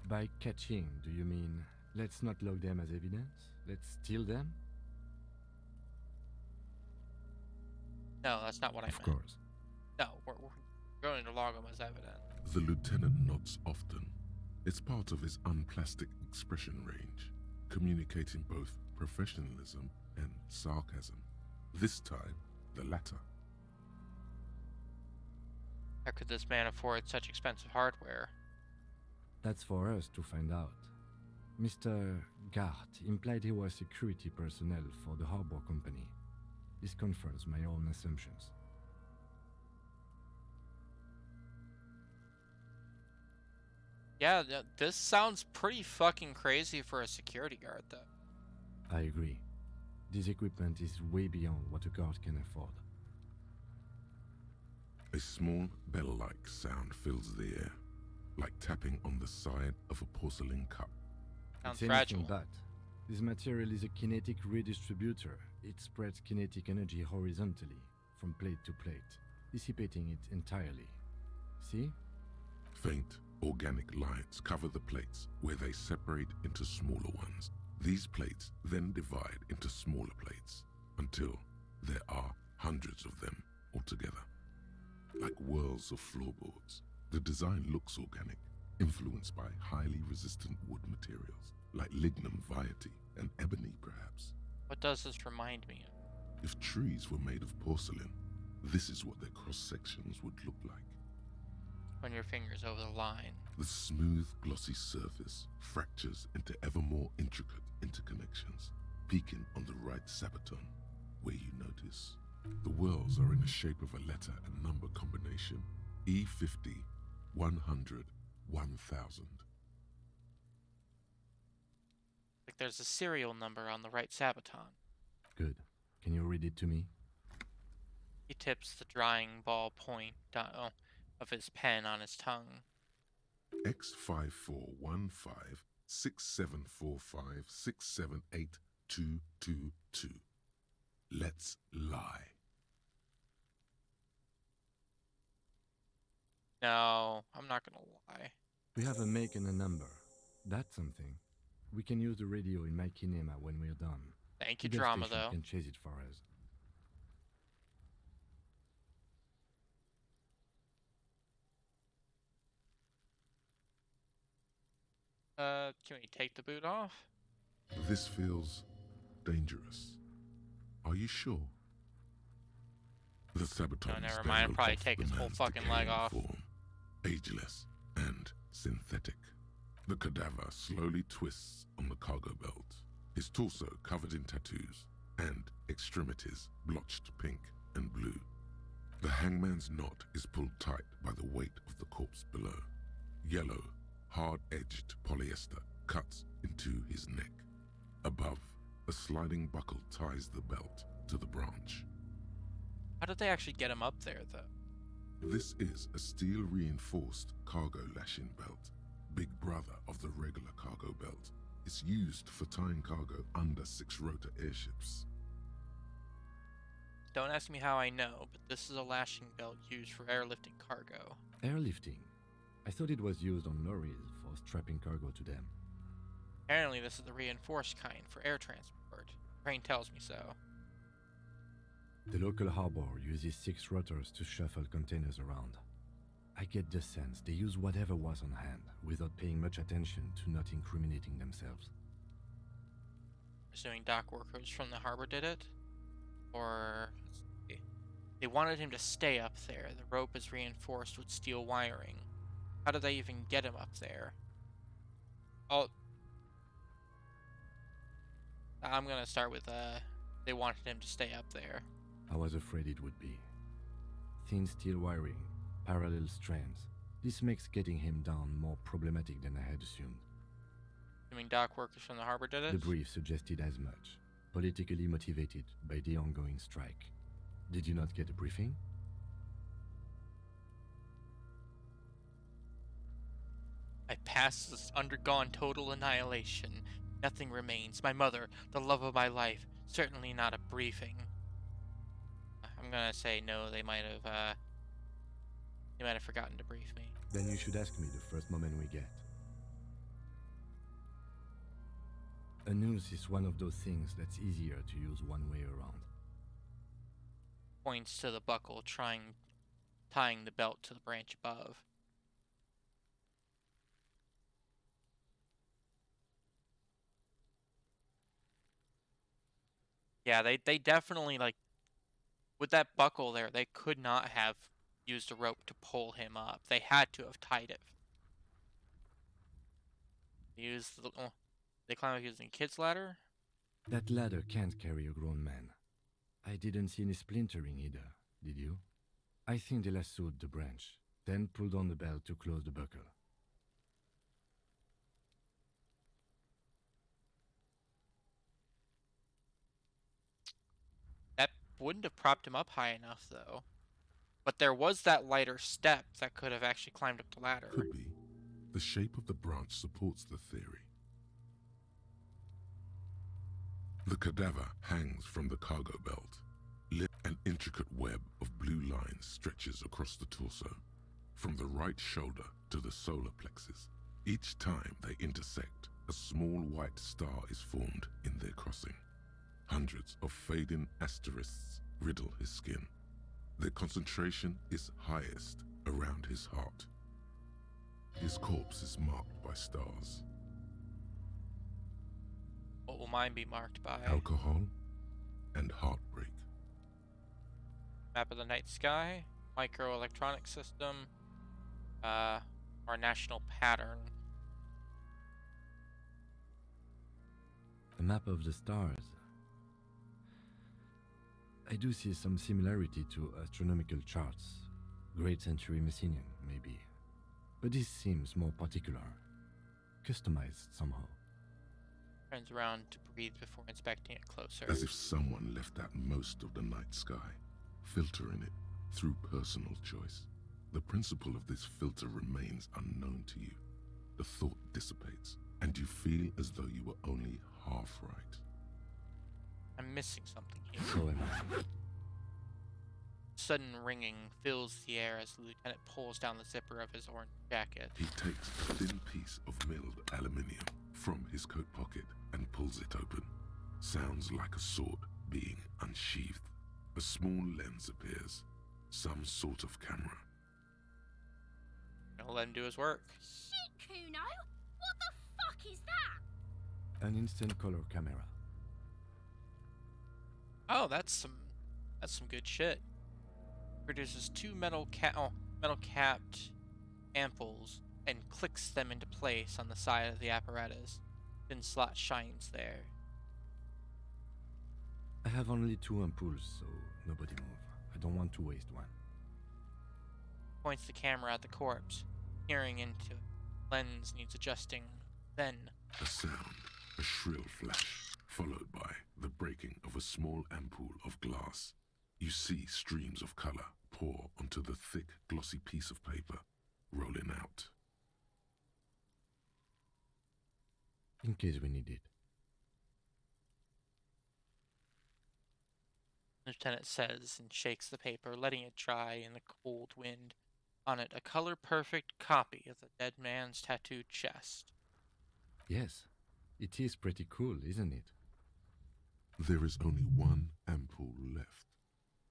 Speaker 8: By catching, do you mean let's not log them as evidence? Let's steal them?
Speaker 1: No, that's not what I meant.
Speaker 8: Of course.
Speaker 1: No, we're going to log them as evidence.
Speaker 4: The lieutenant nods often. It's part of his unplastic expression range, communicating both professionalism and sarcasm. This time, the latter.
Speaker 1: How could this man afford such expensive hardware?
Speaker 8: That's for us to find out. Mr. Gart implied he was security personnel for the harbor company. This confirms my own assumptions.
Speaker 1: Yeah, this sounds pretty fucking crazy for a security guard, though.
Speaker 8: I agree. This equipment is way beyond what a guard can afford.
Speaker 4: A small bell-like sound fills the air, like tapping on the side of a porcelain cup.
Speaker 1: Sounds
Speaker 8: It's
Speaker 1: fragile.
Speaker 8: anything but. This material is a kinetic redistributor. It spreads kinetic energy horizontally, from plate to plate, dissipating it entirely. See?
Speaker 4: Faint, organic lines cover the plates where they separate into smaller ones. These plates then divide into smaller plates until there are hundreds of them altogether. Like whirls of floorboards, the design looks organic, influenced by highly resistant wood materials, like lignum vitae and ebony perhaps.
Speaker 1: What does this remind me of?
Speaker 4: If trees were made of porcelain, this is what their cross-sections would look like.
Speaker 1: Run your fingers over the line.
Speaker 4: The smooth, glossy surface fractures into ever more intricate interconnections, peaking on the right sabaton, where you notice the whirls are in the shape of a letter and number combination: E50, 100, 1000.
Speaker 1: Like there's a serial number on the right sabaton.
Speaker 8: Good. Can you read it to me?
Speaker 1: He tips the drying ball point of his pen on his tongue.
Speaker 4: X5415 6745 678222. Let's lie.
Speaker 1: No, I'm not gonna lie.
Speaker 8: We have a make and a number. That's something. We can use the radio in my kinema when we're done.
Speaker 1: Thank you,
Speaker 8: The
Speaker 1: drama,
Speaker 8: station
Speaker 1: though.
Speaker 8: can chase it for us.
Speaker 1: Can we take the boot off?
Speaker 4: This feels dangerous. Are you sure? The sabatons
Speaker 1: No, never mind. I'll
Speaker 4: dangle
Speaker 1: probably
Speaker 4: off
Speaker 1: take
Speaker 4: the
Speaker 1: his whole
Speaker 4: man's
Speaker 1: fucking leg
Speaker 4: decaying
Speaker 1: off.
Speaker 4: form, ageless and synthetic. The cadaver slowly twists on the cargo belt, his torso covered in tattoos and extremities blotched pink and blue. The hangman's knot is pulled tight by the weight of the corpse below. Yellow, hard-edged polyester cuts into his neck. Above, a sliding buckle ties the belt to the branch.
Speaker 1: How did they actually get him up there, though?
Speaker 4: This is a steel-reinforced cargo lashing belt, big brother of the regular cargo belt. It's used for tying cargo under 6-rotor airships.
Speaker 1: Don't ask me how I know, but this is a lashing belt used for airlifting cargo.
Speaker 8: Airlifting? I thought it was used on lorries for strapping cargo to them.
Speaker 1: Apparently this is the reinforced kind for air transport. Crane tells me so.
Speaker 8: The local harbor uses 6 rotors to shuffle containers around. I get the sense they use whatever was on hand without paying much attention to not incriminating themselves.
Speaker 1: Assuming dock workers from the harbor did it? Or, let's see. They wanted him to stay up there. The rope is reinforced with steel wiring. How did they even get him up there? Oh, I'm gonna start with, they wanted him to stay up there.
Speaker 8: I was afraid it would be. Thin steel wiring, parallel strands. This makes getting him down more problematic than I had assumed.
Speaker 1: You mean dock workers from the harbor did it?
Speaker 8: The brief suggested as much, politically motivated by the ongoing strike. Did you not get a briefing?
Speaker 1: My past has undergone total annihilation. Nothing remains. My mother, the love of my life, certainly not a briefing. I'm gonna say no, they might have forgotten to brief me.
Speaker 8: Then you should ask me the first moment we get. A noose is one of those things that's easier to use one way around.
Speaker 1: Points to the buckle, tying the belt to the branch above. Yeah, they definitely, like, with that buckle there, they could not have used a rope to pull him up. They had to have tied it. They climb up using a kid's ladder?
Speaker 8: That ladder can't carry a grown man. I didn't see any splintering either, did you? I think they lassoed the branch, then pulled on the belt to close the buckle.
Speaker 1: That wouldn't have propped him up high enough, though. But there was that lighter step that could have actually climbed up the ladder.
Speaker 4: Could be. The shape of the branch supports the theory. The cadaver hangs from the cargo belt. An intricate web of blue lines stretches across the torso, from the right shoulder to the solar plexus. Each time they intersect, a small white star is formed in their crossing. Hundreds of fading asterisks riddle his skin. Their concentration is highest around his heart. His corpse is marked by stars.
Speaker 1: What will mine be marked by?
Speaker 4: Alcohol and heartbreak.
Speaker 1: Map of the night sky, microelectronic system, our national pattern.
Speaker 8: A map of the stars. I do see some similarity to astronomical charts. Great Century Messinian, maybe. But this seems more particular. Customized somehow.
Speaker 1: Turns around to breathe before inspecting it closer.
Speaker 4: As if someone left out most of the night sky, filtering it through personal choice. The principle of this filter remains unknown to you. The thought dissipates, and you feel as though you were only half right.
Speaker 1: I'm missing something here.
Speaker 8: So am I.
Speaker 1: Sudden ringing fills the air as the lieutenant pulls down the zipper of his orange jacket.
Speaker 4: He takes a thin piece of milled aluminium from his coat pocket and pulls it open. Sounds like a sword being unsheathed. A small lens appears. Some sort of camera.
Speaker 1: I'll let him do his work.
Speaker 11: Shit, Kuno! What the fuck is that?
Speaker 8: An instant color camera.
Speaker 1: Oh, that's some good shit. Produces two metal capped ampoules and clicks them into place on the side of the apparatus. Thin slot shines there.
Speaker 8: I have only 2 ampoules, so nobody move. I don't want to waste one.
Speaker 1: Points the camera at the corpse, peering into it. Lens needs adjusting. Then
Speaker 4: a sound, a shrill flash, followed by the breaking of a small ampoule of glass. You see streams of color pour onto the thick, glossy piece of paper, rolling out.
Speaker 8: In case we need it.
Speaker 1: Lieutenant says and shakes the paper, letting it dry in the cold wind. On it, a color-perfect copy of the dead man's tattooed chest.
Speaker 8: Yes, it is pretty cool, isn't it?
Speaker 4: There is only one ampoule left.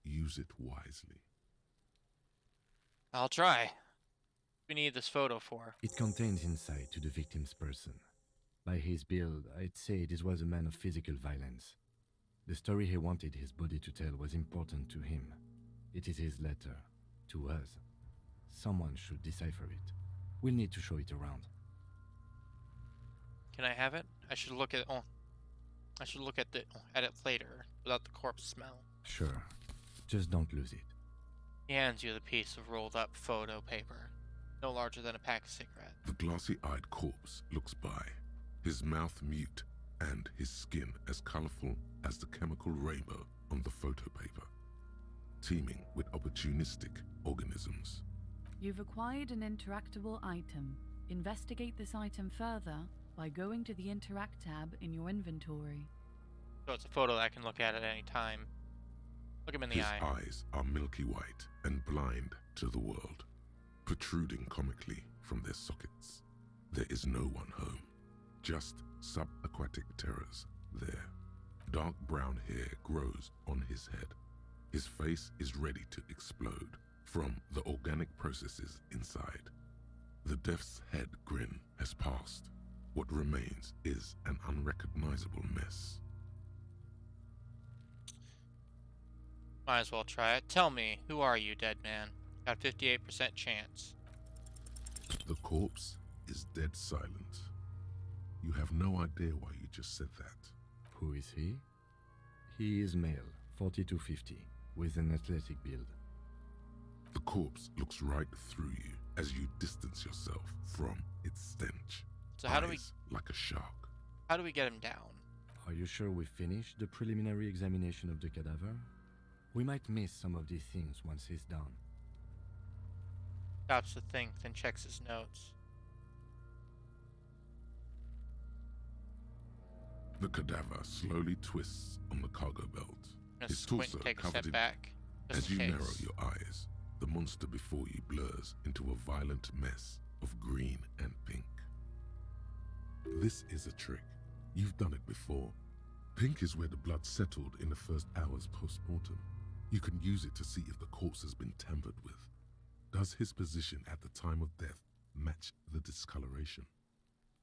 Speaker 4: Use it wisely.
Speaker 1: I'll try. We need this photo for.
Speaker 8: It contains insight to the victim's person. By his build, I'd say this was a man of physical violence. The story he wanted his body to tell was important to him. It is his letter. To us. Someone should decipher it. We'll need to show it around.
Speaker 1: Can I have it? I should look at. Oh, I should look at it later without the corpse smell.
Speaker 8: Sure. Just don't lose it.
Speaker 1: He hands you the piece of rolled up photo paper, no larger than a pack of cigarettes.
Speaker 4: The glassy-eyed corpse looks by, his mouth mute and his skin as colorful as the chemical rainbow on the photo paper, teeming with opportunistic organisms.
Speaker 9: You've acquired an interactable item. Investigate this item further by going to the Interact tab in your inventory.
Speaker 1: So it's a photo that I can look at any time. Look him in the
Speaker 4: His
Speaker 1: eye.
Speaker 4: eyes are milky white and blind to the world, protruding comically from their sockets. There is no one home, just subaquatic terrors there. Dark brown hair grows on his head. His face is ready to explode from the organic processes inside. The death's head grin has passed. What remains is an unrecognizable mess.
Speaker 1: Might as well try it. Tell me, who are you, dead man? Got 58% chance.
Speaker 4: The corpse is dead silent. You have no idea why you just said that.
Speaker 8: Who is he? He is male, 40 to 50, with an athletic build.
Speaker 4: The corpse looks right through you as you distance yourself from its stench.
Speaker 1: So how do we...
Speaker 4: Eyes like a shark.
Speaker 1: How do we get him down?
Speaker 8: Are you sure we finished the preliminary examination of the cadaver? We might miss some of these things once he's done.
Speaker 1: Stops to think, then checks his notes.
Speaker 4: The cadaver slowly twists on the cargo belt. His torso
Speaker 1: take a
Speaker 4: covered
Speaker 1: step
Speaker 4: in...
Speaker 1: back.
Speaker 4: As you narrow your eyes, the monster before you blurs into a violent mess of green and pink. This is a trick. You've done it before. Pink is where the blood settled in the first hours post-mortem. You can use it to see if the corpse has been tampered with. Does his position at the time of death match the discoloration?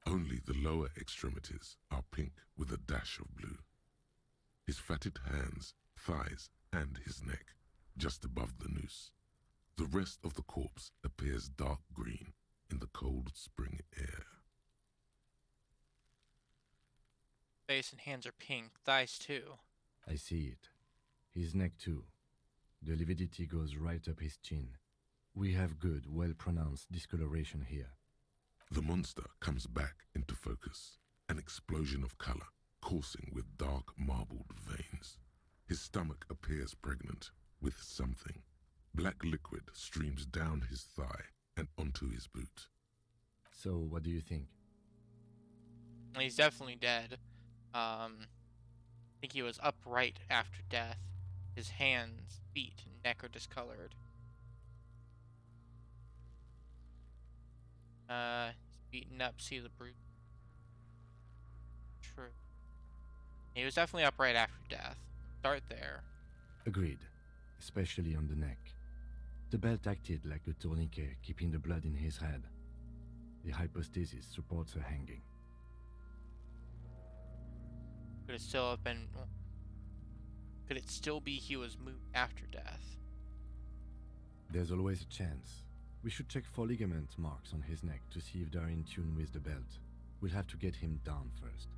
Speaker 4: Only the lower extremities are pink with a dash of blue. His fatted hands, thighs, and his neck, just above the noose. The rest of the corpse appears dark green in the cold spring air.
Speaker 1: Face and hands are pink, thighs too.
Speaker 8: I see it. His neck too. The lividity goes right up his chin. We have good, well-pronounced discoloration here.
Speaker 4: The monster comes back into focus, an explosion of color, coursing with dark marbled veins. His stomach appears pregnant with something. Black liquid streams down his thigh and onto his boot.
Speaker 8: So, what do you think?
Speaker 1: He's definitely dead. I think he was upright after death. His hands, feet, and neck are discolored. He's beaten up, see the brute. True. He was definitely upright after death. Start there.
Speaker 8: Agreed, especially on the neck. The belt acted like a tourniquet, keeping the blood in his head. The hypostasis supports a hanging.
Speaker 1: Could it still have been... Could it still be he was moved after death?
Speaker 8: There's always a chance. We should check for ligament marks on his neck to see if they're in tune with the belt. We'll have to get him down first.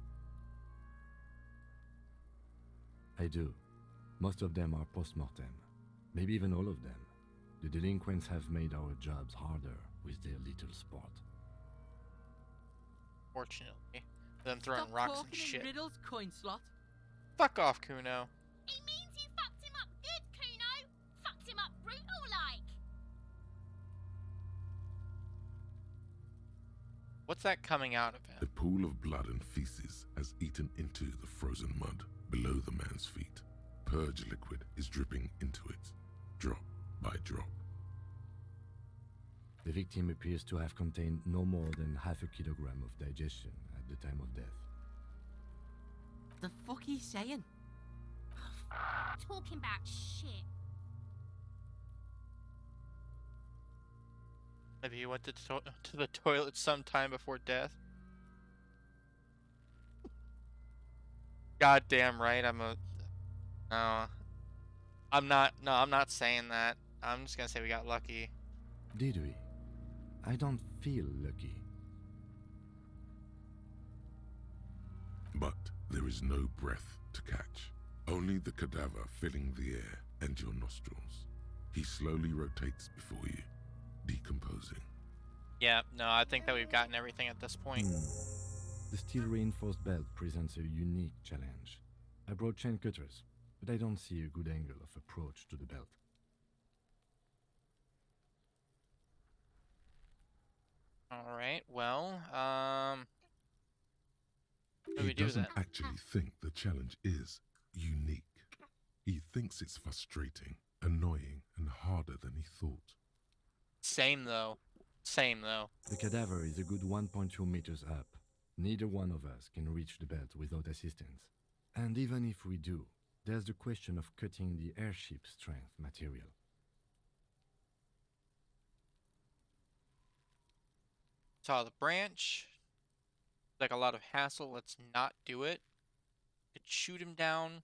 Speaker 8: I do. Most of them are post-mortem. Maybe even all of them. The delinquents have made our jobs harder with their little sport.
Speaker 1: Fortunately. Them throwing
Speaker 12: Stop
Speaker 1: rocks
Speaker 12: talking
Speaker 1: and shit.
Speaker 12: in riddles, coin slot.
Speaker 1: Fuck off, Kuno.
Speaker 11: It means you fucked him up good, Kuno. Fucked him up brutal like.
Speaker 1: What's that coming out of him?
Speaker 4: A pool of blood and feces has eaten into the frozen mud below the man's feet. Purge liquid is dripping into it, drop by drop.
Speaker 8: The victim appears to have contained no more than half a kilogram of digestion at the time of death.
Speaker 12: The fuck he's saying?
Speaker 11: Talking about shit.
Speaker 1: Maybe he went to the toilet sometime before death. Goddamn right, no, I'm not saying that. I'm just gonna say we got lucky.
Speaker 8: Did we? I don't feel lucky.
Speaker 4: But there is no breath to catch. Only the cadaver filling the air and your nostrils. He slowly rotates before you, decomposing.
Speaker 1: Yeah, no, I think that we've gotten everything at this point.
Speaker 8: The steel-reinforced belt presents a unique challenge. I brought chain cutters, but I don't see a good angle of approach to the belt.
Speaker 1: Alright, well, what do
Speaker 4: He
Speaker 1: we do
Speaker 4: doesn't
Speaker 1: then?
Speaker 4: actually think the challenge is unique. He thinks it's frustrating, annoying, and harder than he thought.
Speaker 1: Same though.
Speaker 8: The cadaver is a good 1.2 meters up. Neither one of us can reach the belt without assistance. And even if we do, there's the question of cutting the airship strength material.
Speaker 1: Saw the branch. Like a lot of hassle, let's not do it. Could shoot him down.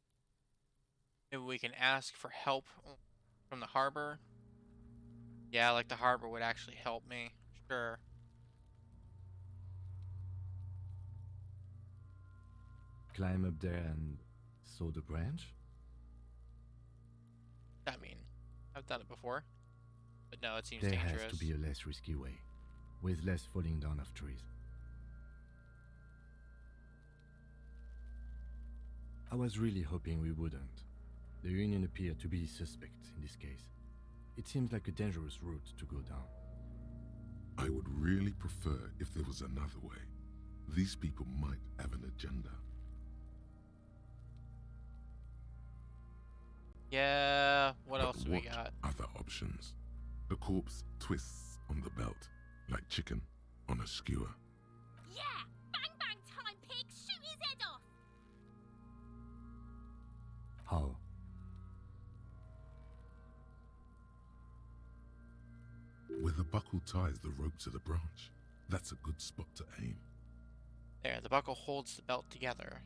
Speaker 1: Maybe we can ask for help from the harbor. Yeah, like the harbor would actually help me. Sure.
Speaker 8: Climb up there and saw the branch?
Speaker 1: I mean, I've done it before. But no, it seems
Speaker 8: There
Speaker 1: dangerous.
Speaker 8: has to be a less risky way, with less falling down of trees. I was really hoping we wouldn't. The Union appeared to be suspect in this case. It seems like a dangerous route to go down.
Speaker 4: I would really prefer if there was another way. These people might have an agenda.
Speaker 1: Yeah, what
Speaker 4: But
Speaker 1: else do we got?
Speaker 4: Other options? The corpse twists on the belt, like chicken on a skewer.
Speaker 11: Yeah! Bang bang time, pig! Shoot his head off!
Speaker 8: How?
Speaker 4: Where the buckle ties the rope to the branch. That's a good spot to aim.
Speaker 1: There, the buckle holds the belt together.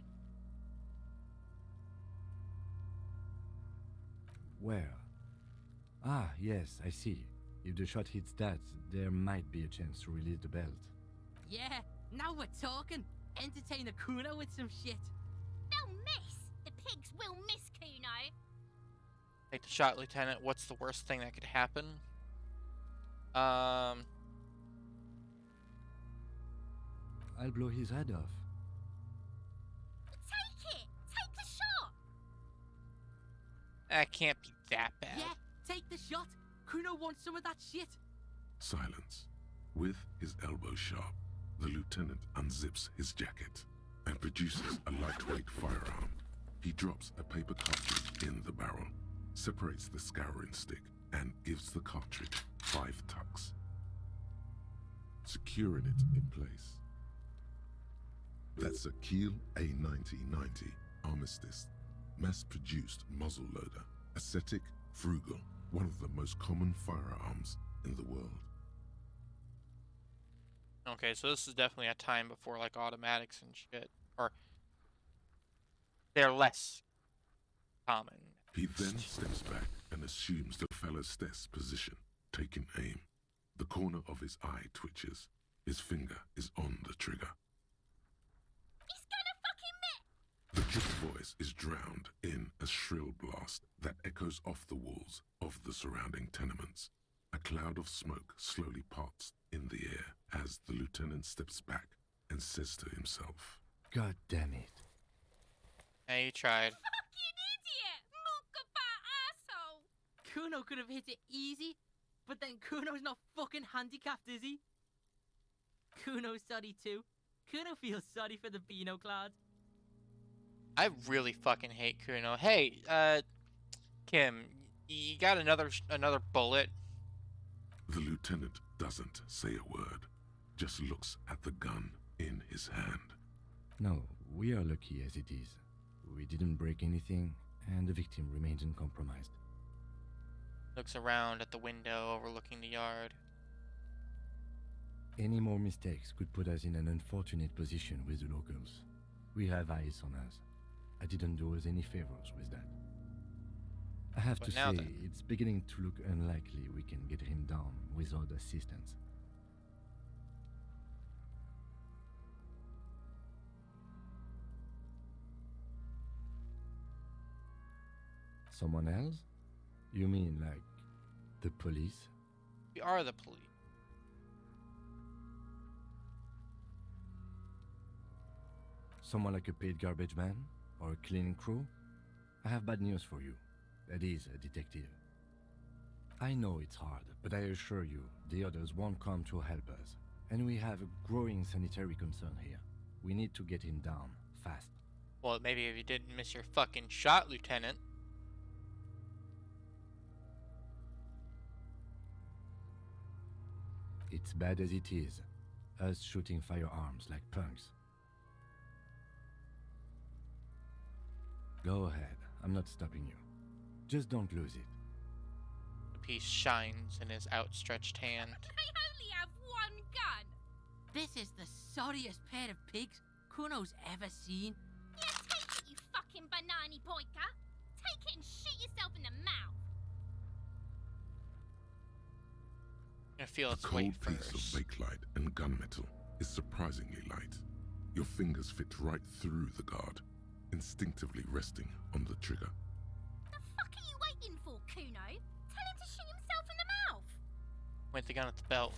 Speaker 8: Where? Ah, yes, I see. If the shot hits that, there might be a chance to release the belt.
Speaker 12: Yeah, now we're talking. Entertain the Kuno with some shit.
Speaker 11: They'll miss! The pigs will miss, Kuno!
Speaker 1: Take the shot, Lieutenant. What's the worst thing that could happen?
Speaker 8: I'll blow his head off.
Speaker 11: Take it! Take the shot!
Speaker 1: That can't be that bad.
Speaker 12: Yeah, take the shot. Kuno wants some of that shit.
Speaker 4: Silence. With his elbow sharp, the lieutenant unzips his jacket and produces a lightweight firearm. He drops a paper cartridge in the barrel, separates the scouring stick, and gives the cartridge 5 tucks, securing it in place. That's a Kiel A9090 Armistice, mass-produced muzzleloader, ascetic, frugal, one of the most common firearms in the world.
Speaker 1: Okay, so this is definitely a time before, like, automatics and shit. Or, they're less common.
Speaker 4: He then steps back and assumes the fellow's stess position, taking aim. The corner of his eye twitches. His finger is on the trigger.
Speaker 11: He's gonna fucking miss!
Speaker 4: The kid's voice is drowned in a shrill blast that echoes off the walls of the surrounding tenements. A cloud of smoke slowly parts in the air as the lieutenant steps back and says to himself,
Speaker 8: God damn it.
Speaker 1: Hey, you tried.
Speaker 11: Fucking idiot! Mookabat asshole!
Speaker 12: Kuno could have hit it easy, but then Kuno's not fucking handicapped, is he? Kuno's sorry too. Kuno feels sorry for the Beano Cloud.
Speaker 1: I really fucking hate Kuno. Hey, Kim, you got another bullet?
Speaker 4: The lieutenant doesn't say a word, just looks at the gun in his hand.
Speaker 8: No, we are lucky as it is. We didn't break anything, and the victim remains uncompromised.
Speaker 1: Looks around at the window overlooking the yard.
Speaker 8: Any more mistakes could put us in an unfortunate position with the locals. We have eyes on us. I didn't do us any favors with that. I have
Speaker 1: But
Speaker 8: to
Speaker 1: now
Speaker 8: say,
Speaker 1: then.
Speaker 8: it's beginning to look unlikely we can get him down without assistance. Someone else? You mean like the police?
Speaker 1: We are the police.
Speaker 8: Someone like a paid garbage man? Or a cleaning crew? I have bad news for you. That is a detective. I know it's hard, but I assure you, the others won't come to help us. And we have a growing sanitary concern here. We need to get him down, fast.
Speaker 1: Well, maybe if you didn't miss your fucking shot, Lieutenant.
Speaker 8: It's bad as it is. Us shooting firearms like punks. Go ahead, I'm not stopping you. Just don't lose it.
Speaker 1: The piece shines in his outstretched hand.
Speaker 11: I only have one gun.
Speaker 12: This is the sorriest pair of pigs Kuno's ever seen.
Speaker 11: Yeah, take it, you fucking banani poika. Take it and shoot yourself in the mouth.
Speaker 1: I feel
Speaker 4: The
Speaker 1: its
Speaker 4: cold
Speaker 1: weight
Speaker 4: piece
Speaker 1: first.
Speaker 4: of bakelite and gunmetal is surprisingly light. Your fingers fit right through the guard, instinctively resting on the trigger.
Speaker 11: The fuck are you waiting for, Kuno? Tell him to shoot himself in the mouth.
Speaker 1: Point the gun at the belt.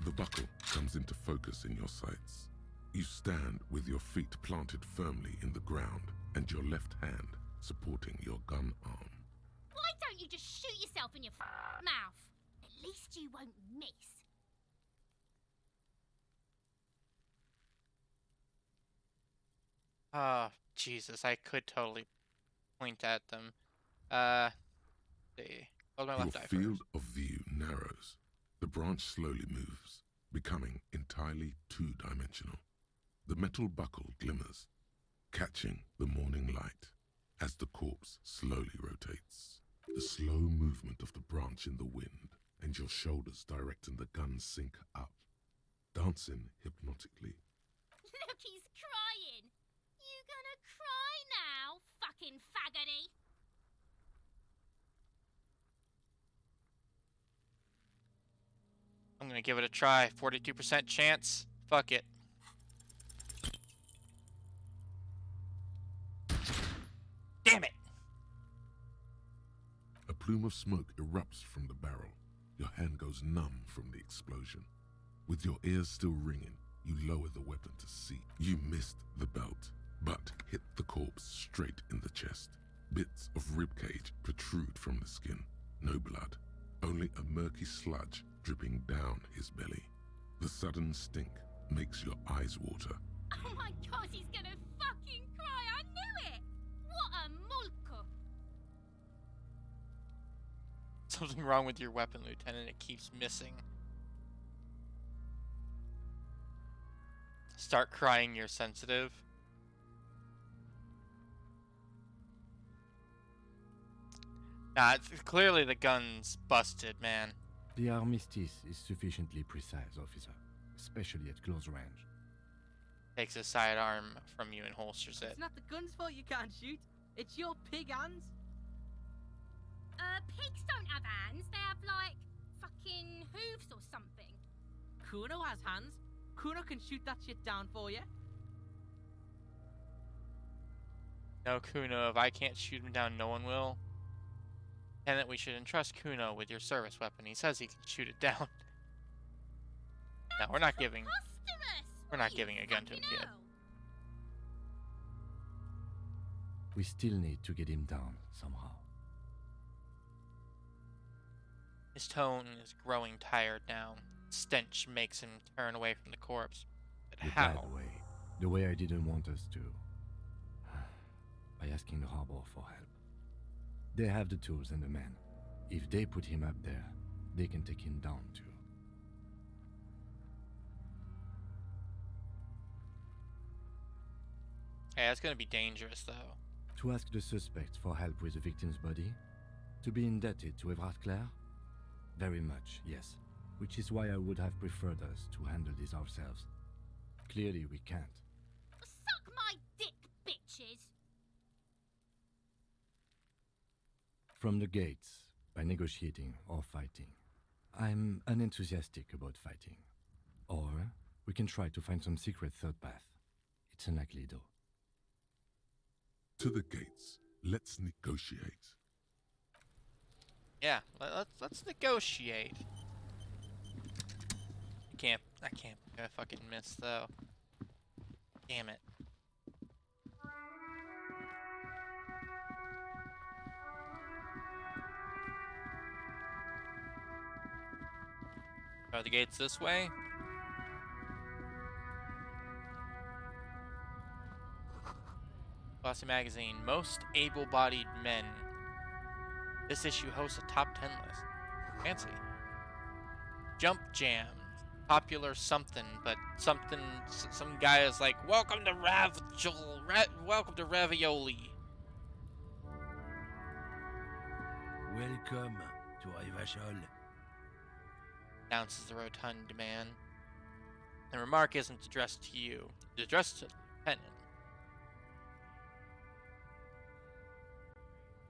Speaker 4: The buckle comes into focus in your sights. You stand with your feet planted firmly in the ground and your left hand supporting your gun arm.
Speaker 11: Why don't you just shoot yourself in your mouth? At least you won't miss.
Speaker 1: Ah, Jesus, I could totally point at them. See. Hold my
Speaker 4: Your
Speaker 1: left eye
Speaker 4: field
Speaker 1: first.
Speaker 4: of view narrows. The branch slowly moves, becoming entirely two-dimensional. The metal buckle glimmers, catching the morning light as the corpse slowly rotates. The slow movement of the branch in the wind and your shoulders directing the gun sync up, dancing hypnotically.
Speaker 11: Look, he's crying. You gonna cry now, fucking faggoty?
Speaker 1: I'm gonna give it a try. 42% chance. Fuck it. Damn it!
Speaker 4: A plume of smoke erupts from the barrel. Your hand goes numb from the explosion. With your ears still ringing, you lower the weapon to see. You missed the belt, but hit the corpse straight in the chest. Bits of ribcage protrude from the skin. No blood, only a murky sludge dripping down his belly. The sudden stink makes your eyes water.
Speaker 11: Oh my god, he's gonna fucking cry. I knew it. What a mulko.
Speaker 1: Something wrong with your weapon, Lieutenant. It keeps missing. Start crying, you're sensitive. Nah, clearly the gun's busted, man.
Speaker 8: The armistice is sufficiently precise, officer, especially at close range.
Speaker 1: Takes a sidearm from you and holsters it.
Speaker 12: It's not the gun's fault you can't shoot. It's your pig hands.
Speaker 11: Pigs don't have hands. They have, like, fucking hooves or something.
Speaker 12: Kuno has hands. Kuno can shoot that shit down for you.
Speaker 1: No, Kuno, if I can't shoot him down, no one will. And that we should entrust Kuno with your service weapon. He says he can shoot it down. No, we're not giving... We're not giving a gun to a kid.
Speaker 8: We still need to get him down somehow.
Speaker 1: His tone is growing tired now. Stench makes him turn away from the corpse. But
Speaker 8: The
Speaker 1: how?
Speaker 8: bad way. The way I didn't want us to. By asking the harbor for help. They have the tools and the men. If they put him up there, they can take him down too.
Speaker 1: Hey, that's gonna be dangerous, though.
Speaker 8: To ask the suspects for help with the victim's body? To be indebted to Everard Clare? Very much, yes. which is why I would have preferred us to handle this ourselves. Clearly, we can't.
Speaker 11: Suck my dick, bitches!
Speaker 8: From the gates, by negotiating or fighting. I'm unenthusiastic about fighting. Or we can try to find some secret third path. It's unlikely though.
Speaker 4: To the gates. Let's negotiate.
Speaker 1: Yeah, let's negotiate. I can't I fucking miss though. Damn it. Are the gates this way? Glossy Magazine, most able-bodied men. This issue hosts a top 10 list. Fancy. Jump Jam, popular something, but something. Some guy is like, "Welcome to welcome to Ravioli."
Speaker 2: Welcome to Rivachol.
Speaker 1: Announces the rotund man. The remark isn't addressed to you. It's addressed to the lieutenant.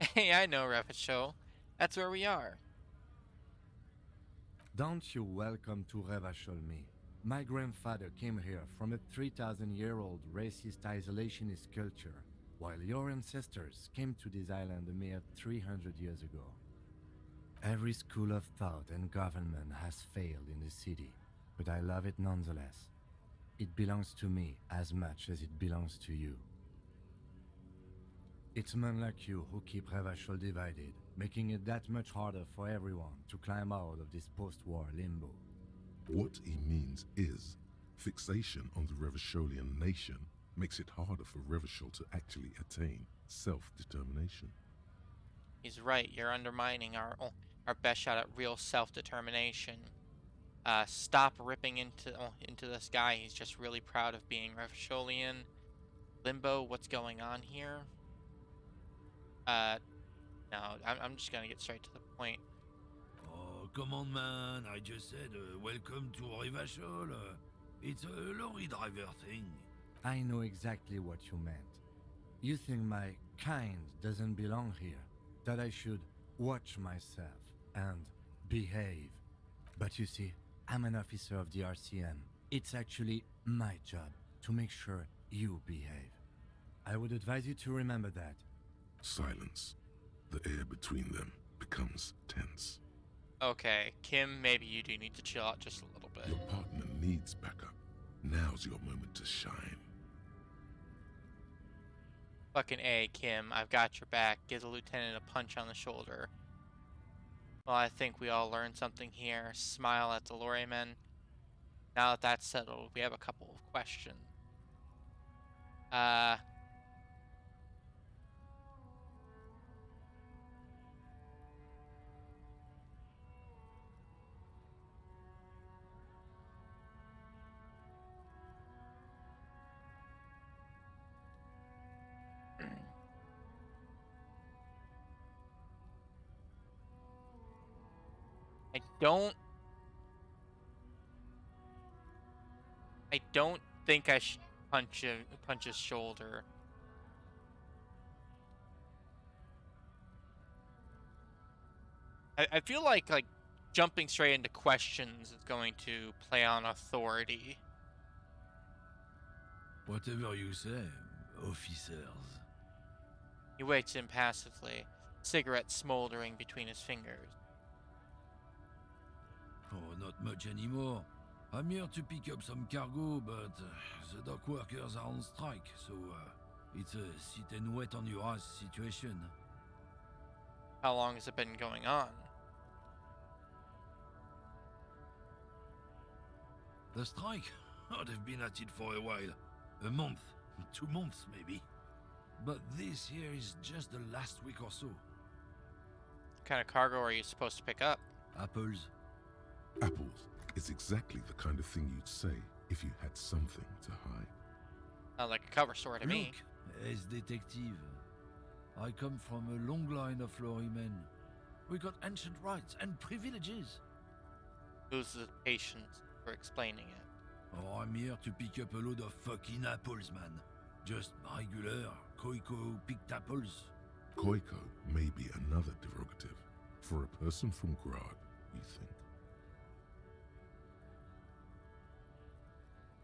Speaker 1: Hey, I know Ravichol. That's where we are.
Speaker 8: Don't you welcome to Revachol me. My grandfather came here from a 3,000-year-old racist isolationist culture, while your ancestors came to this island a mere 300 years ago. Every school of thought and government has failed in the city, but I love it nonetheless. It belongs to me as much as it belongs to you. It's men like you who keep Revachol divided, making it that much harder for everyone to climb out of this post-war limbo.
Speaker 4: What he means is, fixation on the Revacholian nation makes it harder for Revachol to actually attain self-determination.
Speaker 1: He's right. You're undermining our best shot at real self-determination. Stop ripping into this guy. He's just really proud of being Revacholian. Limbo, what's going on here? No, I'm just gonna get straight to the point.
Speaker 2: Oh, come on, man. I just said welcome to Rivachol. It's a lorry driver thing.
Speaker 8: I know exactly what you meant. You think my kind doesn't belong here, that I should watch myself and behave. But you see, I'm an officer of the RCM. It's actually my job to make sure you behave. I would advise you to remember that.
Speaker 4: Silence. The air between them becomes tense.
Speaker 1: Okay, Kim, maybe you do need to chill out just a little bit.
Speaker 4: Your partner needs backup. Now's your moment to shine.
Speaker 1: Fucking A, Kim, I've got your back. Give the lieutenant a punch on the shoulder. Well, I think we all learned something here. Smile at the lorrymen. Now that that's settled, we have a couple of questions. I don't think I should punch his shoulder. I feel like jumping straight into questions is going to play on authority.
Speaker 2: Whatever you say, officers.
Speaker 1: He waits impassively, cigarette smoldering between his fingers.
Speaker 2: Oh, not much anymore. I'm here to pick up some cargo, but the dock workers are on strike, so it's a sit and wait on your ass situation.
Speaker 1: How long has it been going on?
Speaker 2: The strike? Oh, they've been at it for a while. A month, 2 months maybe. But this here is just the last week or so.
Speaker 1: What kind of cargo are you supposed to pick up?
Speaker 2: Apples.
Speaker 4: Apples is exactly the kind of thing you'd say if you had something to hide.
Speaker 1: Sounds like a cover story to me.
Speaker 2: Look, as detective, I come from a long line of lorrymen. We got ancient rights and privileges.
Speaker 1: lose the patience for explaining it.
Speaker 2: Oh, I'm here to pick up a load of fucking apples, man. Just regular Koiko picked apples.
Speaker 4: Koiko may be another derogative for a person from Grad, you think.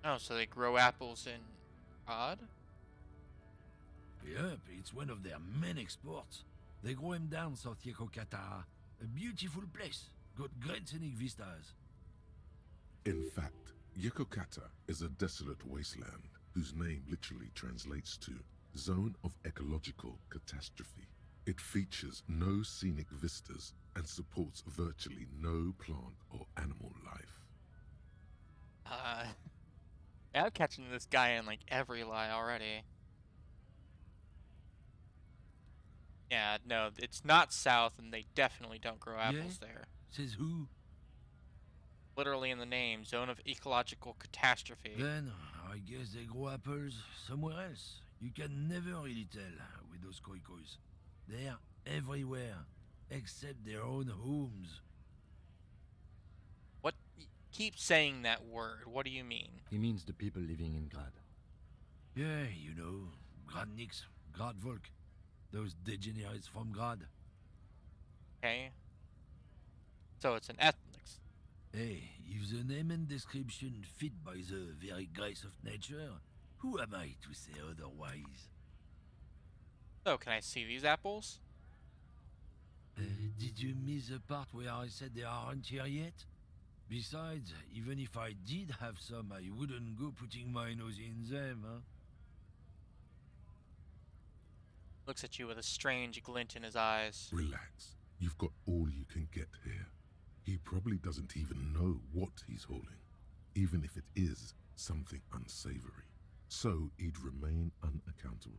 Speaker 1: Oh, so they grow apples in Odd?
Speaker 2: Yep, it's one of their main exports. They grow them down South Yekokata. A beautiful place. Got great scenic vistas.
Speaker 4: In fact, Yekokata is a desolate wasteland whose name literally translates to Zone of Ecological Catastrophe. It features no scenic vistas and supports virtually no plant or animal life.
Speaker 1: Yeah, I'm catching this guy in like every lie already. Yeah, no, it's not south, and they definitely don't grow apples there.
Speaker 2: Says who?
Speaker 1: Literally in the name, Zone of Ecological Catastrophe.
Speaker 2: Then, I guess they grow apples somewhere else. You can never really tell with those koikos. They're everywhere, except their own homes.
Speaker 1: What? Keep saying that word. What do you mean?
Speaker 8: He means the people living in Grad.
Speaker 2: Yeah, you know, Gradniks, Gradvolk. Those degenerates from Grad.
Speaker 1: Okay. So it's an ethnics.
Speaker 2: Hey, if the name and description fit by the very grace of nature, who am I to say otherwise?
Speaker 1: So, can I see these apples?
Speaker 2: Did you miss the part where I said they aren't here yet? Besides, even if I did have some, I wouldn't go putting my nose in them, huh?
Speaker 1: Looks at you with a strange glint in his eyes.
Speaker 4: Relax. You've got all you can get here. He probably doesn't even know what he's hauling, even if it is something unsavory. So he'd remain unaccountable.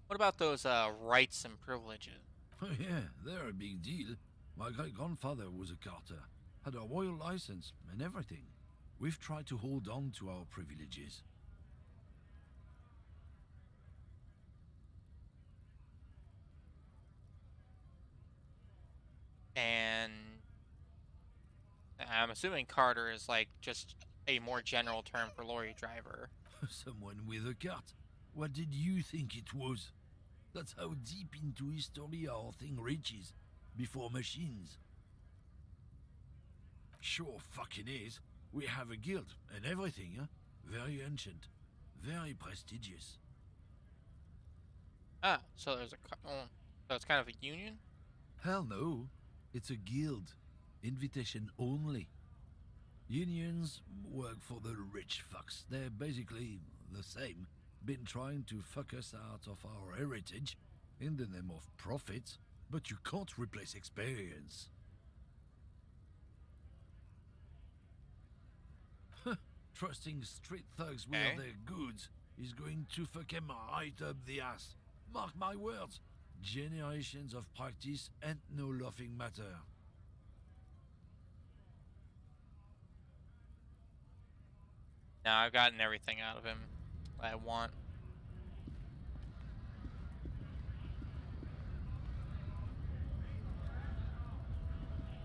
Speaker 1: What about those rights and privileges?
Speaker 2: Oh yeah, they're a big deal. My great-grandfather was a carter, had a royal license and everything. We've tried to hold on to our privileges.
Speaker 1: And I'm assuming Carter is like just a more general term for lorry driver.
Speaker 2: Someone with a cart. What did you think it was? That's how deep into history our thing reaches, before machines. Sure fucking is. We have a guild and everything, huh? Very ancient. Very prestigious.
Speaker 1: Ah, so there's so it's kind of a union?
Speaker 2: Hell no. It's a guild. Invitation only. Unions work for the rich fucks. They're basically the same. Been trying to fuck us out of our heritage in the name of profit, but you can't replace experience. Trusting street thugs with their goods is going to fuck them right up the ass. Mark my words. Generations of practice and no laughing matter.
Speaker 1: Now I've gotten everything out of him I want.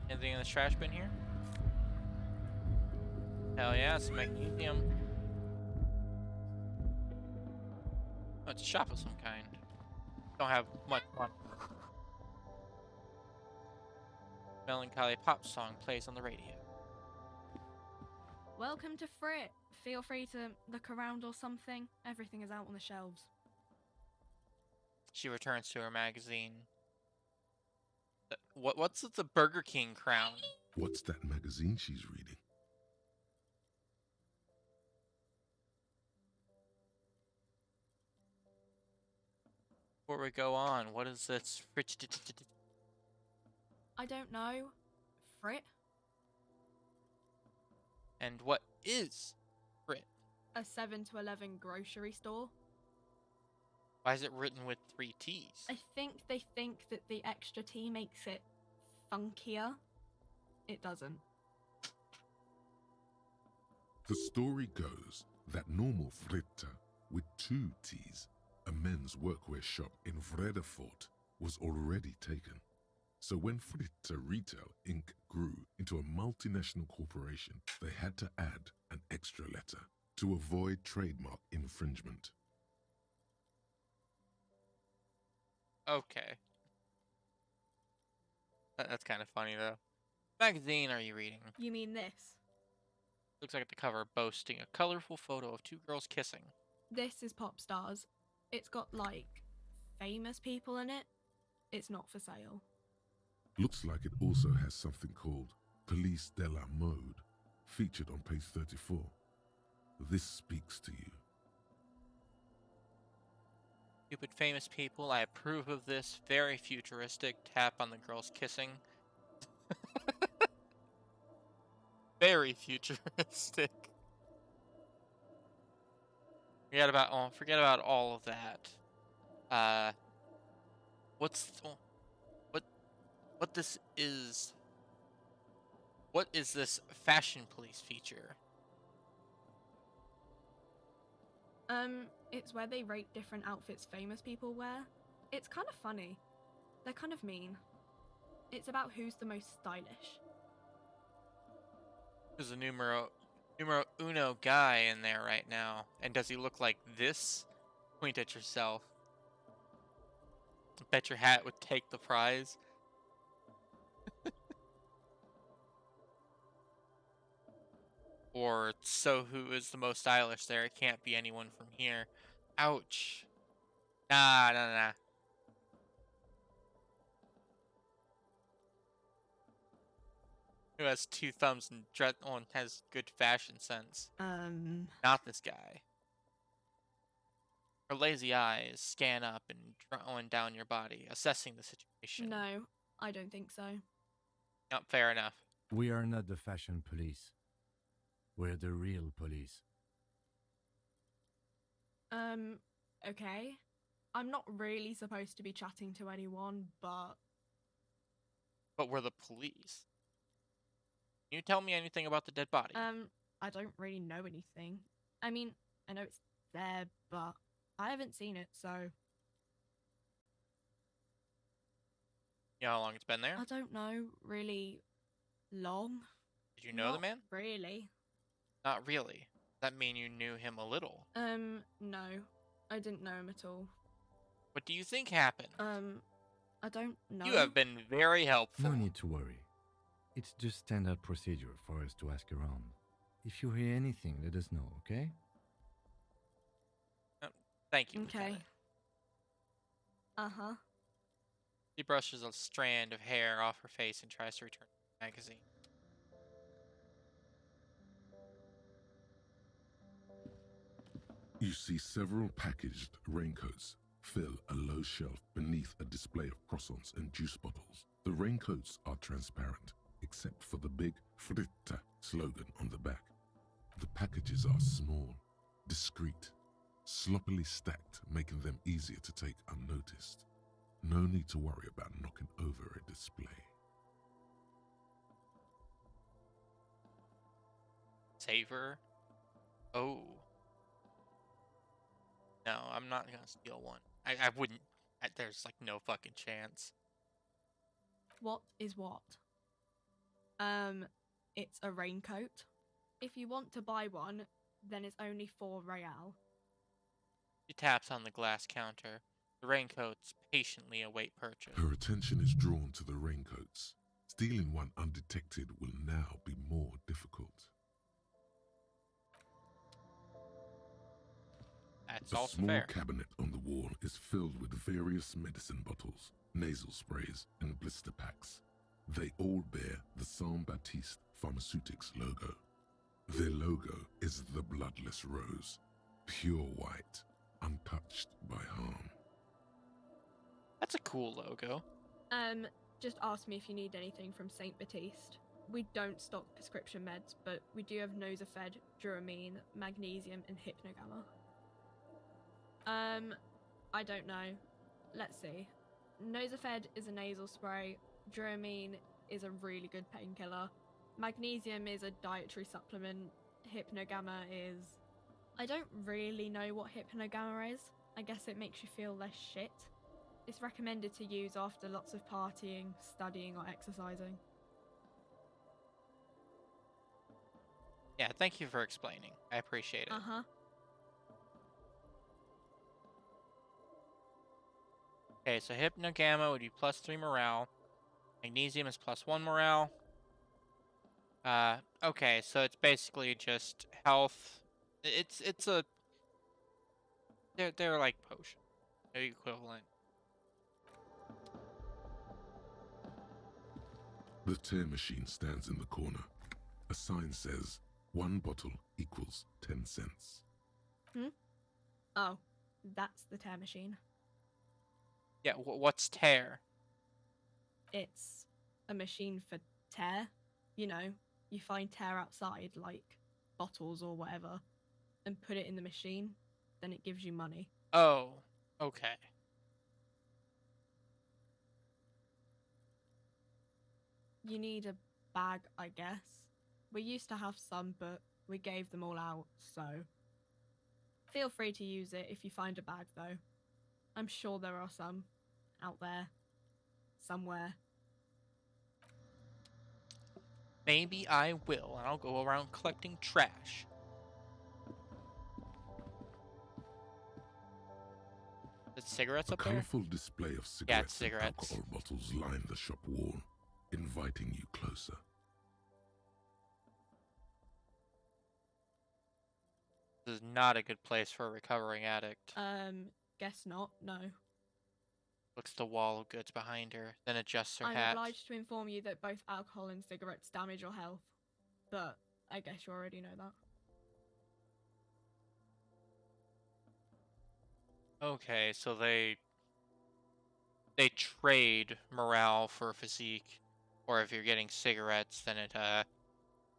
Speaker 1: Anything in this trash bin here? Hell yeah, it's magnesium. Oh, it's a shop of some kind. Don't have much fun. Melancholy pop song plays on the radio.
Speaker 11: Welcome to Frit. Feel free to look around or something. Everything is out on the shelves.
Speaker 1: She returns to her magazine. What's the Burger King crown?
Speaker 4: What's that magazine she's reading?
Speaker 1: Before we go on, what is this?
Speaker 11: I don't know. Frit?
Speaker 1: And what is Frit?
Speaker 11: A 7 to 11 grocery store.
Speaker 1: Why is it written with 3 T's?
Speaker 11: I think they think that the extra T makes it funkier. It doesn't.
Speaker 4: The story goes that normal Fritta with 2 T's, a men's workwear shop in Vredefort, was already taken. So when Fritta Retail Inc. grew into a multinational corporation, they had to add an extra letter to avoid trademark infringement.
Speaker 1: Okay. That's kind of funny, though. Magazine are you reading?
Speaker 18: You mean this?
Speaker 1: Looks like the cover boasting a colorful photo of two girls kissing.
Speaker 18: This is Pop Stars. It's got, like, famous people in it. It's not for sale.
Speaker 4: Looks like it also has something called Police de la Mode, featured on page 34. This speaks to you.
Speaker 1: Stupid famous people, I approve of this very futuristic tap on the girls kissing. Very futuristic. Forget about all of that. What this is? What is this fashion police feature?
Speaker 18: It's where they rate different outfits famous people wear. It's kind of funny. They're kind of mean. It's about who's the most stylish.
Speaker 1: There's a numero uno guy in there right now. And does he look like this? Point at yourself. Bet your hat would take the prize. Or so who is the most stylish there? It can't be anyone from here. Ouch. Nah. Who has two thumbs and has good fashion sense? Not this guy. Her lazy eyes scan up and drawing down your body, assessing the situation.
Speaker 18: No, I don't think so.
Speaker 1: Yep, fair enough.
Speaker 8: We are not the fashion police. We're the real police.
Speaker 18: Okay. I'm not really supposed to be chatting to anyone, but...
Speaker 1: But we're the police. Can you tell me anything about the dead body?
Speaker 18: I don't really know anything. I mean, I know it's there, but I haven't seen it, so...
Speaker 1: You know how long it's been there?
Speaker 18: I don't know, really long.
Speaker 1: Did you know the man?
Speaker 18: Really.
Speaker 1: Not really. Does that mean you knew him a little?
Speaker 18: No. I didn't know him at all.
Speaker 1: What do you think happened?
Speaker 18: I don't know.
Speaker 1: You have been very helpful.
Speaker 8: No need to worry. It's just standard procedure for us to ask around. If you hear anything, let us know, okay?
Speaker 1: Thank you.
Speaker 18: Okay.
Speaker 1: Lieutenant.
Speaker 18: Uh-huh.
Speaker 1: She brushes a strand of hair off her face and tries to return to the magazine.
Speaker 4: You see several packaged raincoats fill a low shelf beneath a display of croissants and juice bottles. The raincoats are transparent, except for the big Fritta slogan on the back. The packages are small, discreet, sloppily stacked, making them easier to take unnoticed. No need to worry about knocking over a display.
Speaker 1: Savor? Oh. No, I'm not gonna steal one. I wouldn't. There's like no fucking chance.
Speaker 18: What is what? It's a raincoat. If you want to buy one, then it's only 4 real.
Speaker 1: She taps on the glass counter. The raincoats patiently await purchase.
Speaker 4: Her attention is drawn to the raincoats. Stealing one undetected will now be more difficult.
Speaker 1: That's
Speaker 4: A
Speaker 1: also
Speaker 4: small
Speaker 1: fair.
Speaker 4: cabinet on the wall is filled with various medicine bottles, nasal sprays, and blister packs. They all bear the Saint Baptiste Pharmaceutics logo. Their logo is the bloodless rose, pure white, untouched by harm.
Speaker 1: That's a cool logo.
Speaker 18: Just ask me if you need anything from Saint Baptiste. We don't stock prescription meds, but we do have Nosafed, Duramine, Magnesium, and Hypnogamma. I don't know. Let's see. Nosafed is a nasal spray. Duramine is a really good painkiller. Magnesium is a dietary supplement. Hypnogamma is... I don't really know what Hypnogamma is. I guess it makes you feel less shit. It's recommended to use after lots of partying, studying, or exercising.
Speaker 1: Yeah, thank you for explaining. I appreciate it.
Speaker 18: Uh-huh.
Speaker 1: Okay, so Hypnogamma would be +3 morale. Magnesium is +1 morale. Okay, so it's basically just health. It's a they're like potion, equivalent.
Speaker 4: The tear machine stands in the corner. A sign says, 1 bottle equals 10 cents.
Speaker 18: Oh, that's the tear machine.
Speaker 1: Yeah, what's tear?
Speaker 18: It's a machine for tear. You know, you find tear outside, like bottles or whatever, and put it in the machine, then it gives you money.
Speaker 1: Oh, okay.
Speaker 18: You need a bag, I guess. We used to have some, but we gave them all out, so feel free to use it if you find a bag, though. I'm sure there are some out there, somewhere.
Speaker 1: Maybe I will, and I'll go around collecting trash. The cigarettes up there?
Speaker 4: A colorful display of
Speaker 1: Yeah, it's
Speaker 4: cigarettes and
Speaker 1: cigarettes.
Speaker 4: alcohol bottles line the shop wall, inviting you closer.
Speaker 1: This is not a good place for a recovering addict.
Speaker 18: Guess not, no.
Speaker 1: Looks at the wall of goods behind her, then adjusts her
Speaker 18: I'm
Speaker 1: hat.
Speaker 18: obliged to inform you that both alcohol and cigarettes damage your health, but I guess you already know that.
Speaker 1: Okay, so they trade morale for physique, or if you're getting cigarettes, then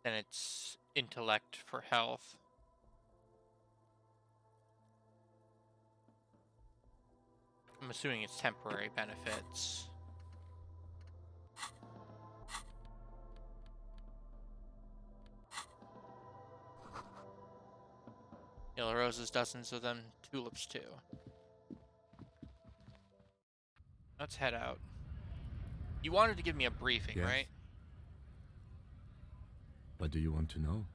Speaker 1: it's intellect for health. I'm assuming it's temporary benefits. Yellow roses, dozens of them. Tulips too. Let's head out. You wanted to give me a briefing,
Speaker 8: Yes.
Speaker 1: right?
Speaker 8: What do you want to know?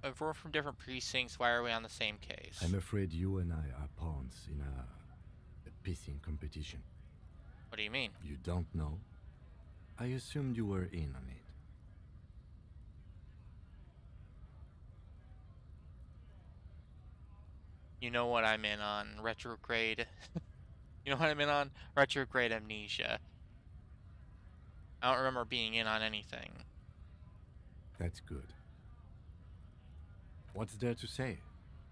Speaker 1: If we're from different precincts, why are we on the same case?
Speaker 8: I'm afraid you and I are pawns in a pissing competition.
Speaker 1: What do you mean?
Speaker 8: You don't know? I assumed you were in on it.
Speaker 1: You know what I'm in on, retrograde. You know what I'm in on? Retrograde amnesia. I don't remember being in on anything.
Speaker 8: That's good. What's there to say?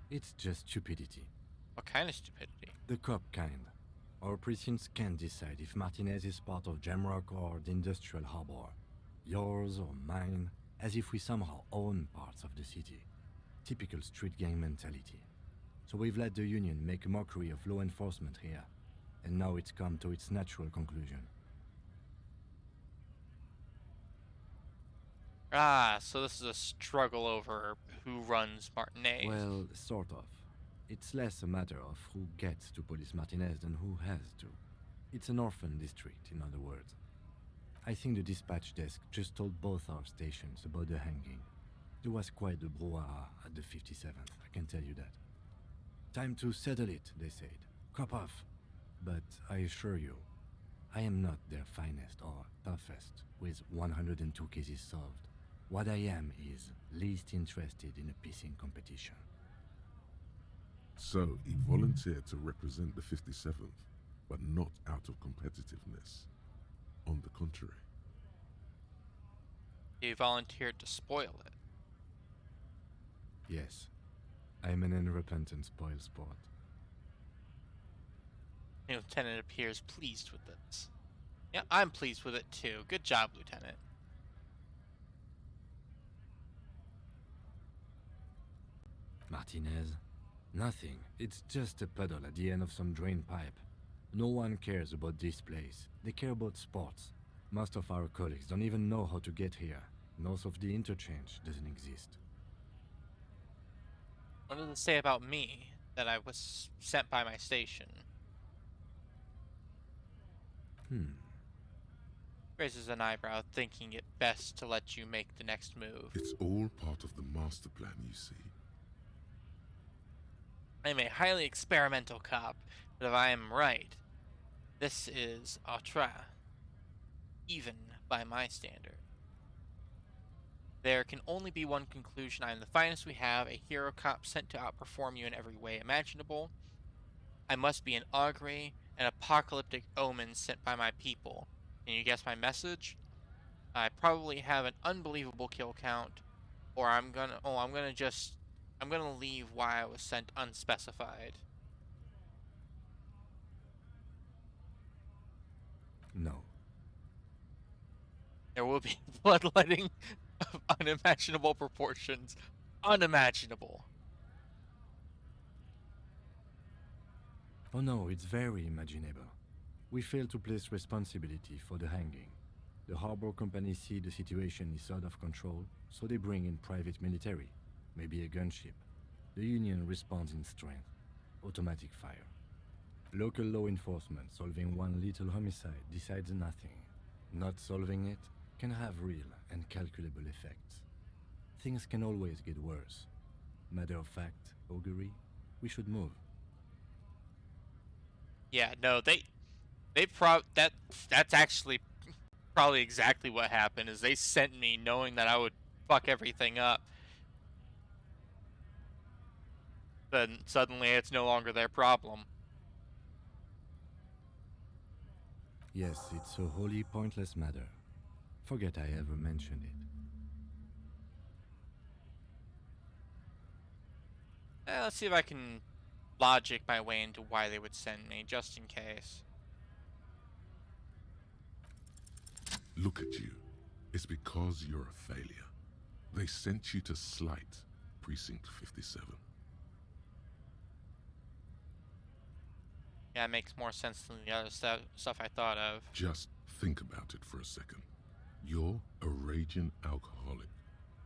Speaker 8: It's just stupidity.
Speaker 1: What kind of stupidity?
Speaker 8: The cop kind. Our precincts can't decide if Martinez is part of Jamrock or the Industrial Harbor. Yours or mine, as if we somehow own parts of the city. Typical street gang mentality. So we've let the Union make a mockery of law enforcement here. And now it's come to its natural conclusion.
Speaker 1: Ah, so this is a struggle over who runs Martinez.
Speaker 8: Well, sort of. It's less a matter of who gets to police Martinez than who has to. It's an orphan district, in other words. I think the dispatch desk just told both our stations about the hanging. There was quite the brouhaha at the 57th, I can tell you that. Time to settle it, they said. Cop off. But I assure you, I am not their finest or toughest with 102 cases solved. What I am is least interested in a pissing competition.
Speaker 4: So, he volunteered to represent the 57th, but not out of competitiveness. On the contrary.
Speaker 1: He volunteered to spoil it.
Speaker 8: Yes, I am an unrepentant spoilsport.
Speaker 1: The lieutenant appears pleased with this. Yeah, I'm pleased with it too. Good job, Lieutenant.
Speaker 8: Martinez? Nothing. It's just a puddle at the end of some drain pipe. No one cares about this place. They care about sports. Most of our colleagues don't even know how to get here. North of the interchange doesn't exist.
Speaker 1: What does it say about me that I was sent by my station? Raises an eyebrow, thinking it best to let you make the next move.
Speaker 4: It's all part of the master plan, you see.
Speaker 1: I'm a highly experimental cop, but if I am right, this is outre, even by my standard. There can only be one conclusion. I am the finest we have, a hero cop sent to outperform you in every way imaginable. I must be an augury, an apocalyptic omen sent by my people. Can you guess my message? I probably have an unbelievable kill count, or I'm gonna leave why I was sent unspecified.
Speaker 8: No.
Speaker 1: There will be bloodletting of unimaginable proportions. Unimaginable.
Speaker 8: Oh no, it's very imaginable. We fail to place responsibility for the hanging. The harbor company see the situation is out of control, so they bring in private military, maybe a gunship. The Union responds in strength. Automatic fire. Local law enforcement solving one little homicide decides nothing. Not solving it can have real and calculable effects. Things can always get worse. Matter of fact, augury, we should move.
Speaker 1: Yeah, no, that's actually probably exactly what happened. Is they sent me knowing that I would fuck everything up. Then suddenly it's no longer their problem.
Speaker 8: Yes, it's a wholly pointless matter. Forget I ever mentioned it.
Speaker 1: Let's see if I can logic my way into why they would send me, just in case.
Speaker 4: Look at you. It's because you're a failure. They sent you to Slight, Precinct 57.
Speaker 1: Yeah, it makes more sense than the other stuff I thought of.
Speaker 4: Just think about it for a second. You're a raging alcoholic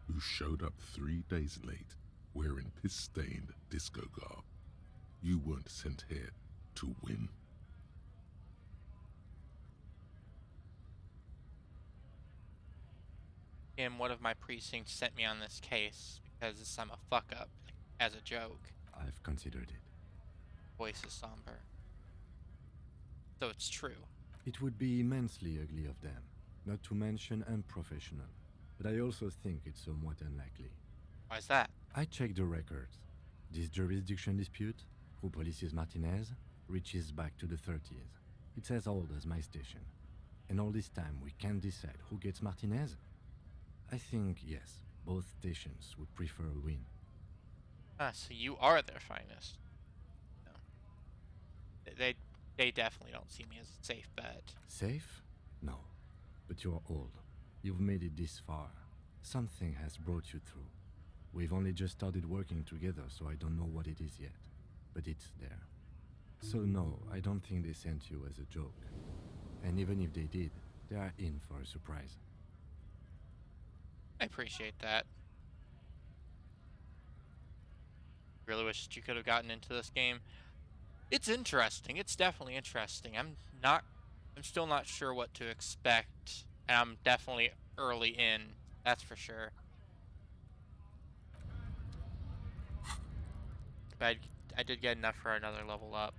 Speaker 4: who showed up 3 days late wearing piss-stained disco garb. You weren't sent here to win.
Speaker 1: And one of my precincts sent me on this case because I'm a fuck-up, as a joke.
Speaker 8: I've considered it.
Speaker 1: Voice is somber. So it's true.
Speaker 8: It would be immensely ugly of them, not to mention unprofessional. But I also think it's somewhat unlikely.
Speaker 1: Why's that?
Speaker 8: I checked the records. This jurisdiction dispute, who polices Martinez, reaches back to the 30s. It's as old as my station. And all this time we can't decide who gets Martinez? I think, yes, both stations would prefer a win.
Speaker 1: Ah, so you are their finest. No. They definitely don't see me as a safe bet.
Speaker 8: Safe? No. But you're old. You've made it this far. Something has brought you through. We've only just started working together, so I don't know what it is yet. But it's there. So no, I don't think they sent you as a joke. And even if they did, they are in for a surprise.
Speaker 1: I appreciate that. Really wish you could have gotten into this game. It's interesting. It's definitely interesting. I'm still not sure what to expect. And I'm definitely early in. That's for sure. But I did get enough for another level up.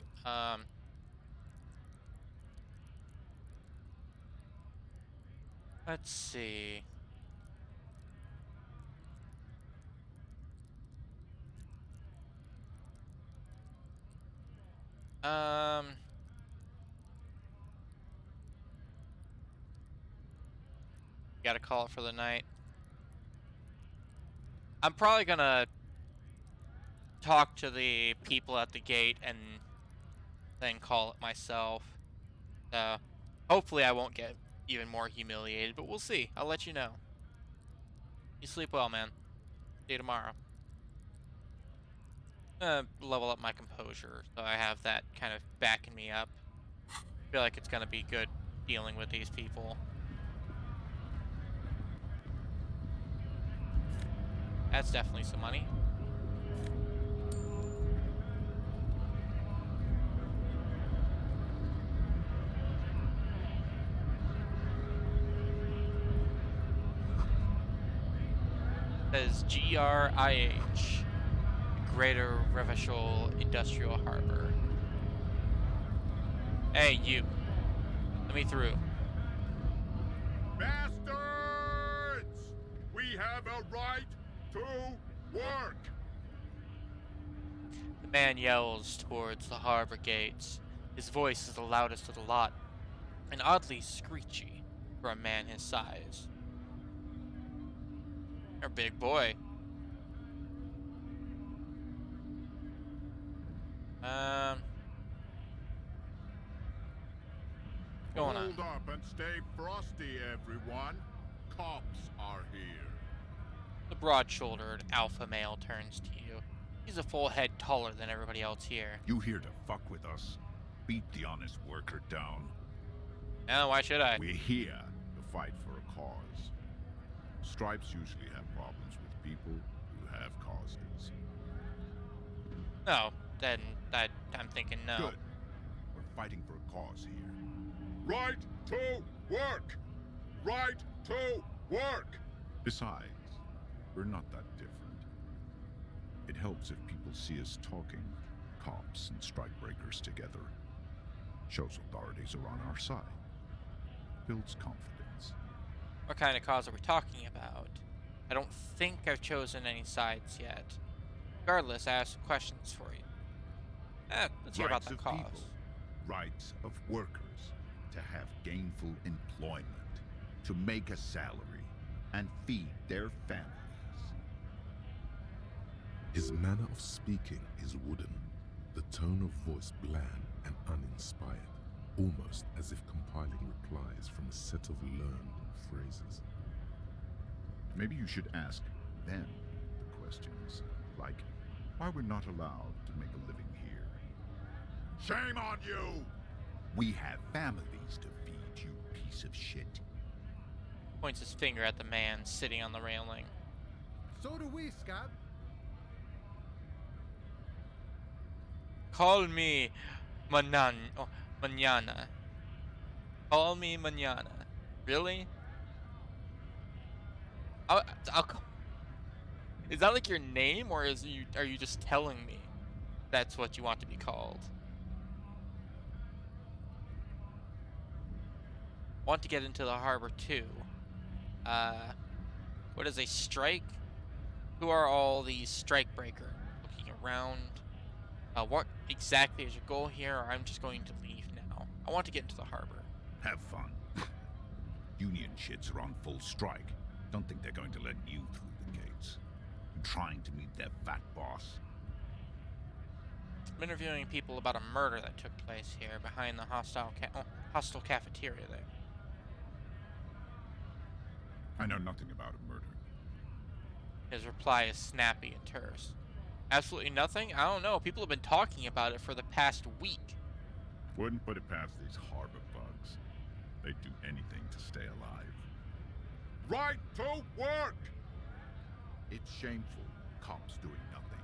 Speaker 1: Let's see. Gotta call it for the night. I'm probably gonna talk to the people at the gate and then call it myself. Hopefully I won't get even more humiliated, but we'll see. I'll let you know. You sleep well, man. See you tomorrow. Level up my composure, so I have that kind of backing me up. I feel like it's gonna be good dealing with these people. That's definitely some money. Says GRIH, Greater Revachol Industrial Harbor. Hey, you. Let me through.
Speaker 19: Bastards! We have a right to work!
Speaker 1: The man yells towards the harbor gates. His voice is the loudest of the lot, and oddly screechy for a man his size. You're a big boy. Going on?
Speaker 19: Hold up and stay frosty, everyone. Cops are here.
Speaker 1: The broad-shouldered alpha male turns to you. He's a full head taller than everybody else here.
Speaker 19: You here to fuck with us? Beat the honest worker down.
Speaker 1: No, why should I?
Speaker 19: We're here to fight for a cause. Stripes usually have problems with people who have causes.
Speaker 1: No, then I'm thinking no.
Speaker 19: Good. We're fighting for a cause here. Right to work! Right to work! Besides, we're not that different. It helps if people see us talking, cops and strikebreakers together. Shows authorities are on our side. Builds confidence.
Speaker 1: What kind of cause are we talking about? I don't think I've chosen any sides yet. Regardless, I have some questions for you. Let's hear about the
Speaker 19: Rights of
Speaker 1: cause.
Speaker 19: people, rights of workers to have gainful employment, to make a salary, and feed their families.
Speaker 4: His manner of speaking is wooden, the tone of voice bland and uninspired, almost as if compiling replies from a set of learned phrases.
Speaker 19: Maybe you should ask them the questions, like why we're not allowed to make a living here. Shame on you! We have families to feed, you piece of shit.
Speaker 1: Points his finger at the man sitting on the railing.
Speaker 17: So do we, Scab.
Speaker 1: Call me mañana. Call me mañana. Really? Is that like your name, or are you just telling me that's what you want to be called? Want to get into the harbor too. What is a strike? Who are all these strike breakers? Looking around. What exactly is your goal here, or I'm just going to leave now? I want to get into the harbor.
Speaker 19: Have fun. Union shits are on full strike. Don't think they're going to let you through the gates. I'm trying to meet their fat boss.
Speaker 1: I'm interviewing people about a murder that took place here behind the hostile cafeteria there.
Speaker 19: I know nothing about a murder.
Speaker 1: His reply is snappy and terse. Absolutely nothing? I don't know. People have been talking about it for the past week.
Speaker 19: Wouldn't put it past these harbor bugs. They'd do anything to stay alive. Right to work! It's shameful. Cops doing nothing.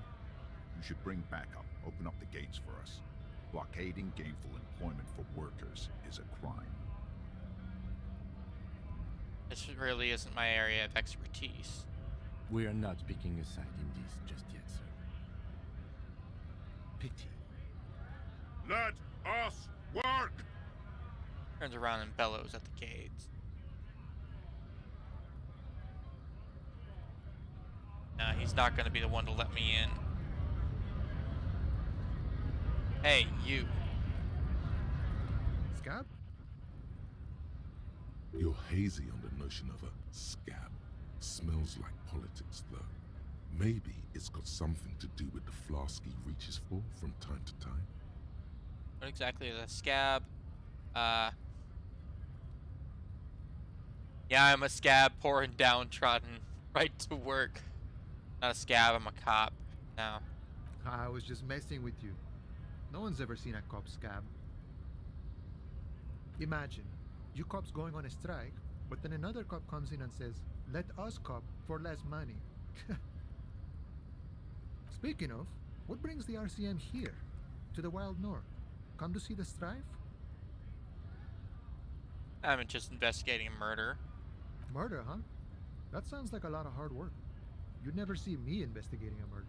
Speaker 19: You should bring backup. Open up the gates for us. Blockading gainful employment for workers is a crime.
Speaker 1: This really isn't my area of expertise.
Speaker 8: We are not picking a side in this just yet, sir.
Speaker 19: Pity. Let us work!
Speaker 1: Turns around and bellows at the gates. Nah, he's not going to be the one to let me in. Hey, you.
Speaker 17: Scab?
Speaker 4: You're hazy on the notion of a scab. Smells like politics, though. Maybe it's got something to do with the flask he reaches for from time to time.
Speaker 1: What exactly is a scab? Yeah, I'm a scab, poor and downtrodden. Right to work. Not a scab, I'm a cop. No.
Speaker 17: I was just messing with you. No one's ever seen a cop scab. Imagine, you cops going on a strike, but then another cop comes in and says, let us cop for less money. Speaking of, what brings the RCM here? To the Wild North? Come to see the strife?
Speaker 1: I'm just investigating a murder.
Speaker 17: Murder, huh? That sounds like a lot of hard work. You'd never see me investigating a murder.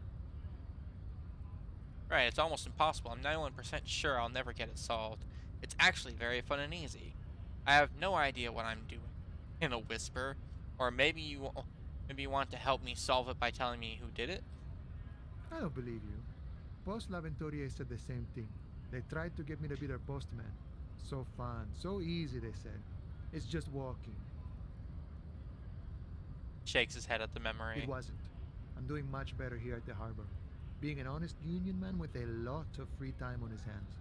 Speaker 1: Right, it's almost impossible. I'm 91% sure I'll never get it solved. It's actually very fun and easy. I have no idea what I'm doing. In a whisper. Or maybe you want to help me solve it by telling me who did it?
Speaker 17: I don't believe you. Post L'Aventurier said the same thing. They tried to get me to be their postman. So fun, so easy, they said. It's just walking.
Speaker 1: Shakes his head at the memory.
Speaker 17: It wasn't. I'm doing much better here at the harbor. Being an honest union man with a lot of free time on his hands.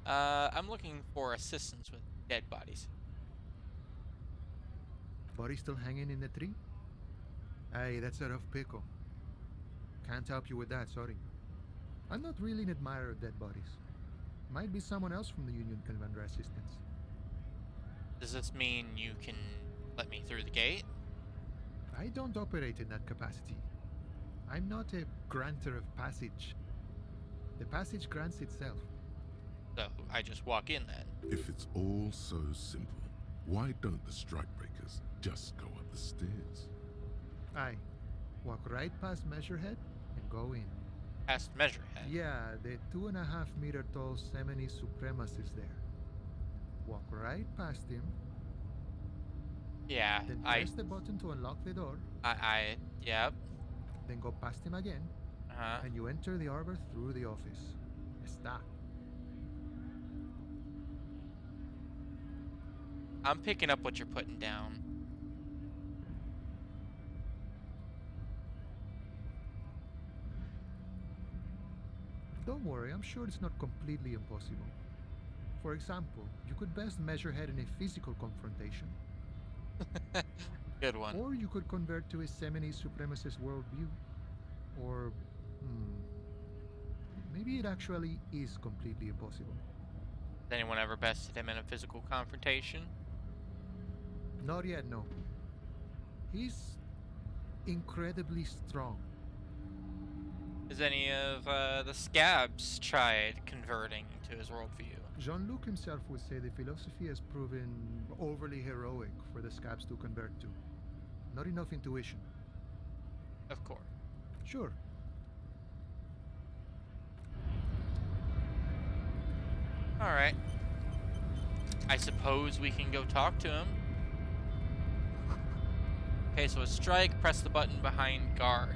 Speaker 1: I'm looking for assistance with dead bodies.
Speaker 17: Body still hanging in the tree? Hey, that's a rough pickle. Can't help you with that, sorry. I'm not really an admirer of dead bodies. Might be someone else from the Union can render assistance.
Speaker 1: Does this mean you can let me through the gate?
Speaker 17: I don't operate in that capacity. I'm not a granter of passage. The passage grants itself.
Speaker 1: So I just walk in then?
Speaker 4: If it's all so simple, why don't the strikebreakers just go up the stairs?
Speaker 17: Aye. Walk right past Measurehead and go in.
Speaker 1: Past Measurehead?
Speaker 17: Yeah, the 2.5-meter tall Semini Supremacist there. Walk right past him.
Speaker 1: Yeah,
Speaker 17: Then press the button to unlock the door.
Speaker 1: Yep.
Speaker 17: Then go past him again. And you enter the arbor through the office. Está.
Speaker 1: I'm picking up what you're putting down.
Speaker 17: Don't worry, I'm sure it's not completely impossible. For example, you could best Measurehead in a physical confrontation.
Speaker 1: Good one.
Speaker 17: Or you could convert to a Semini Supremacist worldview. Or, maybe it actually is completely impossible.
Speaker 1: Has anyone ever bested him in a physical confrontation?
Speaker 17: Not yet, no. He's incredibly strong.
Speaker 1: Has any of the scabs tried converting to his worldview?
Speaker 17: Jean-Luc himself would say the philosophy has proven overly heroic for the scabs to convert to. Not enough intuition.
Speaker 1: Of course.
Speaker 17: Sure.
Speaker 1: Alright. I suppose we can go talk to him. Okay, so a strike, press the button behind guard.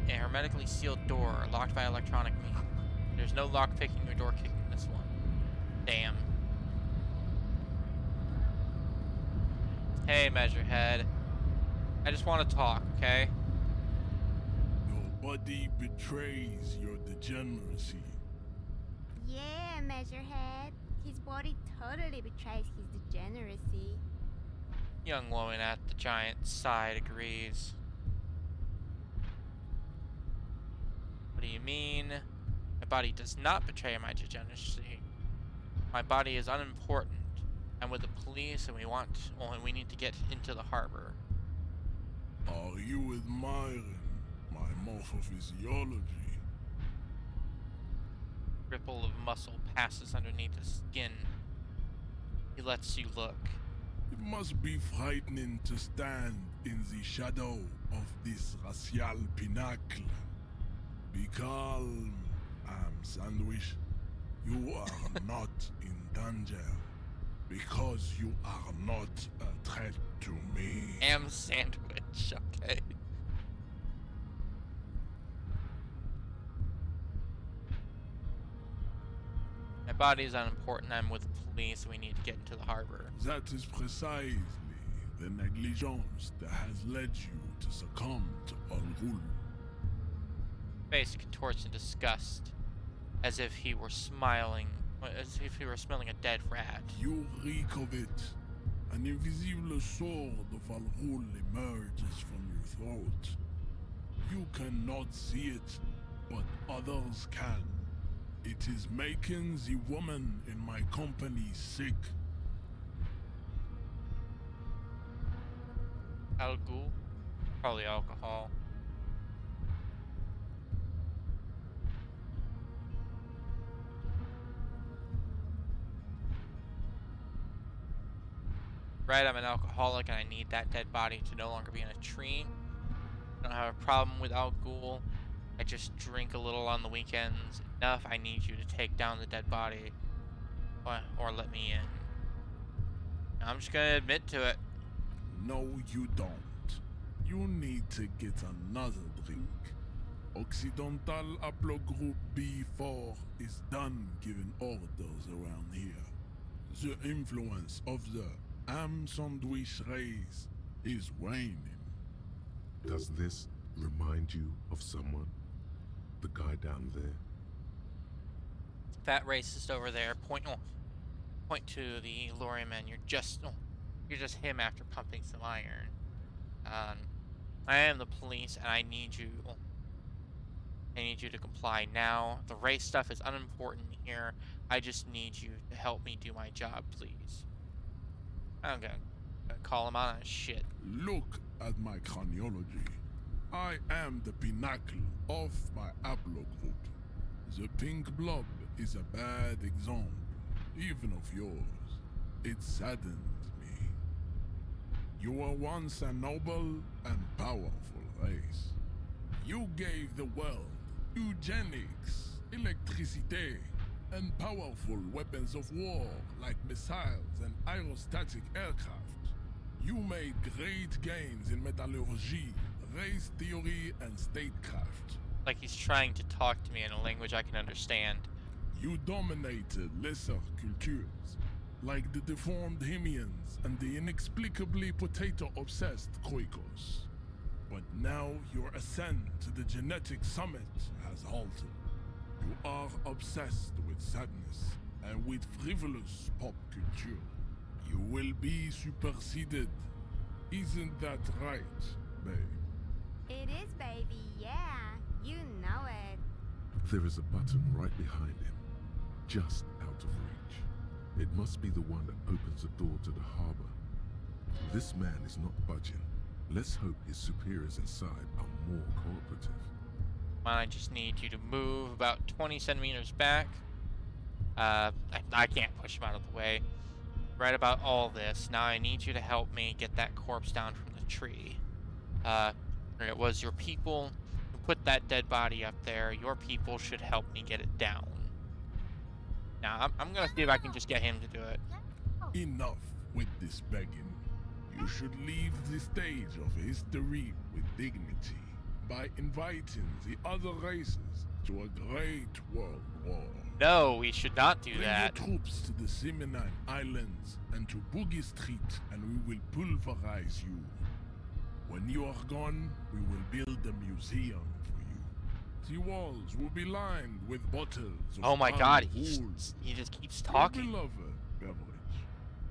Speaker 1: A hermetically sealed door, locked by electronic means. There's no lock picking or door kicking in this one. Damn. Hey, Measurehead. I just want to talk, okay?
Speaker 20: Your body betrays your degeneracy.
Speaker 21: Yeah, Measurehead. His body totally betrays his degeneracy.
Speaker 1: Young woman at the giant side agrees. What do you mean? My body does not betray my degeneracy. My body is unimportant. I'm with the police and we need to get into the harbor.
Speaker 20: Are you admiring my morphophysiology?
Speaker 1: Ripple of muscle passes underneath the skin. He lets you look.
Speaker 20: It must be frightening to stand in the shadow of this racial pinnacle. Be calm, Sandwich. You are not in danger because you are not a threat to me.
Speaker 1: Sandwich, okay. My body is unimportant. I'm with the police. We need to get into the harbor.
Speaker 20: That is precisely the negligence that has led you to succumb to Al Ghul.
Speaker 1: Face contorts in disgust, as if he were smiling, as if he were smelling a dead rat.
Speaker 20: You reek of it. An invisible sword of Al Ghul emerges from your throat. You cannot see it, but others can. It is making the woman in my company sick.
Speaker 1: Alcohol? Probably alcohol. Right, I'm an alcoholic and I need that dead body to no longer be in a tree. I don't have a problem with alcohol. I just drink a little on the weekends. Enough, I need you to take down the dead body. Or let me in. I'm just gonna admit to it.
Speaker 20: No, you don't. You need to get another drink. Occidental Haplogroup B4 is done giving orders around here. The influence of the ham sandwich race is waning.
Speaker 4: Does this remind you of someone? The guy down there?
Speaker 1: Fat racist over there. Point to the lorry man. You're just him after pumping some iron. I am the police, and I need you to comply now. The race stuff is unimportant here. I just need you to help me do my job, please. I'm gonna call him on his shit.
Speaker 20: Look at my craniology. I am the pinnacle of my haplogroup. The pink blob is a bad example, even of yours. It saddens me. You were once a noble and powerful race. You gave the world eugenics, electricity, and powerful weapons of war like missiles and aerostatic aircraft. You made great gains in metallurgy, race theory, and statecraft.
Speaker 1: Like he's trying to talk to me in a language I can understand.
Speaker 20: You dominated lesser cultures, like the deformed Hemians and the inexplicably potato-obsessed Kroikos. But now your ascent to the genetic summit has halted. You are obsessed with sadness and with frivolous pop culture. You will be superseded. Isn't that right, babe?
Speaker 21: It is, baby, yeah. You know it.
Speaker 4: There is a button right behind him, just out of reach. It must be the one that opens the door to the harbor. This man is not budging. Let's hope his superiors inside are more cooperative.
Speaker 1: I just need you to move about 20 centimeters back. I can't push him out of the way. Right about all this. Now I need you to help me get that corpse down from the tree. It was your people who put that dead body up there. Your people should help me get it down. Now, I'm gonna see if I can just get him to do it.
Speaker 20: Enough with this begging. You should leave the stage of history with dignity by inviting the other races to a great world war.
Speaker 1: No, we should not do
Speaker 20: Bring
Speaker 1: that.
Speaker 20: your troops to the Seminine Islands and to Boogie Street, and we will pulverize you. When you are gone, we will build a museum for you. The walls will be lined with bottles of
Speaker 1: Oh my god,
Speaker 20: Al-Ghul,
Speaker 1: he just keeps
Speaker 20: your
Speaker 1: talking.
Speaker 20: beloved beverage.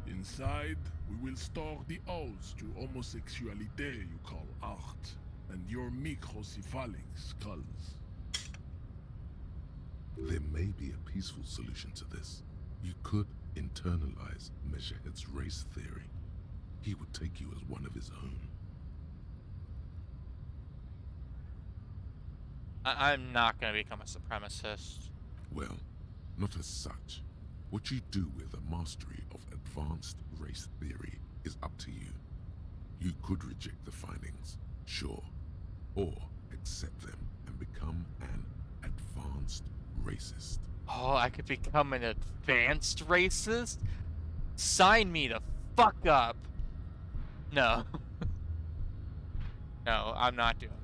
Speaker 20: Inside, we will store the odes to homosexuality you call art, and your microcephalic skulls.
Speaker 4: There may be a peaceful solution to this. You could internalize Measurehead's race theory. He would take you as one of his own.
Speaker 1: I'm not gonna become a supremacist.
Speaker 4: Well, not as such. What you do with a mastery of advanced race theory is up to you. You could reject the findings, sure, or accept them and become an advanced racist.
Speaker 1: Oh, I could become an advanced racist? Sign me the fuck up. No. No, I'm not doing that.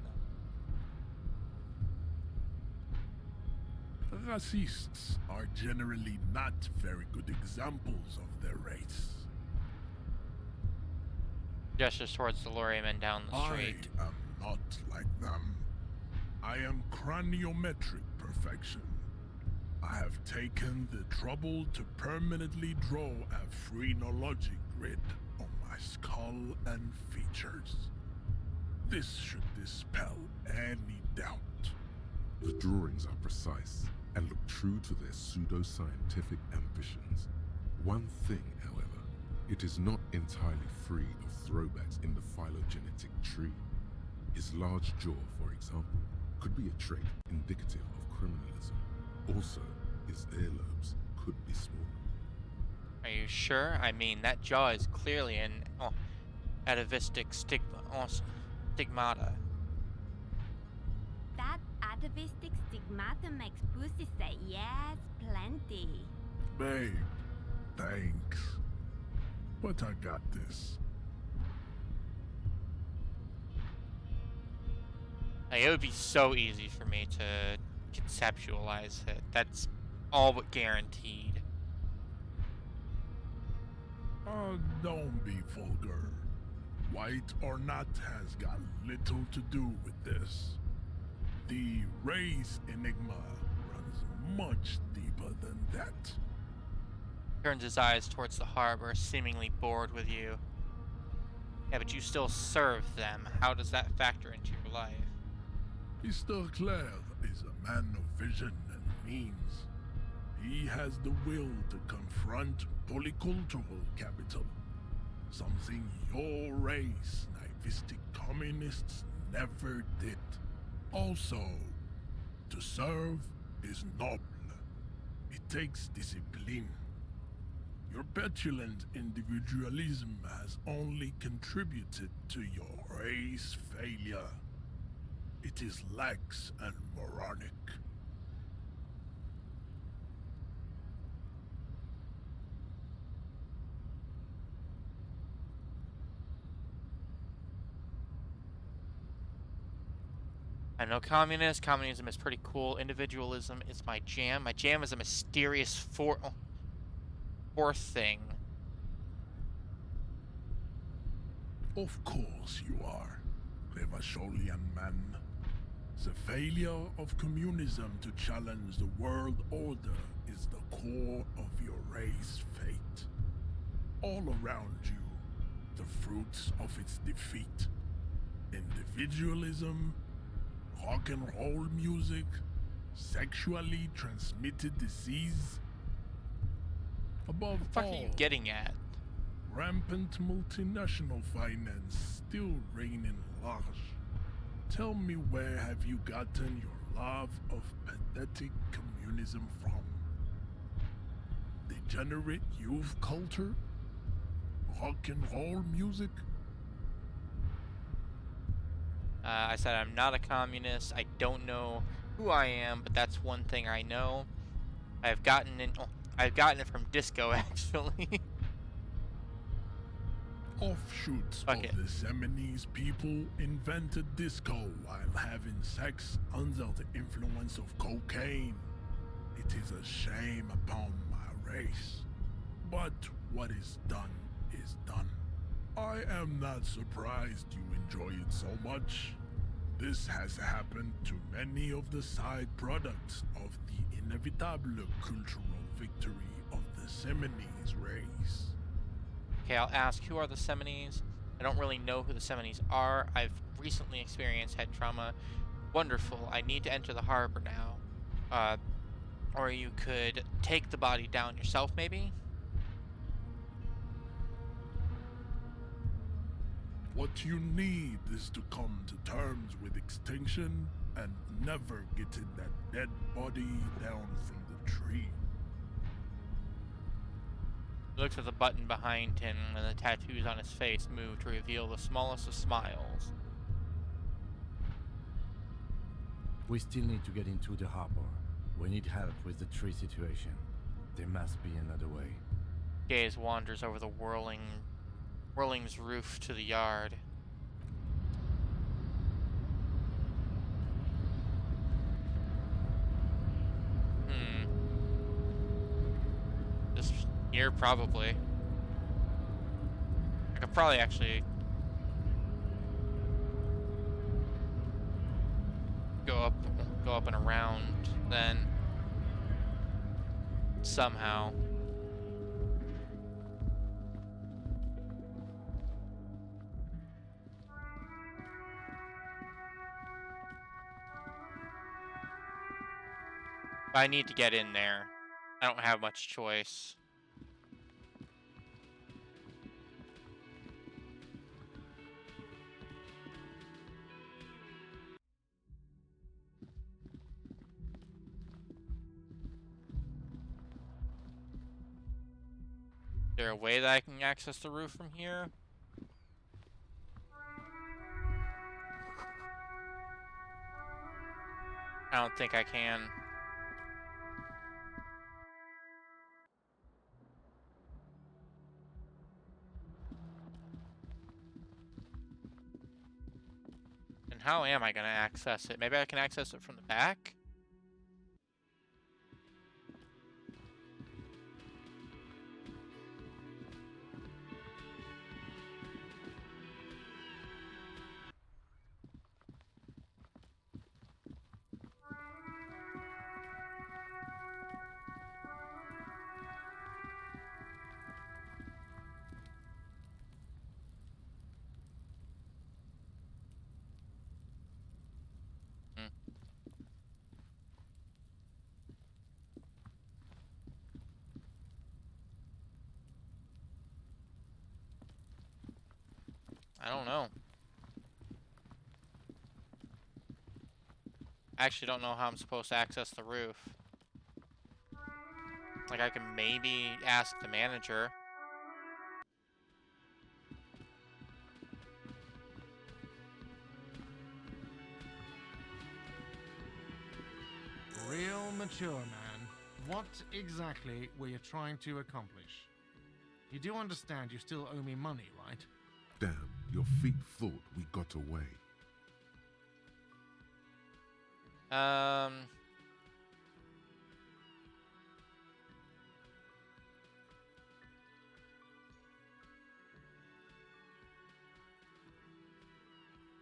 Speaker 20: Racists are generally not very good examples of their race.
Speaker 1: Gestures towards the lorryman down the street.
Speaker 20: I am not like them. I am craniometric perfection. I have taken the trouble to permanently draw a phrenologic grid on my skull and features. This should dispel any doubt.
Speaker 4: The drawings are precise and look true to their pseudo-scientific ambitions. One thing, however, It is not entirely free of throwbacks in the phylogenetic tree. His large jaw, for example, could be a trait indicative of criminalism. Also, his earlobes could be small.
Speaker 1: Are you sure? I mean, that jaw is clearly an atavistic stigmata.
Speaker 21: That atavistic stigmata makes pussy say yes, plenty.
Speaker 20: Babe, thanks. But I got this.
Speaker 1: Like, it would be so easy for me to conceptualize it. That's all but guaranteed.
Speaker 20: Don't be vulgar. White or not has got little to do with this. The race enigma runs much deeper than that.
Speaker 1: Turns his eyes towards the harbor, seemingly bored with you. Yeah, but you still serve them. How does that factor into your life?
Speaker 20: Mr. Clare is a man of vision and means. He has the will to confront polycultural capital, something your race, naivistic communists, never did. Also, to serve is noble. It takes discipline. Your petulant individualism has only contributed to your race failure. It is lax and moronic.
Speaker 1: I know communism is pretty cool. Individualism is my jam. My jam is a mysterious fourth thing.
Speaker 20: Of course you are, Revacholian man. The failure of communism to challenge the world order is the core of your race fate. All around you, the fruits of its defeat. Individualism, rock and roll music, sexually transmitted disease. Above
Speaker 1: What the fuck
Speaker 20: all,
Speaker 1: are you getting at?
Speaker 20: rampant multinational finance still reigning large. Tell me, where have you gotten your love of pathetic communism from? Degenerate youth culture? Rock and roll music?
Speaker 1: I said I'm not a communist. I don't know who I am, but that's one thing I know. I've gotten it from disco, actually.
Speaker 20: Offshoots of the Seminoles people invented disco while having sex under the influence of cocaine. It is a shame upon my race. But what is done is done. I am not surprised you enjoy it so much. This has happened to many of the side products of the inevitable cultural victory of the Seminoles race.
Speaker 1: Okay, I'll ask, who are the Seminoles? I don't really know who the Seminoles are. I've recently experienced head trauma. Wonderful. I need to enter the harbor now. Or you could take the body down yourself, maybe?
Speaker 20: What you need is to come to terms with extinction and never getting that dead body down from the tree.
Speaker 1: He looks at the button behind him, and the tattoos on his face move to reveal the smallest of smiles.
Speaker 8: We still need to get into the harbor. We need help with the tree situation. There must be another way.
Speaker 1: Gaze wanders over the whirling's roof to the yard. Just here, probably. I could probably actually go up and around then somehow. But I need to get in there. I don't have much choice. there a way that I can access the roof from here? I don't think I can. And how am I going to access it? Maybe I can access it from the back? I don't know. I actually don't know how I'm supposed to access the roof. Like, I can maybe ask the manager.
Speaker 6: Real mature, man. What exactly were you trying to accomplish? You do understand you still owe me money, right?
Speaker 4: Damn, your feet thought we got away.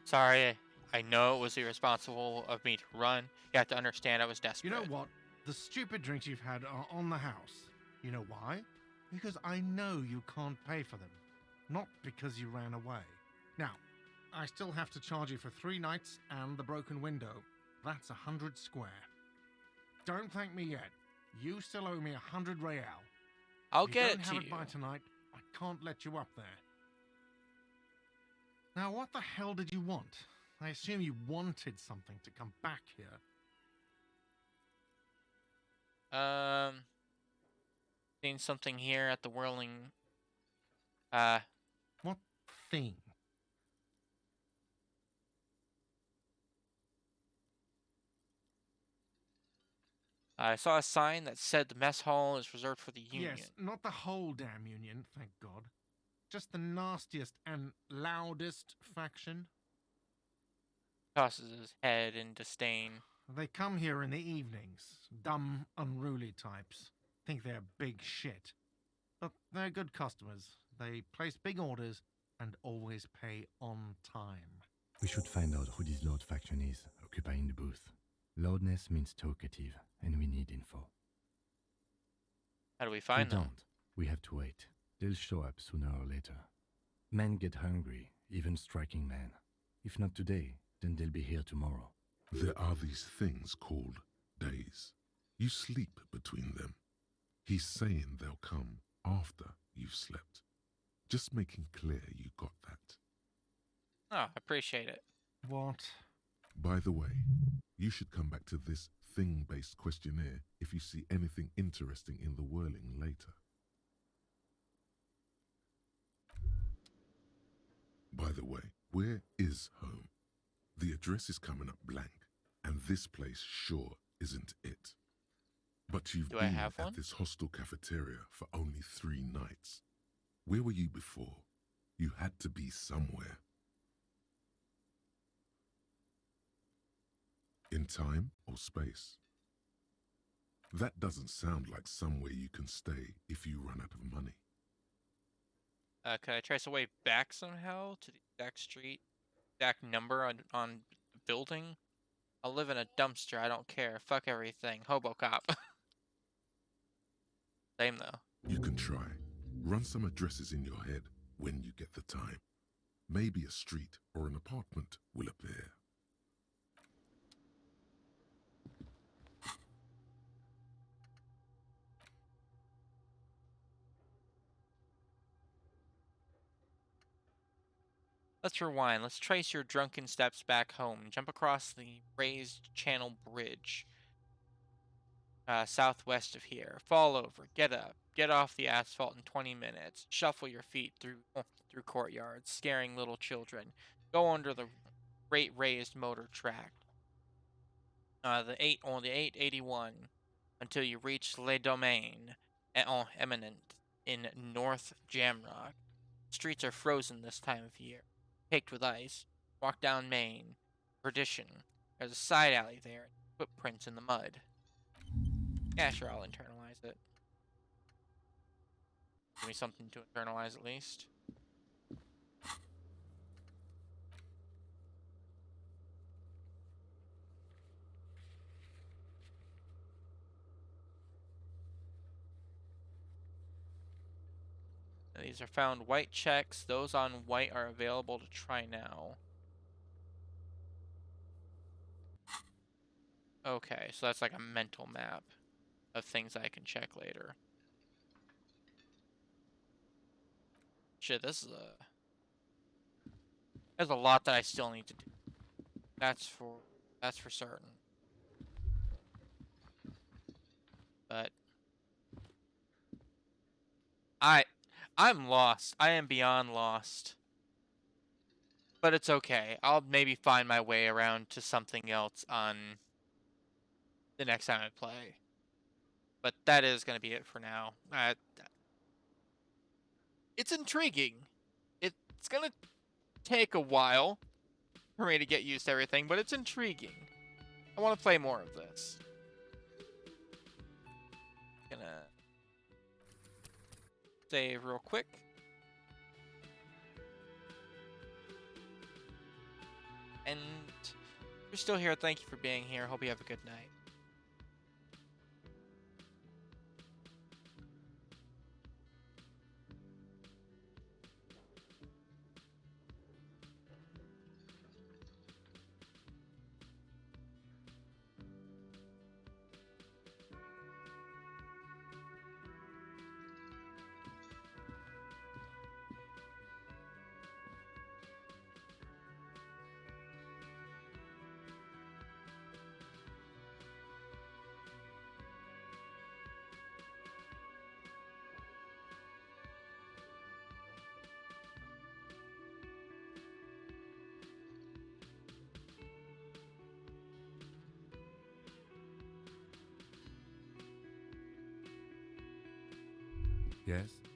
Speaker 1: Sorry, I know it was irresponsible of me to run. You have to understand I was desperate.
Speaker 6: You know what? The stupid drinks you've had are on the house. You know why? Because I know you can't pay for them. Not because you ran away. Now, I still have to charge you for 3 nights and the broken window. That's 100 square. Don't thank me yet. You still owe me 100 real.
Speaker 1: I'll
Speaker 6: If
Speaker 1: get
Speaker 6: you
Speaker 1: it
Speaker 6: don't
Speaker 1: to
Speaker 6: have
Speaker 1: you.
Speaker 6: it by tonight, I can't let you up there. Now, what the hell did you want? I assume you wanted something to come back here.
Speaker 1: Seen something here at the Whirling.
Speaker 6: What thing?
Speaker 1: I saw a sign that said the mess hall is reserved for the Union.
Speaker 6: Yes, not the whole damn Union, thank God. Just the nastiest and loudest faction.
Speaker 1: Tosses his head in disdain.
Speaker 6: They come here in the evenings. Dumb, unruly types. Think they're big shit. But they're good customers. They place big orders and always pay on time.
Speaker 8: We should find out who this Lord faction is, occupying the booth. Loudness means talkative, and we need info.
Speaker 1: How do we find them?
Speaker 8: We have to wait. They'll show up sooner or later. Men get hungry, even striking men. If not today, then they'll be here tomorrow.
Speaker 4: There are these things called days. You sleep between them. He's saying they'll come after you've slept. Just making clear you got that.
Speaker 1: Oh, I appreciate it.
Speaker 6: What?
Speaker 4: By the way, you should come back to this thing-based questionnaire if you see anything interesting in the whirling later. By the way, where is home? The address is coming up blank, and this place sure isn't it. But you've
Speaker 1: Do I
Speaker 4: been
Speaker 1: have
Speaker 4: at
Speaker 1: one?
Speaker 4: this hostel cafeteria for only 3 nights. Where were you before? You had to be somewhere. In time or space? That doesn't sound like somewhere you can stay if you run out of money.
Speaker 1: Could I trace a way back somehow to the exact street, exact number on the building? I'll live in a dumpster. I don't care. Fuck everything. Hobocop. Same though.
Speaker 4: You can try. Run some addresses in your head when you get the time. Maybe a street or an apartment will appear.
Speaker 1: Let's rewind. Let's trace your drunken steps back home. Jump across the raised channel bridge. Southwest of here. Fall over. Get up. get off the asphalt in 20 minutes, shuffle your feet through courtyards, scaring little children, go under the great raised motor track, the 881, until you reach Le Domaine Eminent in North Jamrock. Streets are frozen this time of year, caked with ice. Walk down Main, Perdition. There's a side alley there, footprints in the mud. Yeah, sure, I'll internalize it. Give me something to internalize at least. And these are found white checks. Those on white are available to try now. Okay, so that's like a mental map of things I can check later. Shit, there's a lot that I still need to do. That's for certain. But I'm lost. I am beyond lost. But it's okay. I'll maybe find my way around to something else on the next time I play. But that is going to be it for now. It's intriguing. It's going to take a while for me to get used to everything, but it's intriguing. I want to play more of this. Gonna save real quick. And if you're still here, thank you for being here. Hope you have a good night.
Speaker 8: Yes?